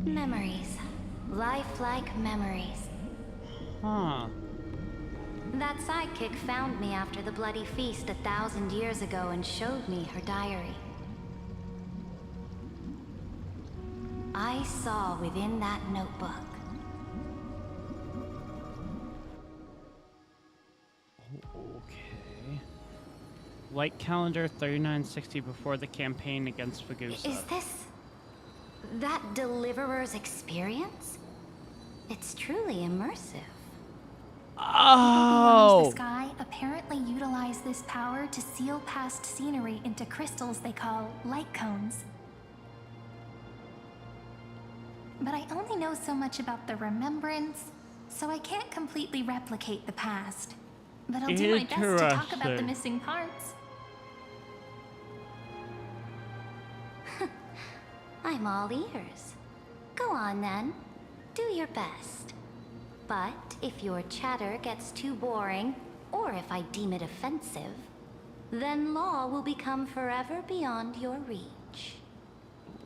Memories. Lifelike memories. Huh. That sidekick found me after the bloody feast 1,000 years ago and showed me her diary. I saw within that notebook. Okay. Light calendar 3960 before the campaign against Fagusa. Is this that Deliverer's experience? It's truly immersive. Oh! The sky apparently utilized this power to seal past scenery into crystals they call light cones. But I only know so much about the remembrance, so I can't completely replicate the past. But I'll do my best to talk about the missing parts. I'm all ears. Go on then. Do your best. But if your chatter gets too boring, or if I deem it offensive, then law will become forever beyond your reach.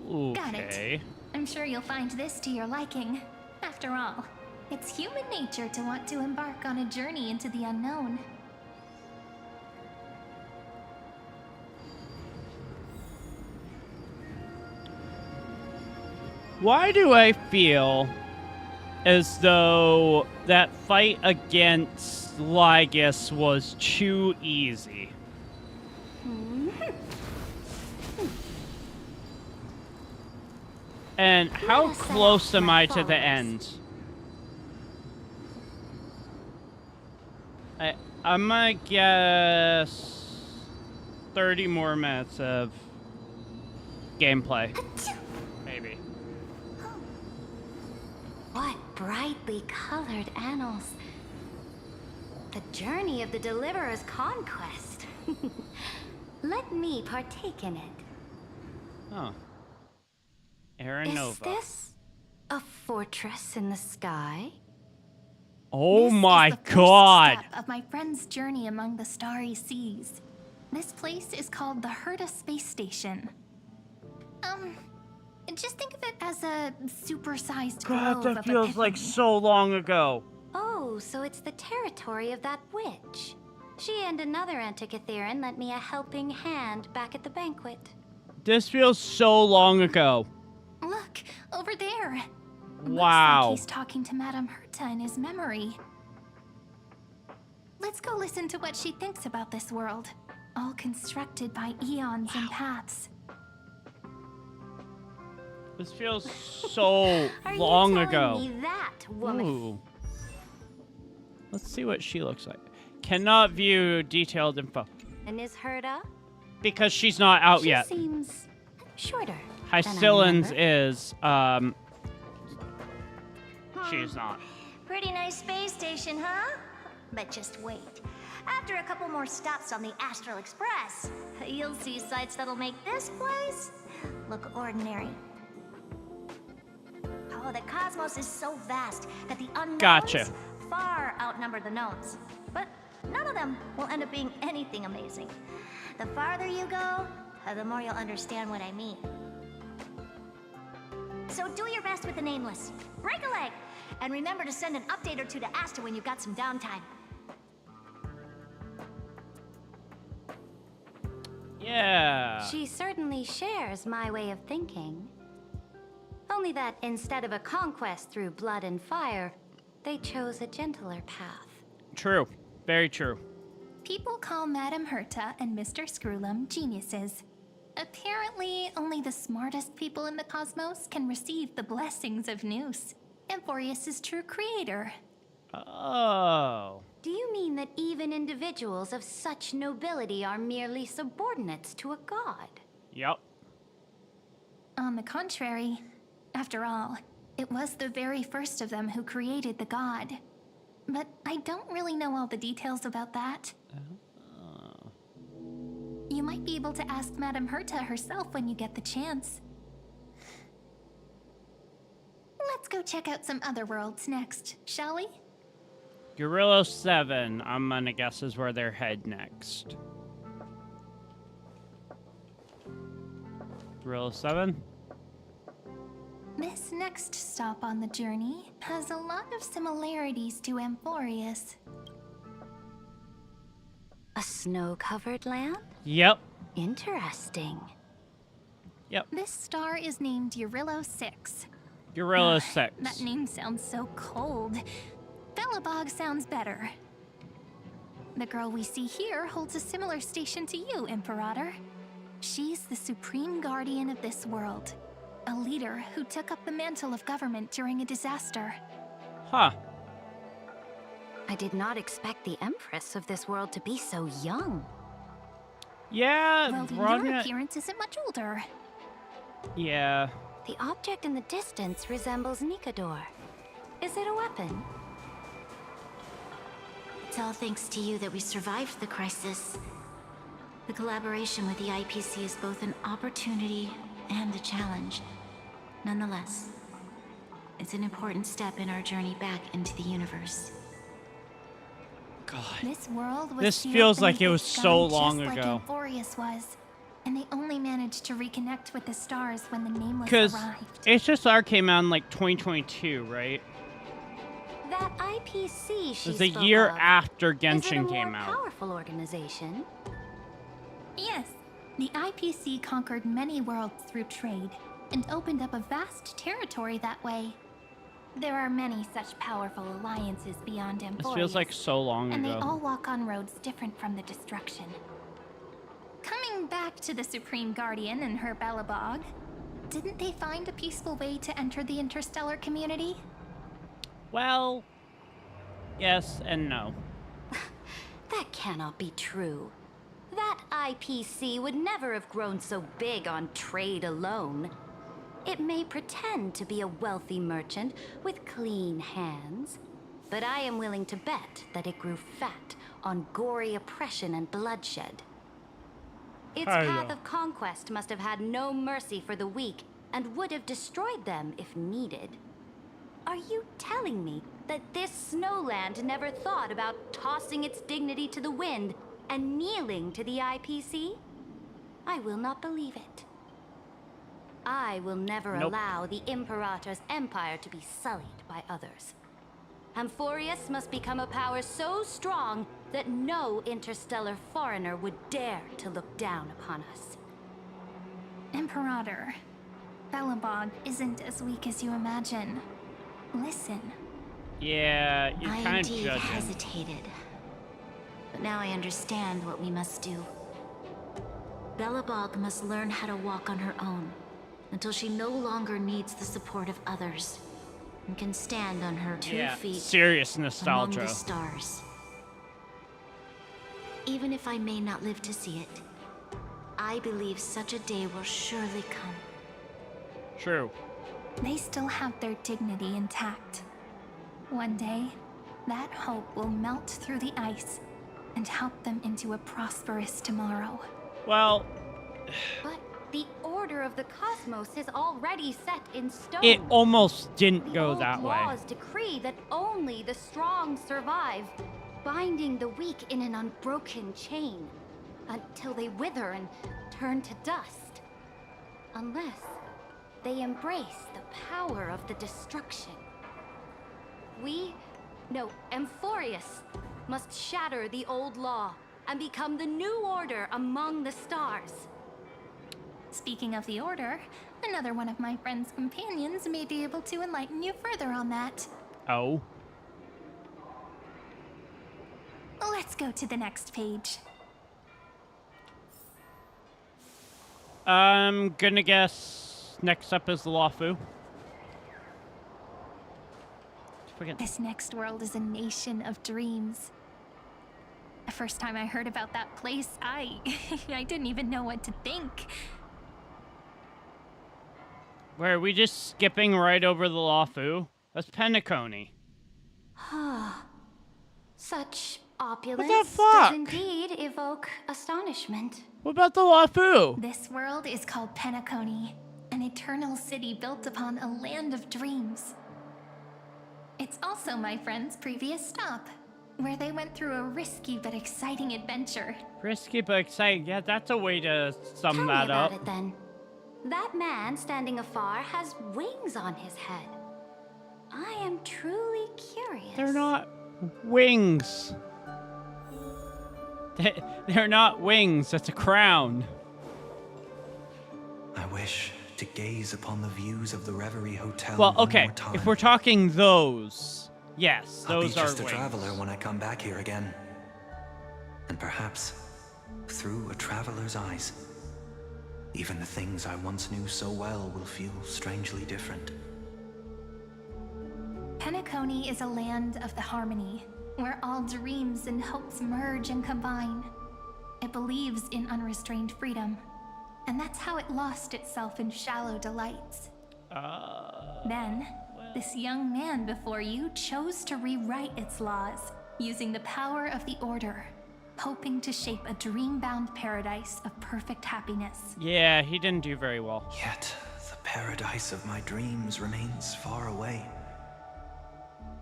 Okay. Got it. I'm sure you'll find this to your liking. After all, it's human nature to want to embark on a journey into the unknown. Why do I feel as though that fight against LYGUS was too easy? And how close am I to the end? I'm gonna guess 30 more minutes of gameplay. Maybe. What brightly colored annals. The journey of the Deliverer's conquest. Let me partake in it. Oh. Aranova. Is this a fortress in the sky? Oh my This is the god! first step of my friend's journey among the starry seas. This place is called the Herta Space Station. Just think of it as a supersized God, grove that of feels like so long ago. Oh, so it's the territory of that witch. She and another Antikytherian lent me a helping hand back at the banquet. This feels so long ago. Look, over there. Wow. Looks like he's talking to Madame Herta in his memory. Let's go listen to what she thinks about this world, all constructed by eons and paths. This feels so Are long you ago. telling me that, woman? Ooh. Let's see what she looks like. Cannot view detailed info. And is Herta? Because she's not out She yet. seems shorter. Hysilens is, she's not. Pretty nice space station, huh? But just wait. After a couple more stops on the Astral Express, you'll see sights that'll make this place look ordinary. Oh, the cosmos is so vast that the unknowns Gotcha. far outnumber the knowns. But none of them will end up being anything amazing. The farther you go, the more you'll understand what I mean. So do your best with the nameless. Break a leg! And remember to send an update or two to Asta when you've got some downtime. Yeah. She certainly shares my way of thinking. Only that instead of a conquest through blood and fire, they chose a gentler path. True. Very true. People call Madame Herta and Mr. Screwlum geniuses. Apparently, only the smartest people in the cosmos can receive the blessings of Nous, Amphorius' true creator. Oh. Do you mean that even individuals of such nobility are merely subordinates to a god? Yep. On the contrary, after all, it was the very first of them who created the god. But I don't really know all the details about that. You might be able to ask Madame Herta herself when you get the chance. Let's go check out some other worlds next, shall we? Gorilla 7, I'm gonna guess, is where they're head next. Gorilla 7? This next stop on the journey has a lot of similarities to Amphorius. A snow-covered land? Yep. Interesting. Yep. This star is named Eurillo 6. Gorilla 6. That name sounds so cold. Belobog sounds better. The girl we see here holds a similar station to you, Imperator. She's the supreme guardian of this world. A leader who took up the mantle of government during a disaster. Huh. I did not expect the Empress of this world to be so young. Yeah, Well, your appearance isn't much older. Yeah. The object in the distance resembles Nikador. Is it a weapon? It's all thanks to you that we survived the crisis. The collaboration with the IPC is both an opportunity and a challenge. Nonetheless, it's an important step in our journey back into the universe. God. This world was This sealed feels like beneath it the was sky so long just ago. like Amphorius was. And they only managed to reconnect with the stars when the Nameless Because arrived. HSR came out in like 2022, right? That IPC she It was a spoke year of, after is it Genshin a more came out. powerful organization? Yes, the IPC conquered many worlds through trade and opened up a vast territory that way. There are many such powerful alliances beyond Amphorius. This feels like so long and ago. they all walk on roads different from the destruction. Come Going back to the Supreme Guardian and her Belobog, didn't they find a peaceful way to enter the interstellar community? Well, yes and no. That cannot be true. That IPC would never have grown so big on trade alone. It may pretend to be a wealthy merchant with clean hands, but I am willing to bet that it grew fat on gory oppression and bloodshed. Its path of conquest must have had no mercy for the weak and would have destroyed them if needed. Are you telling me that this snowland never thought about tossing its dignity to the wind and kneeling to the IPC? I will not believe it. I will never allow the Imperator's empire to be sullied by others. Amphorius must become a power so strong that no interstellar foreigner would dare to look down upon us. Imperator, Belobog isn't as weak as you imagine. Listen. Yeah, you're I kind of indeed judging. hesitated. But now I understand what we must do. Belobog must learn how to walk on her own until she no longer needs the support of others and can stand on her 2 feet serious among nostalgia. the stars. Even if I may not live to see it, I believe such a day will surely come. True. They still have their dignity intact. One day, that hope will melt through the ice and help them into a prosperous tomorrow. Well, but the order of the cosmos is already set in stone. it almost didn't go old that way. laws decree that only the strong survive, binding the weak in an unbroken chain until they wither and turn to dust. Unless they embrace the power of the destruction. Amphorius must shatter the old law and become the new order among the stars. Speaking of the Order, another one of my friend's companions may be able to enlighten you further on that. Oh. Let's go to the next page. I'm gonna guess next up is the Lawfu. This next world is a nation of dreams. The first time I heard about that place, I didn't even know what to think. Where are we just skipping right over the Lawfu? That's Penacony. Such opulence What the fuck? does indeed evoke astonishment. What about the Lawfu? This world is called Penacony, an eternal city built upon a land of dreams. It's also my friend's previous stop, where they went through a risky but exciting adventure. Risky but exciting. Yeah, that's a way to sum Tell that me about up. it then. That man standing afar has wings on his head. I am truly curious. They're not wings. They're not wings. That's a crown. I wish to gaze upon the views of the Reverie Hotel. Well, one okay. more time. If we're talking those, yes, I'll those be are just a wings. traveler when I come back here again. And perhaps, through a traveler's eyes, even the things I once knew so well will feel strangely different. Penacony is a land of the harmony, where all dreams and hopes merge and combine. It believes in unrestrained freedom, and that's how it lost itself in shallow delights. Then, this young man before you chose to rewrite its laws, using the power of the Order, hoping to shape a dream-bound paradise of perfect happiness. Yeah, he didn't do very well. Yet, the paradise of my dreams remains far away.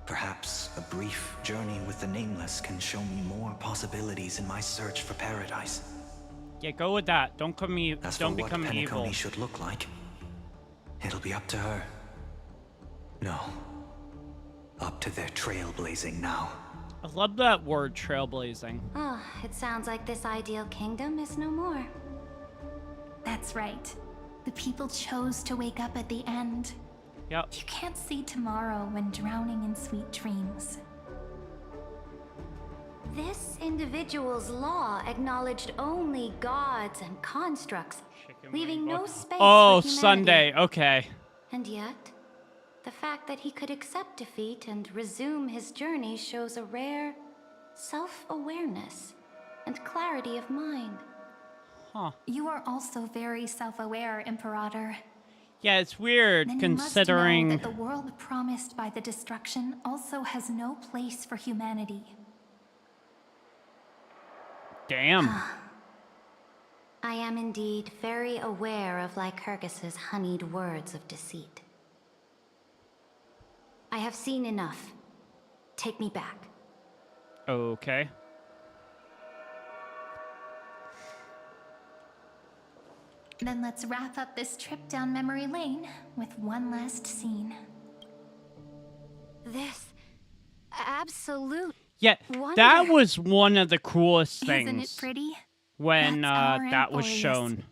Perhaps a brief journey with the Nameless can show me more possibilities in my search for paradise. Yeah, go with that. Don't become As don't for what become Penacony evil. should look like, it'll be up to her. No, up to their trailblazing now. I love that word, trailblazing. Ah, it sounds like this ideal kingdom is no more. That's right. The people chose to wake up at the end. Yep. You can't see tomorrow when drowning in sweet dreams. This individual's law acknowledged only gods and constructs, leaving no space Oh, for humanity. Sunday. Okay. And yet, the fact that he could accept defeat and resume his journey shows a rare self-awareness and clarity of mind. Huh. You are also very self-aware, Imperator. Yeah, it's weird Then considering... you must know that the world promised by the destruction also has no place for humanity. Damn. I am indeed very aware of Lycurgus's honeyed words of deceit. I have seen enough. Take me back. Okay. Then let's wrap up this trip down memory lane with one last scene. This absolute Yeah, wonder. that was one of the coolest things. Isn't it pretty? When That's our that was Amphorius. shown.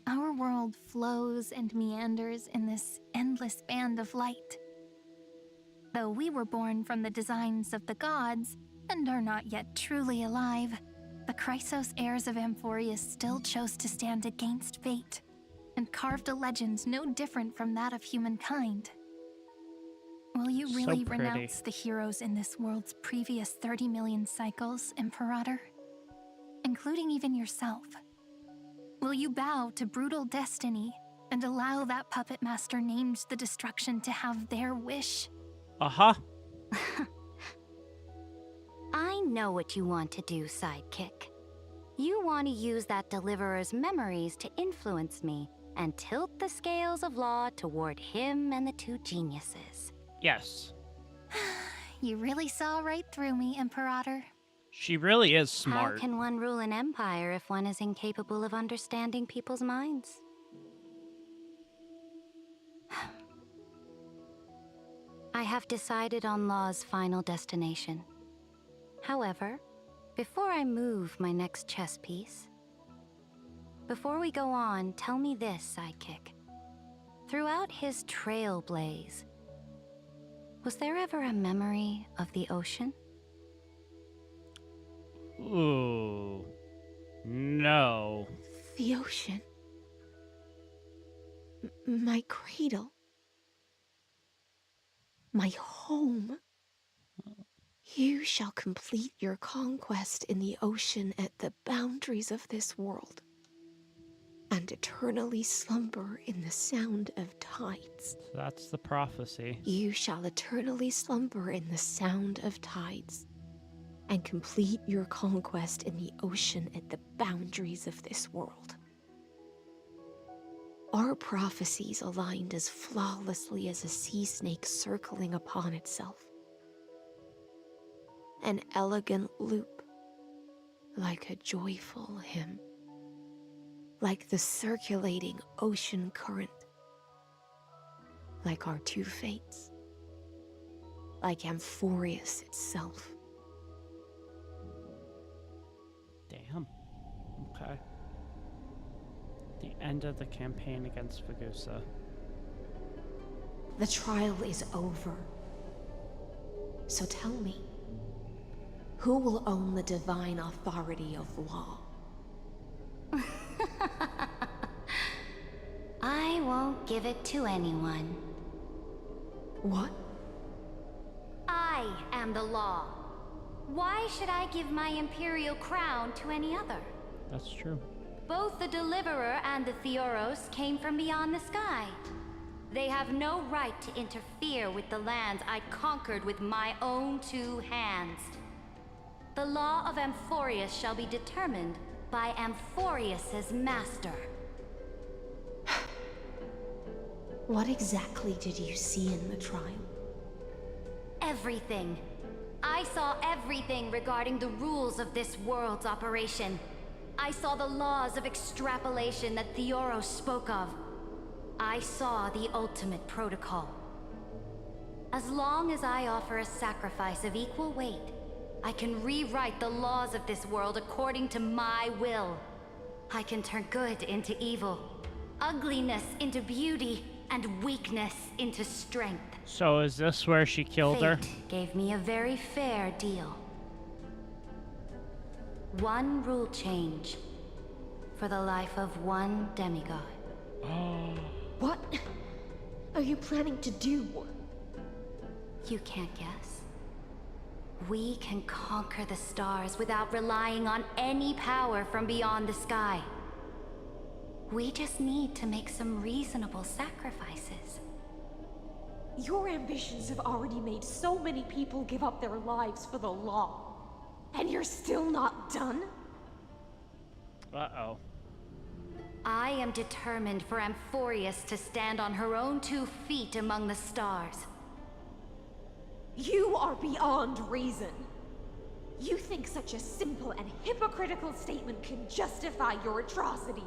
Our world flows and meanders in this endless band of light. Though we were born from the designs of the gods and are not yet truly alive, the Chrysos heirs of Amphorius still chose to stand against fate and carved a legend no different from that of humankind. Will you So really pretty. renounce the heroes in this world's previous 30 million cycles, Imperator? Including even yourself. Will you bow to brutal destiny and allow that puppet master named the destruction to have their wish? Uh-huh. I know what you want to do, sidekick. You want to use that deliverer's memories to influence me and tilt the scales of law toward him and the two geniuses. Yes. You really saw right through me, Imperator. She really is smart. How can one rule an empire if one is incapable of understanding people's minds? I have decided on Law's final destination. However, before I move my next chess piece, before we go on, tell me this, sidekick. Throughout his trailblaze, was there ever a memory of the ocean? Ooh. No. The ocean. My cradle. My home. You shall complete your conquest in the ocean at the boundaries of this world, and eternally slumber in the sound of tides. So that's the prophecy. You shall eternally slumber in the sound of tides, and complete your conquest in the ocean at the boundaries of this world. Our prophecies aligned as flawlessly as a sea snake circling upon itself. An elegant loop, like a joyful hymn, like the circulating ocean current, like our two fates, like Amphorius itself. Damn. Okay. The end of the campaign against Fagusa. The trial is over. So tell me, who will own the divine authority of law? I won't give it to anyone. What? I am the law. Why should I give my imperial crown to any other? That's true. Both the Deliverer and the Theoros came from beyond the sky. They have no right to interfere with the lands I conquered with my own two hands. The law of Amphorius shall be determined by Amphorius's master. What exactly did you see in the trial? Everything. I saw everything regarding the rules of this world's operation. I saw the laws of extrapolation that Theoros spoke of. I saw the ultimate protocol. As long as I offer a sacrifice of equal weight, I can rewrite the laws of this world according to my will. I can turn good into evil, ugliness into beauty, and weakness into strength. So is this where she killed her? Fate gave me a very fair deal. One rule change for the life of one demigod. What are you planning to do? You can't guess. We can conquer the stars without relying on any power from beyond the sky. We just need to make some reasonable sacrifices. Your ambitions have already made so many people give up their lives for the law. And you're still not done? Uh-oh. I am determined for Amphorius to stand on her own 2 feet among the stars. You are beyond reason. You think such a simple and hypocritical statement can justify your atrocities.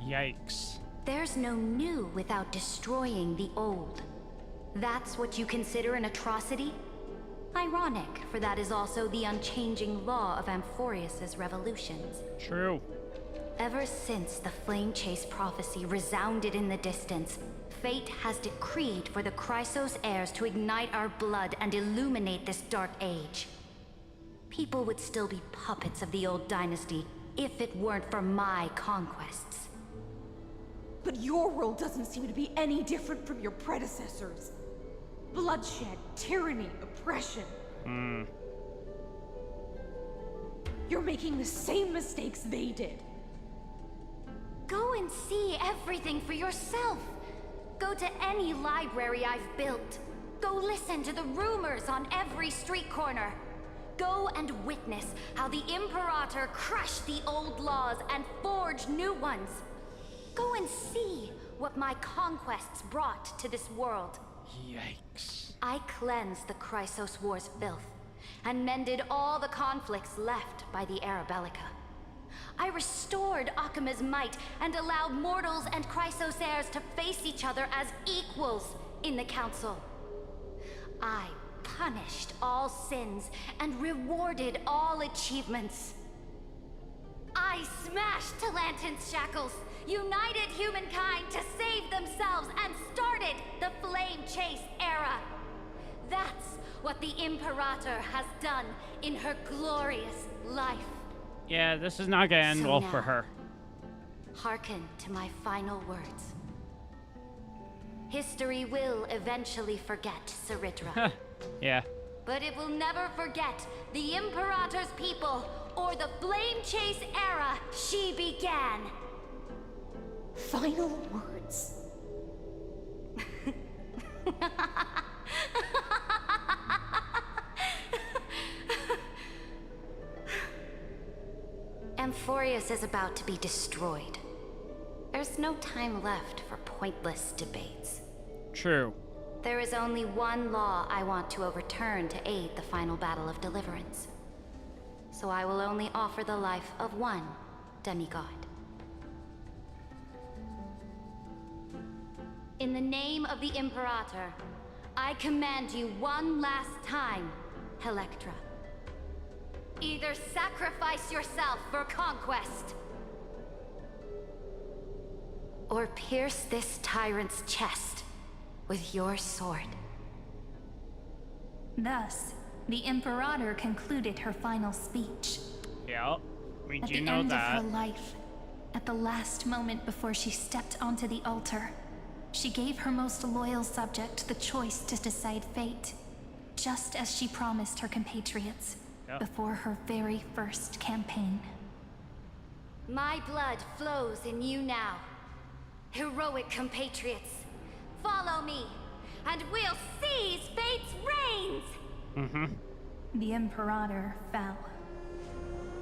Yikes. There's no new without destroying the old. That's what you consider an atrocity? Ironic, for that is also the unchanging law of Amphorius's revolutions. True. Ever since the Flame Chase prophecy resounded in the distance, fate has decreed for the Chrysos heirs to ignite our blood and illuminate this dark age. People would still be puppets of the old dynasty if it weren't for my conquests. But your world doesn't seem to be any different from your predecessors. Bloodshed, tyranny, oppression. You're making the same mistakes they did. Go and see everything for yourself. Go to any library I've built. Go listen to the rumors on every street corner. Go and witness how the Imperator crushed the old laws and forged new ones. Go and see what my conquests brought to this world. Yikes. I cleansed the Chrysos War's filth, and mended all the conflicts left by the Era Bellica. I restored Akima's might, and allowed mortals and Chrysos heirs to face each other as equals in the Council. I punished all sins, and rewarded all achievements. I smashed Talantin's shackles, united humankind to save themselves, and started the Flame Chase era. That's what the Imperator has done in her glorious life. Yeah, this is not gonna end So well now, for her. Hearken to my final words. History will eventually forget Saridra. Yeah. But it will never forget the Imperator's people or the Flame Chase era she began. Final words. Amphorius is about to be destroyed. There's no time left for pointless debates. True. There is only one law I want to overturn to aid the final battle of deliverance. So I will only offer the life of one demigod. In the name of the Imperator, I command you one last time, Electra. Either sacrifice yourself for conquest, or pierce this tyrant's chest with your sword. Thus, the Imperator concluded her final speech. Yeah, we At do the know end that. of her life, at the last moment before she stepped onto the altar, she gave her most loyal subject the choice to decide fate, just as she promised her compatriots before her very first campaign. My blood flows in you now. Heroic compatriots, follow me, and we'll seize fate's reins! The Imperator fell.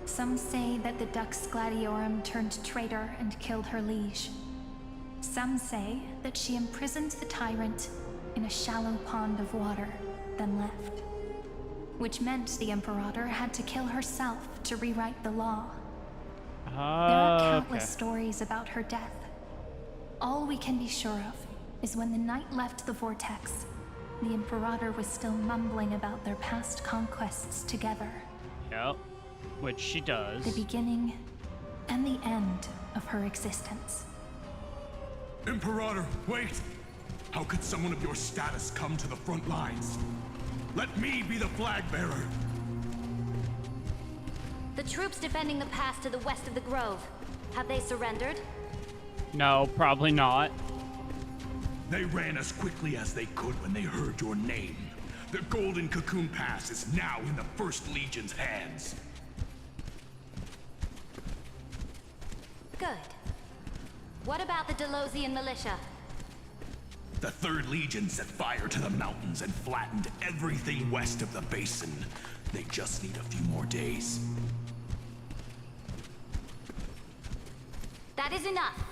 Some say that the Dux Gladiorum turned traitor and killed her liege. Some say that she imprisoned the tyrant in a shallow pond of water, then left. Which meant the Imperator had to kill herself to rewrite the law. There are countless stories about her death. All we can be sure of is when the knight left the Vortex, the Imperator was still mumbling about their past conquests together. Yep, which she does. The beginning and the end of her existence. Imperator, wait! How could someone of your status come to the front lines? Let me be the flag bearer! The troops defending the pass to the west of the grove. Have they surrendered? No, probably not. They ran as quickly as they could when they heard your name. The Golden Cocoon Pass is now in the First Legion's hands. Good. What about the Delosian militia? The Third Legion set fire to the mountains and flattened everything west of the basin. They just need a few more days. That is enough.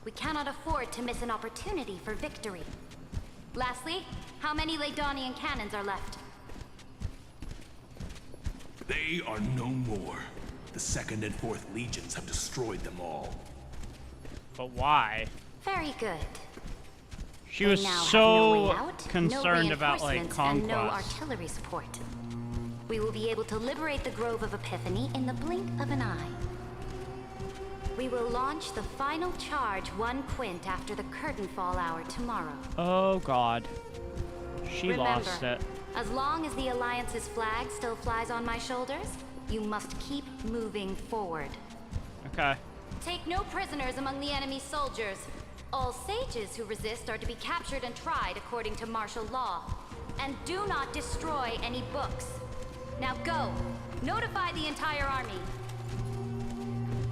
We cannot afford to miss an opportunity for victory. Lastly, how many Lydonian cannons are left? They are no more. The Second and Fourth Legions have destroyed them all. But why? Very good. She They was now have so no way out, concerned no about like reinforcements, conquest. and no artillery support. We will be able to liberate the Grove of Epiphany in the blink of an eye. We will launch the final charge 1 quint after the curtain fall hour tomorrow. Oh god. She Remember, lost it. as long as the Alliance's flag still flies on my shoulders, you must keep moving forward. Okay. Take no prisoners among the enemy's soldiers. All sages who resist are to be captured and tried according to martial law. And do not destroy any books. Now go. Notify the entire army.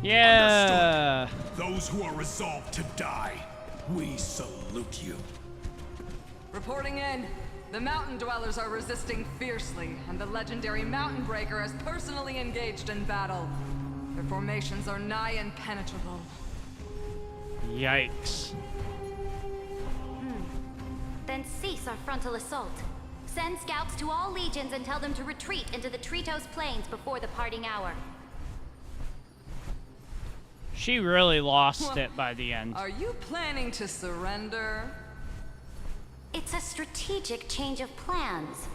Yeah. Understood. Those who are resolved to die, we salute you. Reporting in. The mountain dwellers are resisting fiercely, and the legendary Mountain Breaker has personally engaged in battle. Their formations are nigh impenetrable. Yikes. Then cease our frontal assault. Send scouts to all legions and tell them to retreat into the Tritos Plains before the parting hour. She really lost it by the end. Are you planning to surrender? It's a strategic change of plans.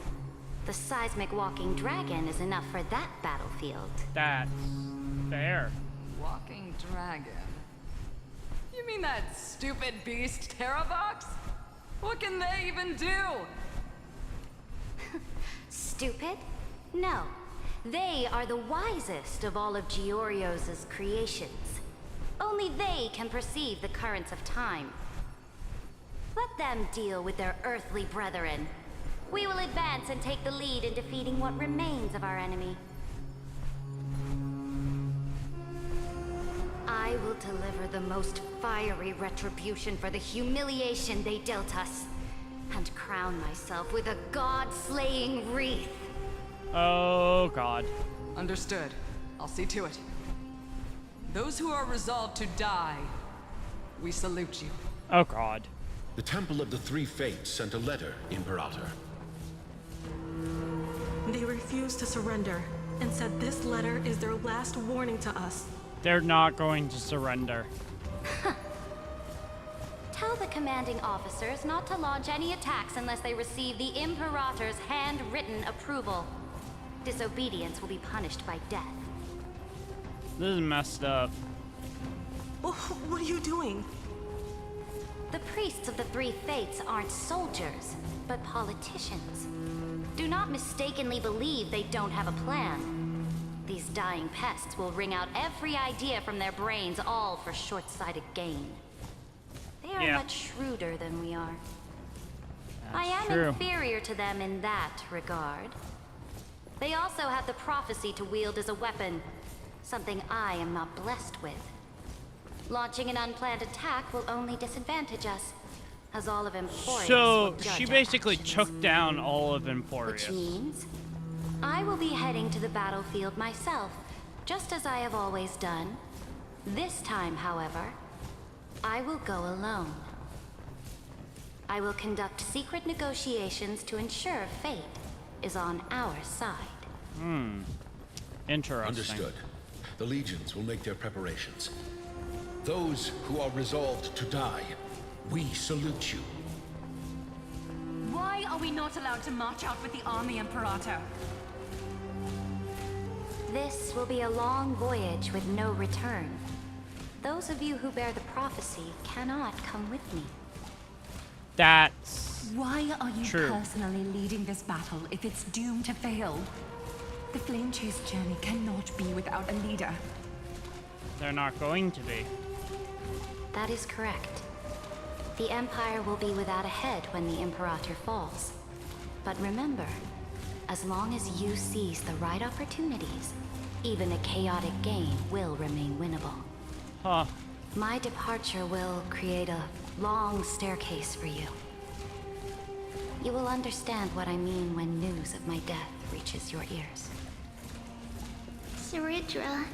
The seismic walking dragon is enough for that battlefield. That's fair. Walking dragon? You mean that stupid beast, Terravox? What can they even do? Stupid? No. They are the wisest of all of Georios' creations. Only they can perceive the currents of time. Let them deal with their earthly brethren. We will advance and take the lead in defeating what remains of our enemy. I will deliver the most fiery retribution for the humiliation they dealt us, and crown myself with a god-slaying wreath. Oh god. Understood. I'll see to it. Those who are resolved to die, we salute you. Oh god. The Temple of the Three Fates sent a letter, Imperator. They refused to surrender and said this letter is their last warning to us. They're not going to surrender. Tell the commanding officers not to launch any attacks unless they receive the Imperator's handwritten approval. Disobedience will be punished by death. This is messed up. What are you doing? The priests of the Three Fates aren't soldiers, but politicians. Do not mistakenly believe they don't have a plan. These dying pests will wring out every idea from their brains, all for short-sighted gain. They are much shrewder than we are. I am inferior to them in that regard. They also have the prophecy to wield as a weapon, something I am not blessed with. Launching an unplanned attack will only disadvantage us, as all of Emporius will So judge she our basically actions. took down all of Emporius. Which means I will be heading to the battlefield myself, just as I have always done. This time, however, I will go alone. I will conduct secret negotiations to ensure fate is on our side. Interesting. Understood. The legions will make their preparations. Those who are resolved to die, we salute you. Why are we not allowed to march out with the army, Imperator? This will be a long voyage with no return. Those of you who bear the prophecy cannot come with me. That's Why are you true. personally leading this battle if it's doomed to fail? The Flame Chase journey cannot be without a leader. They're not going to be. That is correct. The Empire will be without a head when the Imperator falls. But remember, as long as you seize the right opportunities, even a chaotic game will remain winnable. Huh. My departure will create a long staircase for you. You will understand what I mean when news of my death reaches your ears. Saridra,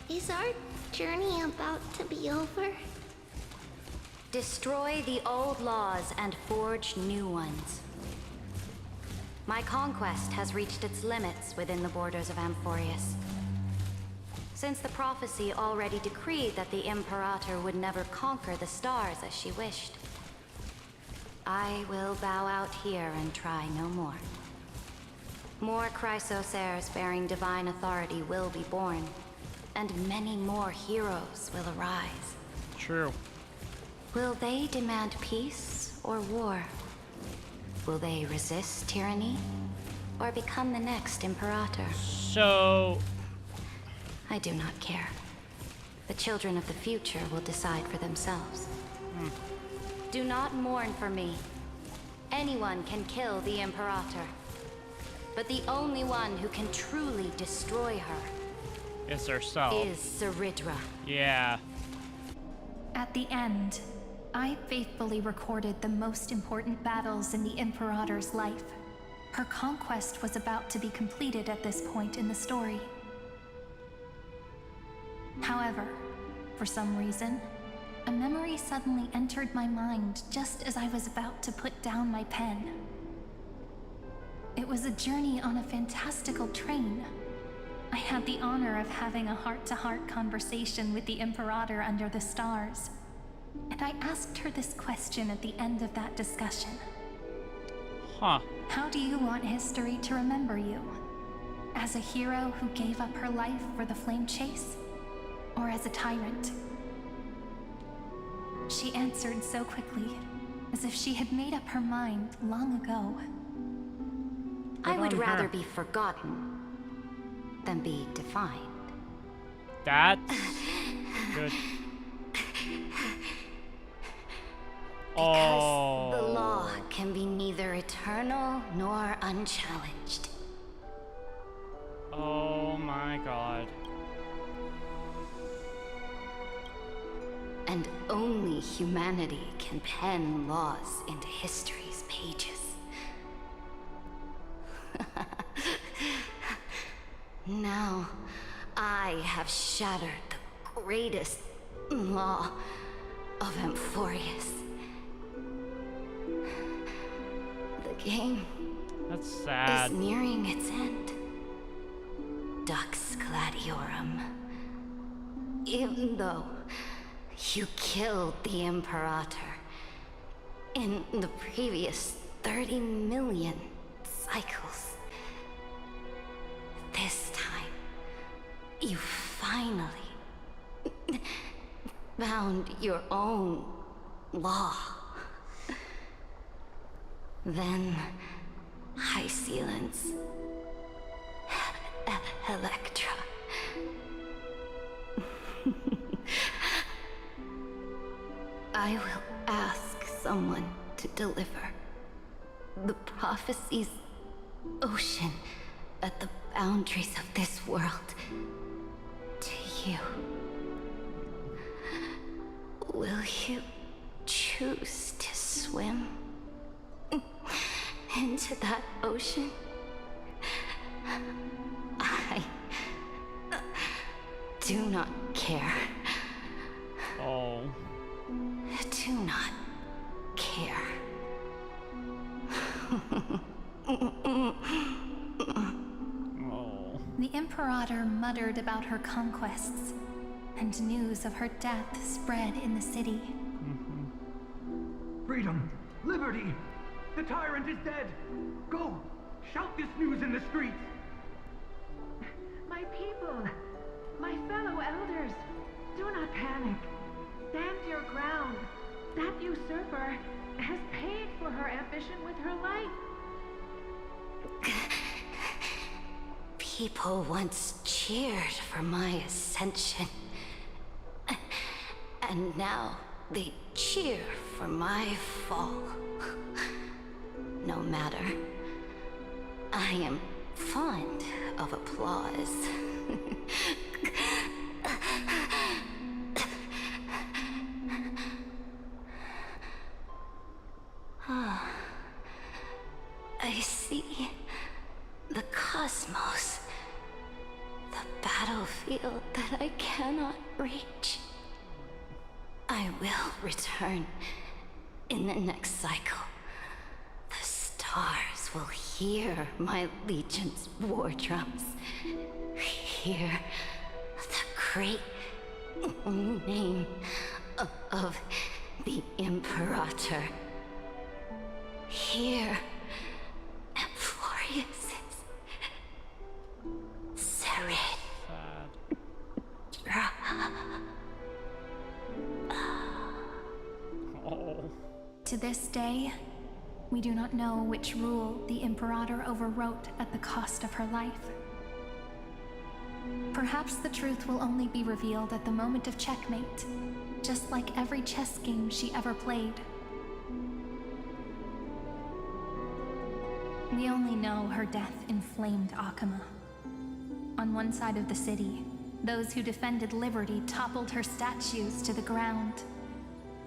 is our journey about to be over? Destroy the old laws and forge new ones. My conquest has reached its limits within the borders of Amphorius. Since the prophecy already decreed that the Imperator would never conquer the stars as she wished, I will bow out here and try no more. More Chrysosairs bearing divine authority will be born, and many more heroes will arise. True. Will they demand peace or war? Will they resist tyranny or become the next Imperator? So... I do not care. The children of the future will decide for themselves. Do not mourn for me. Anyone can kill the Imperator. But the only one who can truly destroy her is herself. Is Saridra. Yeah. At the end, I faithfully recorded the most important battles in the Imperator's life. Her conquest was about to be completed at this point in the story. However, for some reason, a memory suddenly entered my mind just as I was about to put down my pen. It was a journey on a fantastical train. I had the honor of having a heart-to-heart conversation with the Imperator under the stars, and I asked her this question at the end of that discussion. Huh. How do you want history to remember you? As a hero who gave up her life for the Flame Chase? Or as a tyrant? She answered so quickly, as if she had made up her mind long ago. I would rather be forgotten than be defined. That's good. Because the law can be neither eternal nor unchallenged. Oh my god. And only humanity can pen laws into history's pages. Now, I have shattered the greatest law of Amphorius. The game That's sad. is nearing its end. Dux Gladiorum. Even though you killed the Imperator in the previous 30 million cycles, this time, you finally found your own law. Then, Hysilens, Electra. I will ask someone to deliver the prophecy's ocean at the boundaries of this world to you. Will you choose to swim into that ocean? I do not care. Oh. Do not care. Oh. The Imperator muttered about her conquests, and news of her death spread in the city. Freedom! Liberty! The tyrant is dead! Go! Shout this news in the streets! My people! My fellow elders! Do not panic! Stand your ground! That usurper has paid for her ambition with her life! People once cheered for my ascension. And now they cheer for my fall. No matter. I am fond of applause. I see the cosmos, the battlefield that I cannot reach. I will return in the next cycle. The stars will hear my legion's war drums. Hear the great name of the Imperator. Hear Amphorius's siren. To this day, we do not know which rule the Imperator overwrote at the cost of her life. Perhaps the truth will only be revealed at the moment of checkmate, just like every chess game she ever played. We only know her death inflamed Akama. On one side of the city, those who defended liberty toppled her statues to the ground.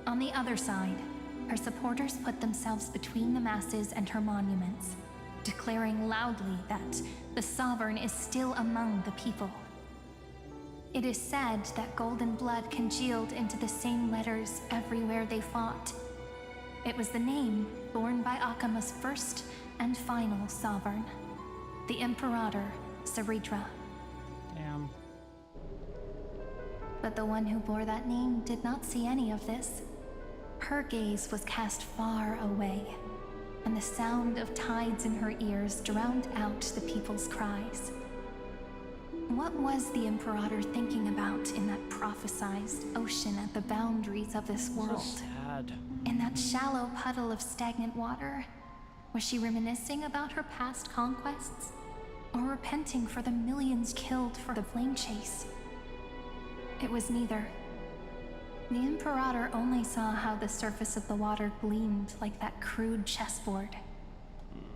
On the other side, her supporters put themselves between the masses and her monuments, declaring loudly that the Sovereign is still among the people. It is said that golden blood congealed into the same letters everywhere they fought. It was the name borne by Akama's first and final sovereign, the Imperator Saridra. Damn. But the one who bore that name did not see any of this. Her gaze was cast far away, and the sound of tides in her ears drowned out the people's cries. What was the Imperator thinking about in that prophesized ocean at the boundaries of this world? So sad. In that shallow puddle of stagnant water? Was she reminiscing about her past conquests? Or repenting for the millions killed for the flame chase? It was neither. The Imperator only saw how the surface of the water gleamed like that crude chessboard,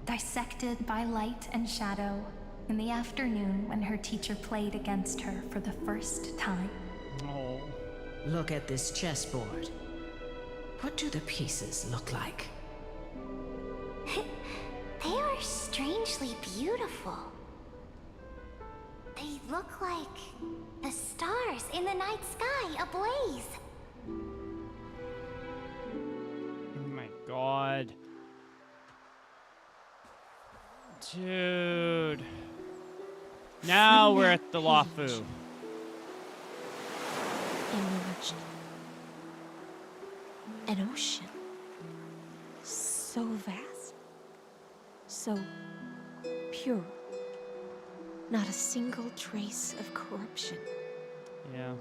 dissected by light and shadow in the afternoon when her teacher played against her for the first time. Oh. Look at this chessboard. What do the pieces look like? They are strangely beautiful. They look like the stars in the night sky ablaze. Oh my god. Dude. Now we're at the Lafu. Emerged. An ocean. So vast. So pure. Not a single trace of corruption. Yeah.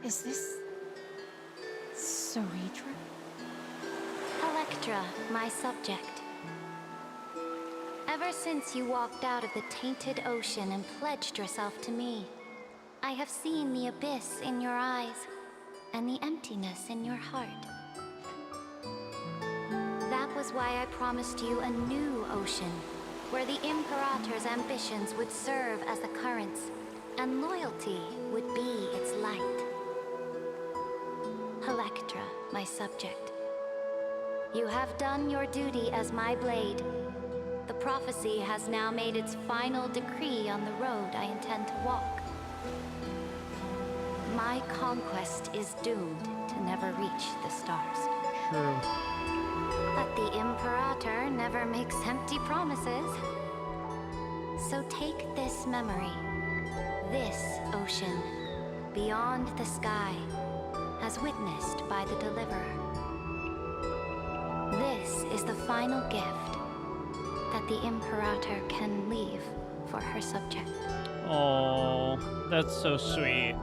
Is this Saridra? Electra, my subject. Ever since you walked out of the tainted ocean and pledged yourself to me, I have seen the abyss in your eyes and the emptiness in your heart. That was why I promised you a new ocean, where the Imperator's ambitions would serve as the currents, and loyalty would be its light. Electra, my subject. You have done your duty as my blade. The prophecy has now made its final decree on the road I intend to walk. My conquest is doomed to never reach the stars. True. But the Imperator never makes empty promises. So take this memory, this ocean, beyond the sky, as witnessed by the Deliverer. This is the final gift that the Imperator can leave for her subject. Oh, that's so sweet.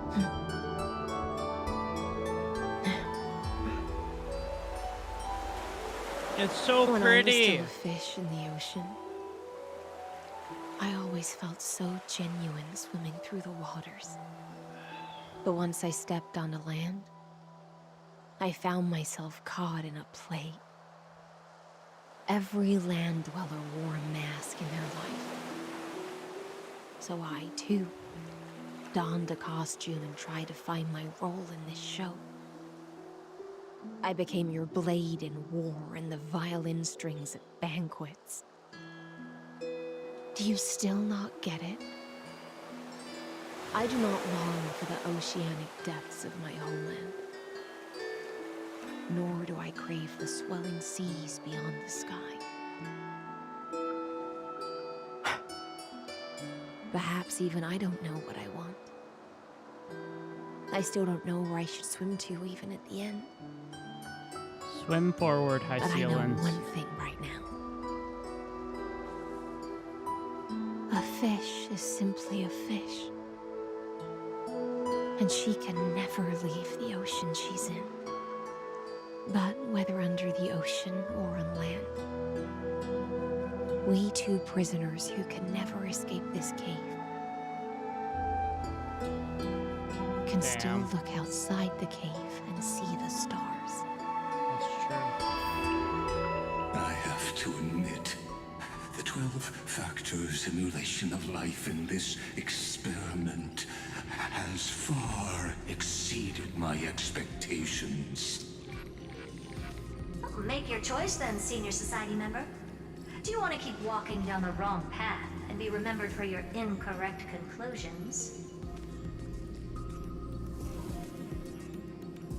It's so when pretty. I was still a fish in the ocean, I always always felt so genuine swimming through the waters. But once I stepped onto land, I found myself caught in a play. Every land dweller wore a mask in their life. So I, too, donned a costume and tried to find my role in this show. I became your blade in war and the violin strings at banquets. Do you still not get it? I do not long for the oceanic depths of my homeland. Nor do I crave the swelling seas beyond the sky. Perhaps even I don't know what I want. I still don't know where I should swim to even at the end. Swim forward, But I know Hysilens. one thing right now. A fish is simply a fish. And she can never leave the ocean she's in. But whether under the ocean or on land, we two prisoners who can never escape this cave can still look outside the cave and see the stars. That's true. I have to admit, the 12-factor simulation of life in this experiment has far exceeded my expectations. Make your choice then, Senior Society member. Do you want to keep walking down the wrong path and be remembered for your incorrect conclusions?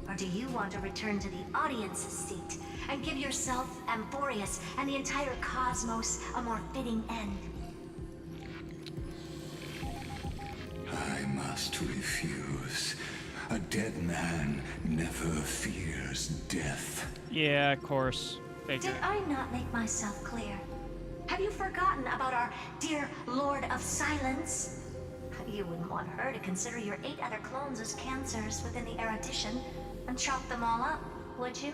Or do you want to return to the audience's seat and give yourself, Amphorius, and the entire cosmos a more fitting end? I must refuse. A dead man never fears death. Yeah, of course. Did I not make myself clear? Have you forgotten about our dear Lord of Silence? You wouldn't want her to consider your 8 other clones as cancers within the Erudition and chop them all up, would you?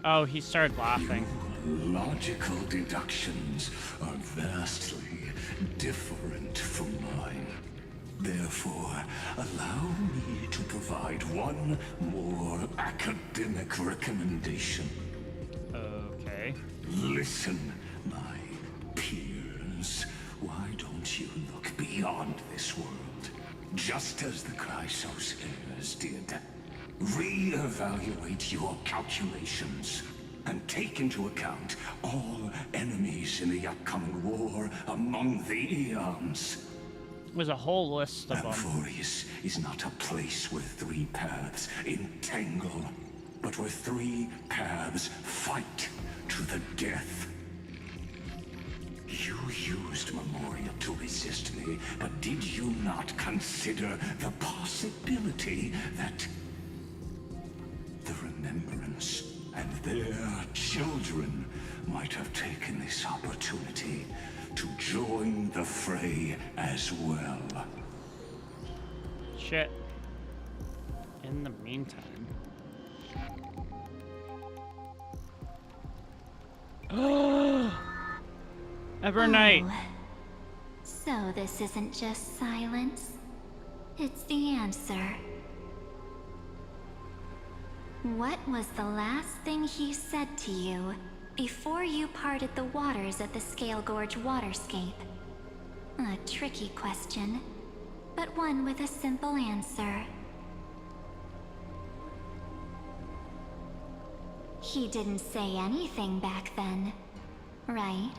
Oh, he started laughing. Logical deductions are vastly different from mine. Therefore, allow me to provide one more academic recommendation. Okay. Listen, my peers. Why don't you look beyond this world? Just as the Chrysos heirs did. Re-evaluate your calculations and take into account all enemies in the upcoming war among the eons. There's a whole list of them. Amphorius is not a place where 3 paths entangle, but where 3 paths fight to the death. You used Memoria to resist me, but did you not consider the possibility that the Remembrance and their children might have taken this opportunity to join the fray as well? Shit. In the meantime. Evernight. Oh, so this isn't just silence. It's the answer. What was the last thing he said to you before you parted the waters at the Scale Gorge waterscape? A tricky question, but one with a simple answer. He didn't say anything back then, right?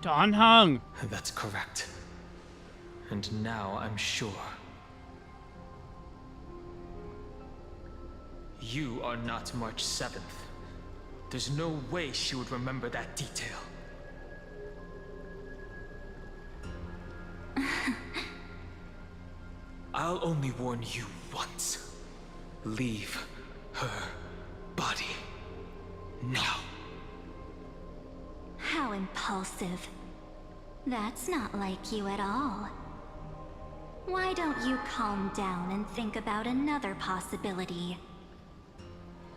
Don Hung. That's correct. And now I'm sure. You are not March 7th. There's no way she would remember that detail. I'll only warn you once. Leave her body. Now. How impulsive. That's not like you at all. Why don't you calm down and think about another possibility?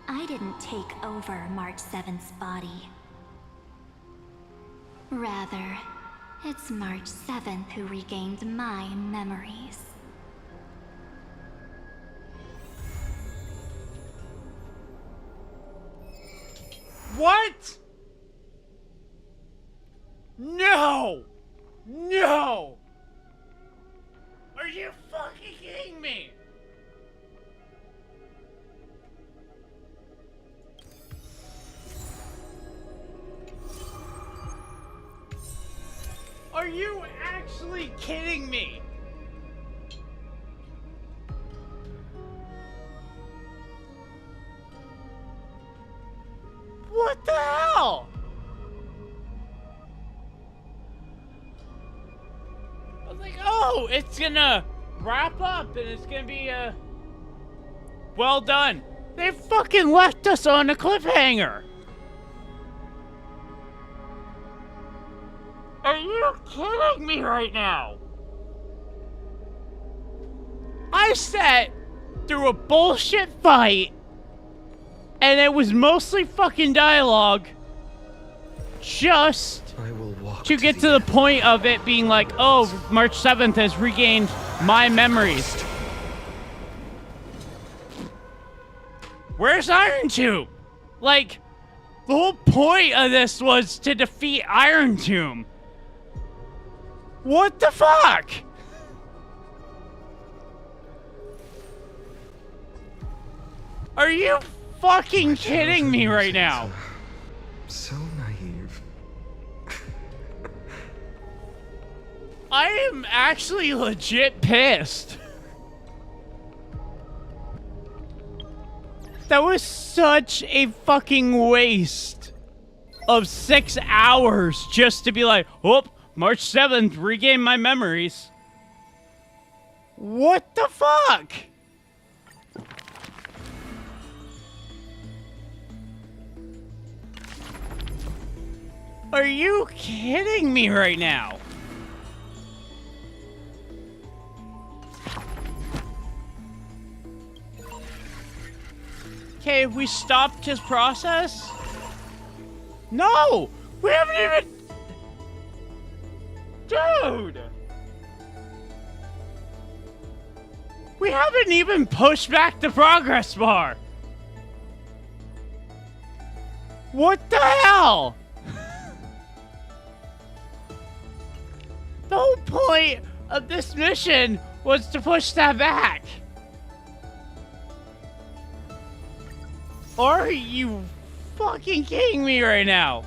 I didn't take over March 7th's body. Rather, it's March 7th who regained my memories. What? No! No! Are you fucking kidding me? Are you actually kidding me? What the hell? I was like, oh, it's gonna wrap up and it's gonna be, well done. They fucking left us on a cliffhanger. Are you kidding me right now? I sat through a bullshit fight and it was mostly fucking dialogue just to get to the point of it being like, oh, March 7th has regained my memories. Where's Iron Tomb? Like, the whole point of this was to defeat Iron Tomb. What the fuck? Are you fucking kidding me right now? So naive. I am actually legit pissed. That was such a fucking waste of 6 hours just to be like, oh, March 7th, regain my memories. What the fuck? Are you kidding me right now? Okay, we stopped his process? No! We haven't even... Dude! We haven't even pushed back the progress bar! What the hell? The whole point of this mission was to push that back. Are you fucking kidding me right now?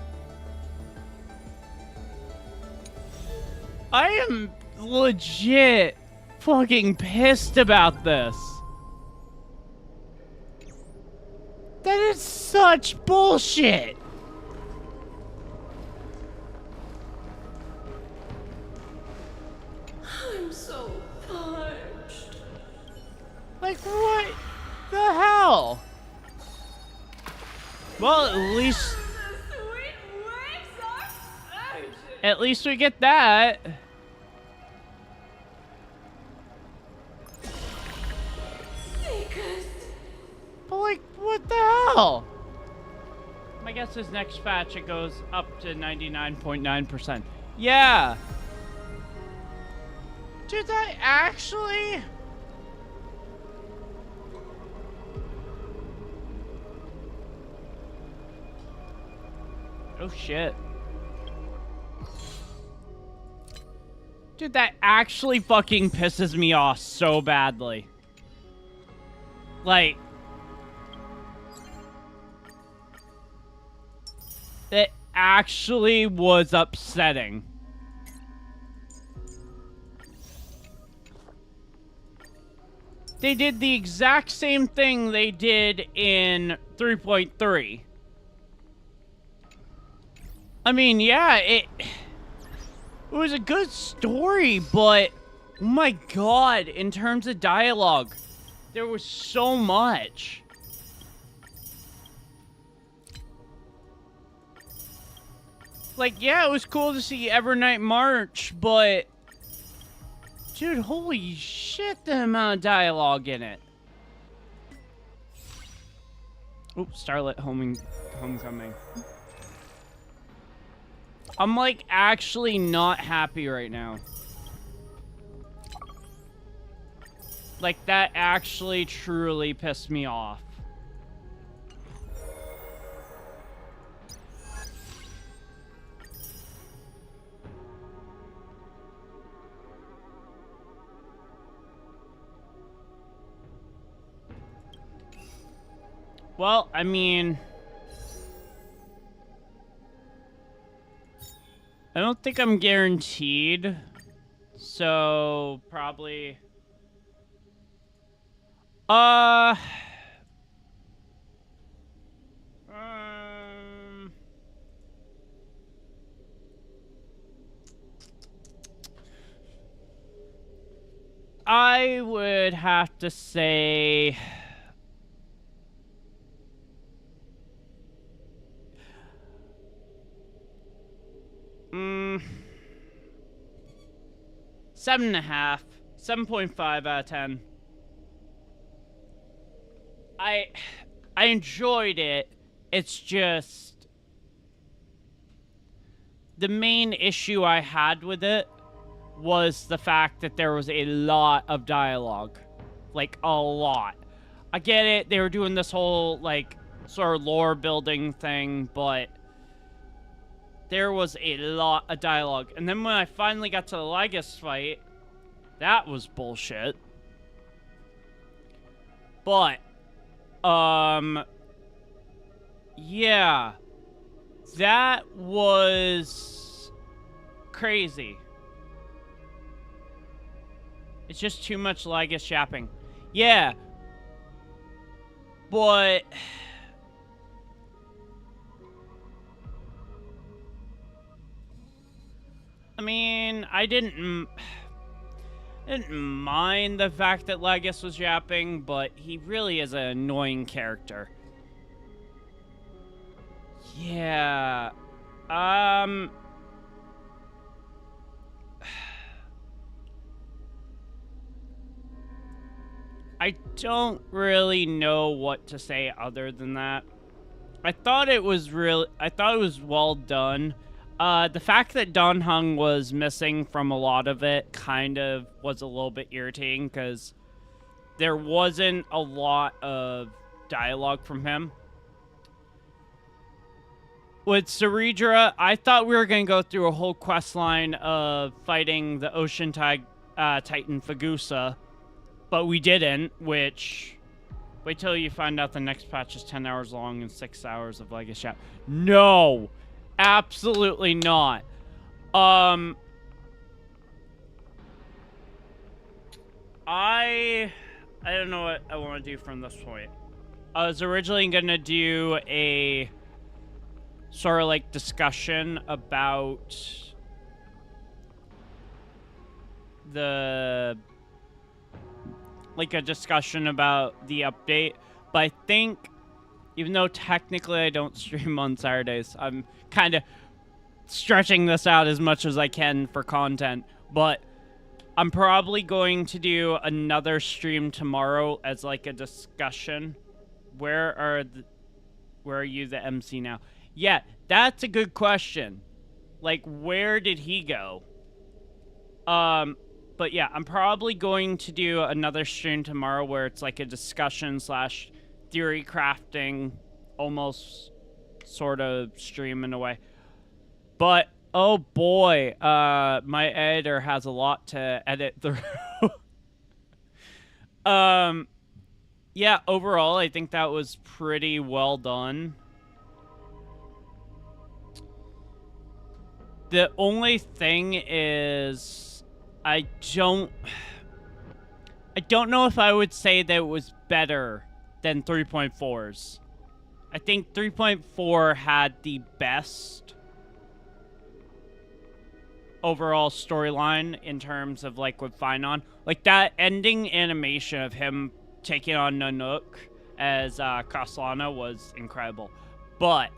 I am legit fucking pissed about this. That is such bullshit. I'm so parched. Like, what the hell? Well, at least we get that. But like, what the hell? My guess is next patch it goes up to 99.9%. Yeah. Did I actually? Oh shit. Dude, that actually fucking pisses me off so badly. Like, it actually was upsetting. They did the exact same thing they did in 3.3. I mean, yeah, it was a good story, but oh my god, in terms of dialogue, there was so much. Like, yeah, it was cool to see Evernight March, but dude, holy shit, the amount of dialogue in it. Oops, Starlit Homecoming. I'm like actually not happy right now. Like that actually truly pissed me off. Well, I mean, I don't think I'm guaranteed, so probably, I would have to say, seven and a half, 7.5 out of 10. I enjoyed it. It's just the main issue I had with it was the fact that there was a lot of dialogue. Like, a lot. I get it, they were doing this whole, like, sort of lore building thing, but there was a lot of dialogue. And then when I finally got to the LYGUS fight, that was bullshit. But, yeah. That was crazy. It's just too much LYGUS yapping. Yeah. But I mean, I didn't mind the fact that LYGUS was yapping, but he really is an annoying character. Yeah. I don't really know what to say other than that. I thought it was well done. The fact that Don Hung was missing from a lot of it kind of was a little bit irritating because there wasn't a lot of dialogue from him. With Ceredra, I thought we were going to go through a whole quest line of fighting the Ocean Titan Fagusa, but we didn't, which... Wait till you find out the next patch is 10 hours long and 6 hours of LYGUS chat. No! Absolutely not. I don't know what I want to do from this point. I was originally going to do a sort of like discussion about the... like a discussion about the update, but I think, even though technically I don't stream on Saturdays, I'm kind of stretching this out as much as I can for content, but I'm probably going to do another stream tomorrow as like a discussion. Where are you the MC now? Yeah, that's a good question. Like, where did he go? But yeah, I'm probably going to do another stream tomorrow where it's like a discussion slash theory crafting, almost sort of stream in a way. But, oh boy, my editor has a lot to edit through. Yeah, overall, I think that was pretty well done. The only thing is, I don't know if I would say that it was better than 3.4's. I think 3.4 had the best overall storyline in terms of like with Finon. Like that ending animation of him taking on Nanook as Kaslana was incredible. But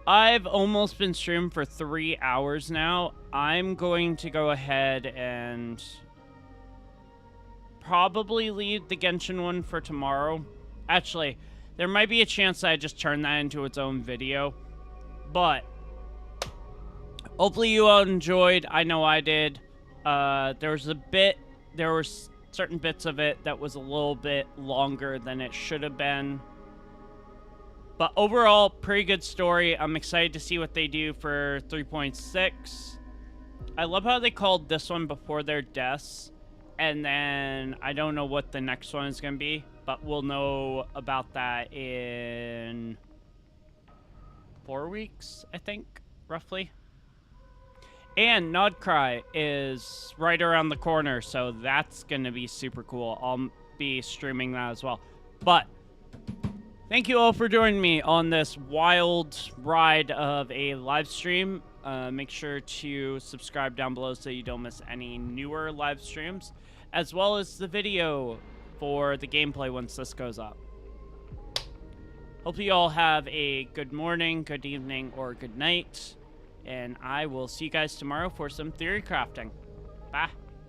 I've almost been streaming for 3 hours now. I'm going to go ahead and probably leave the Genshin one for tomorrow. Actually, There might be a chance that I just turn that into its own video. But hopefully you all enjoyed. I know I did. There were certain bits of it that was a little bit longer than it should have been. But overall, pretty good story. I'm excited to see what they do for 3.6. I love how they called this one Before Their Deaths. And then I don't know what the next one is going to be. But we'll know about that in 4 weeks, I think, roughly. And Nodcry is right around the corner, so that's going to be super cool. I'll be streaming that as well. But thank you all for joining me on this wild ride of a live stream. Make sure to subscribe down below so you don't miss any newer live streams, as well as the video for the gameplay once this goes up. Hope you all have a good morning, good evening, or good night. And I will see you guys tomorrow for some theory crafting. Bye.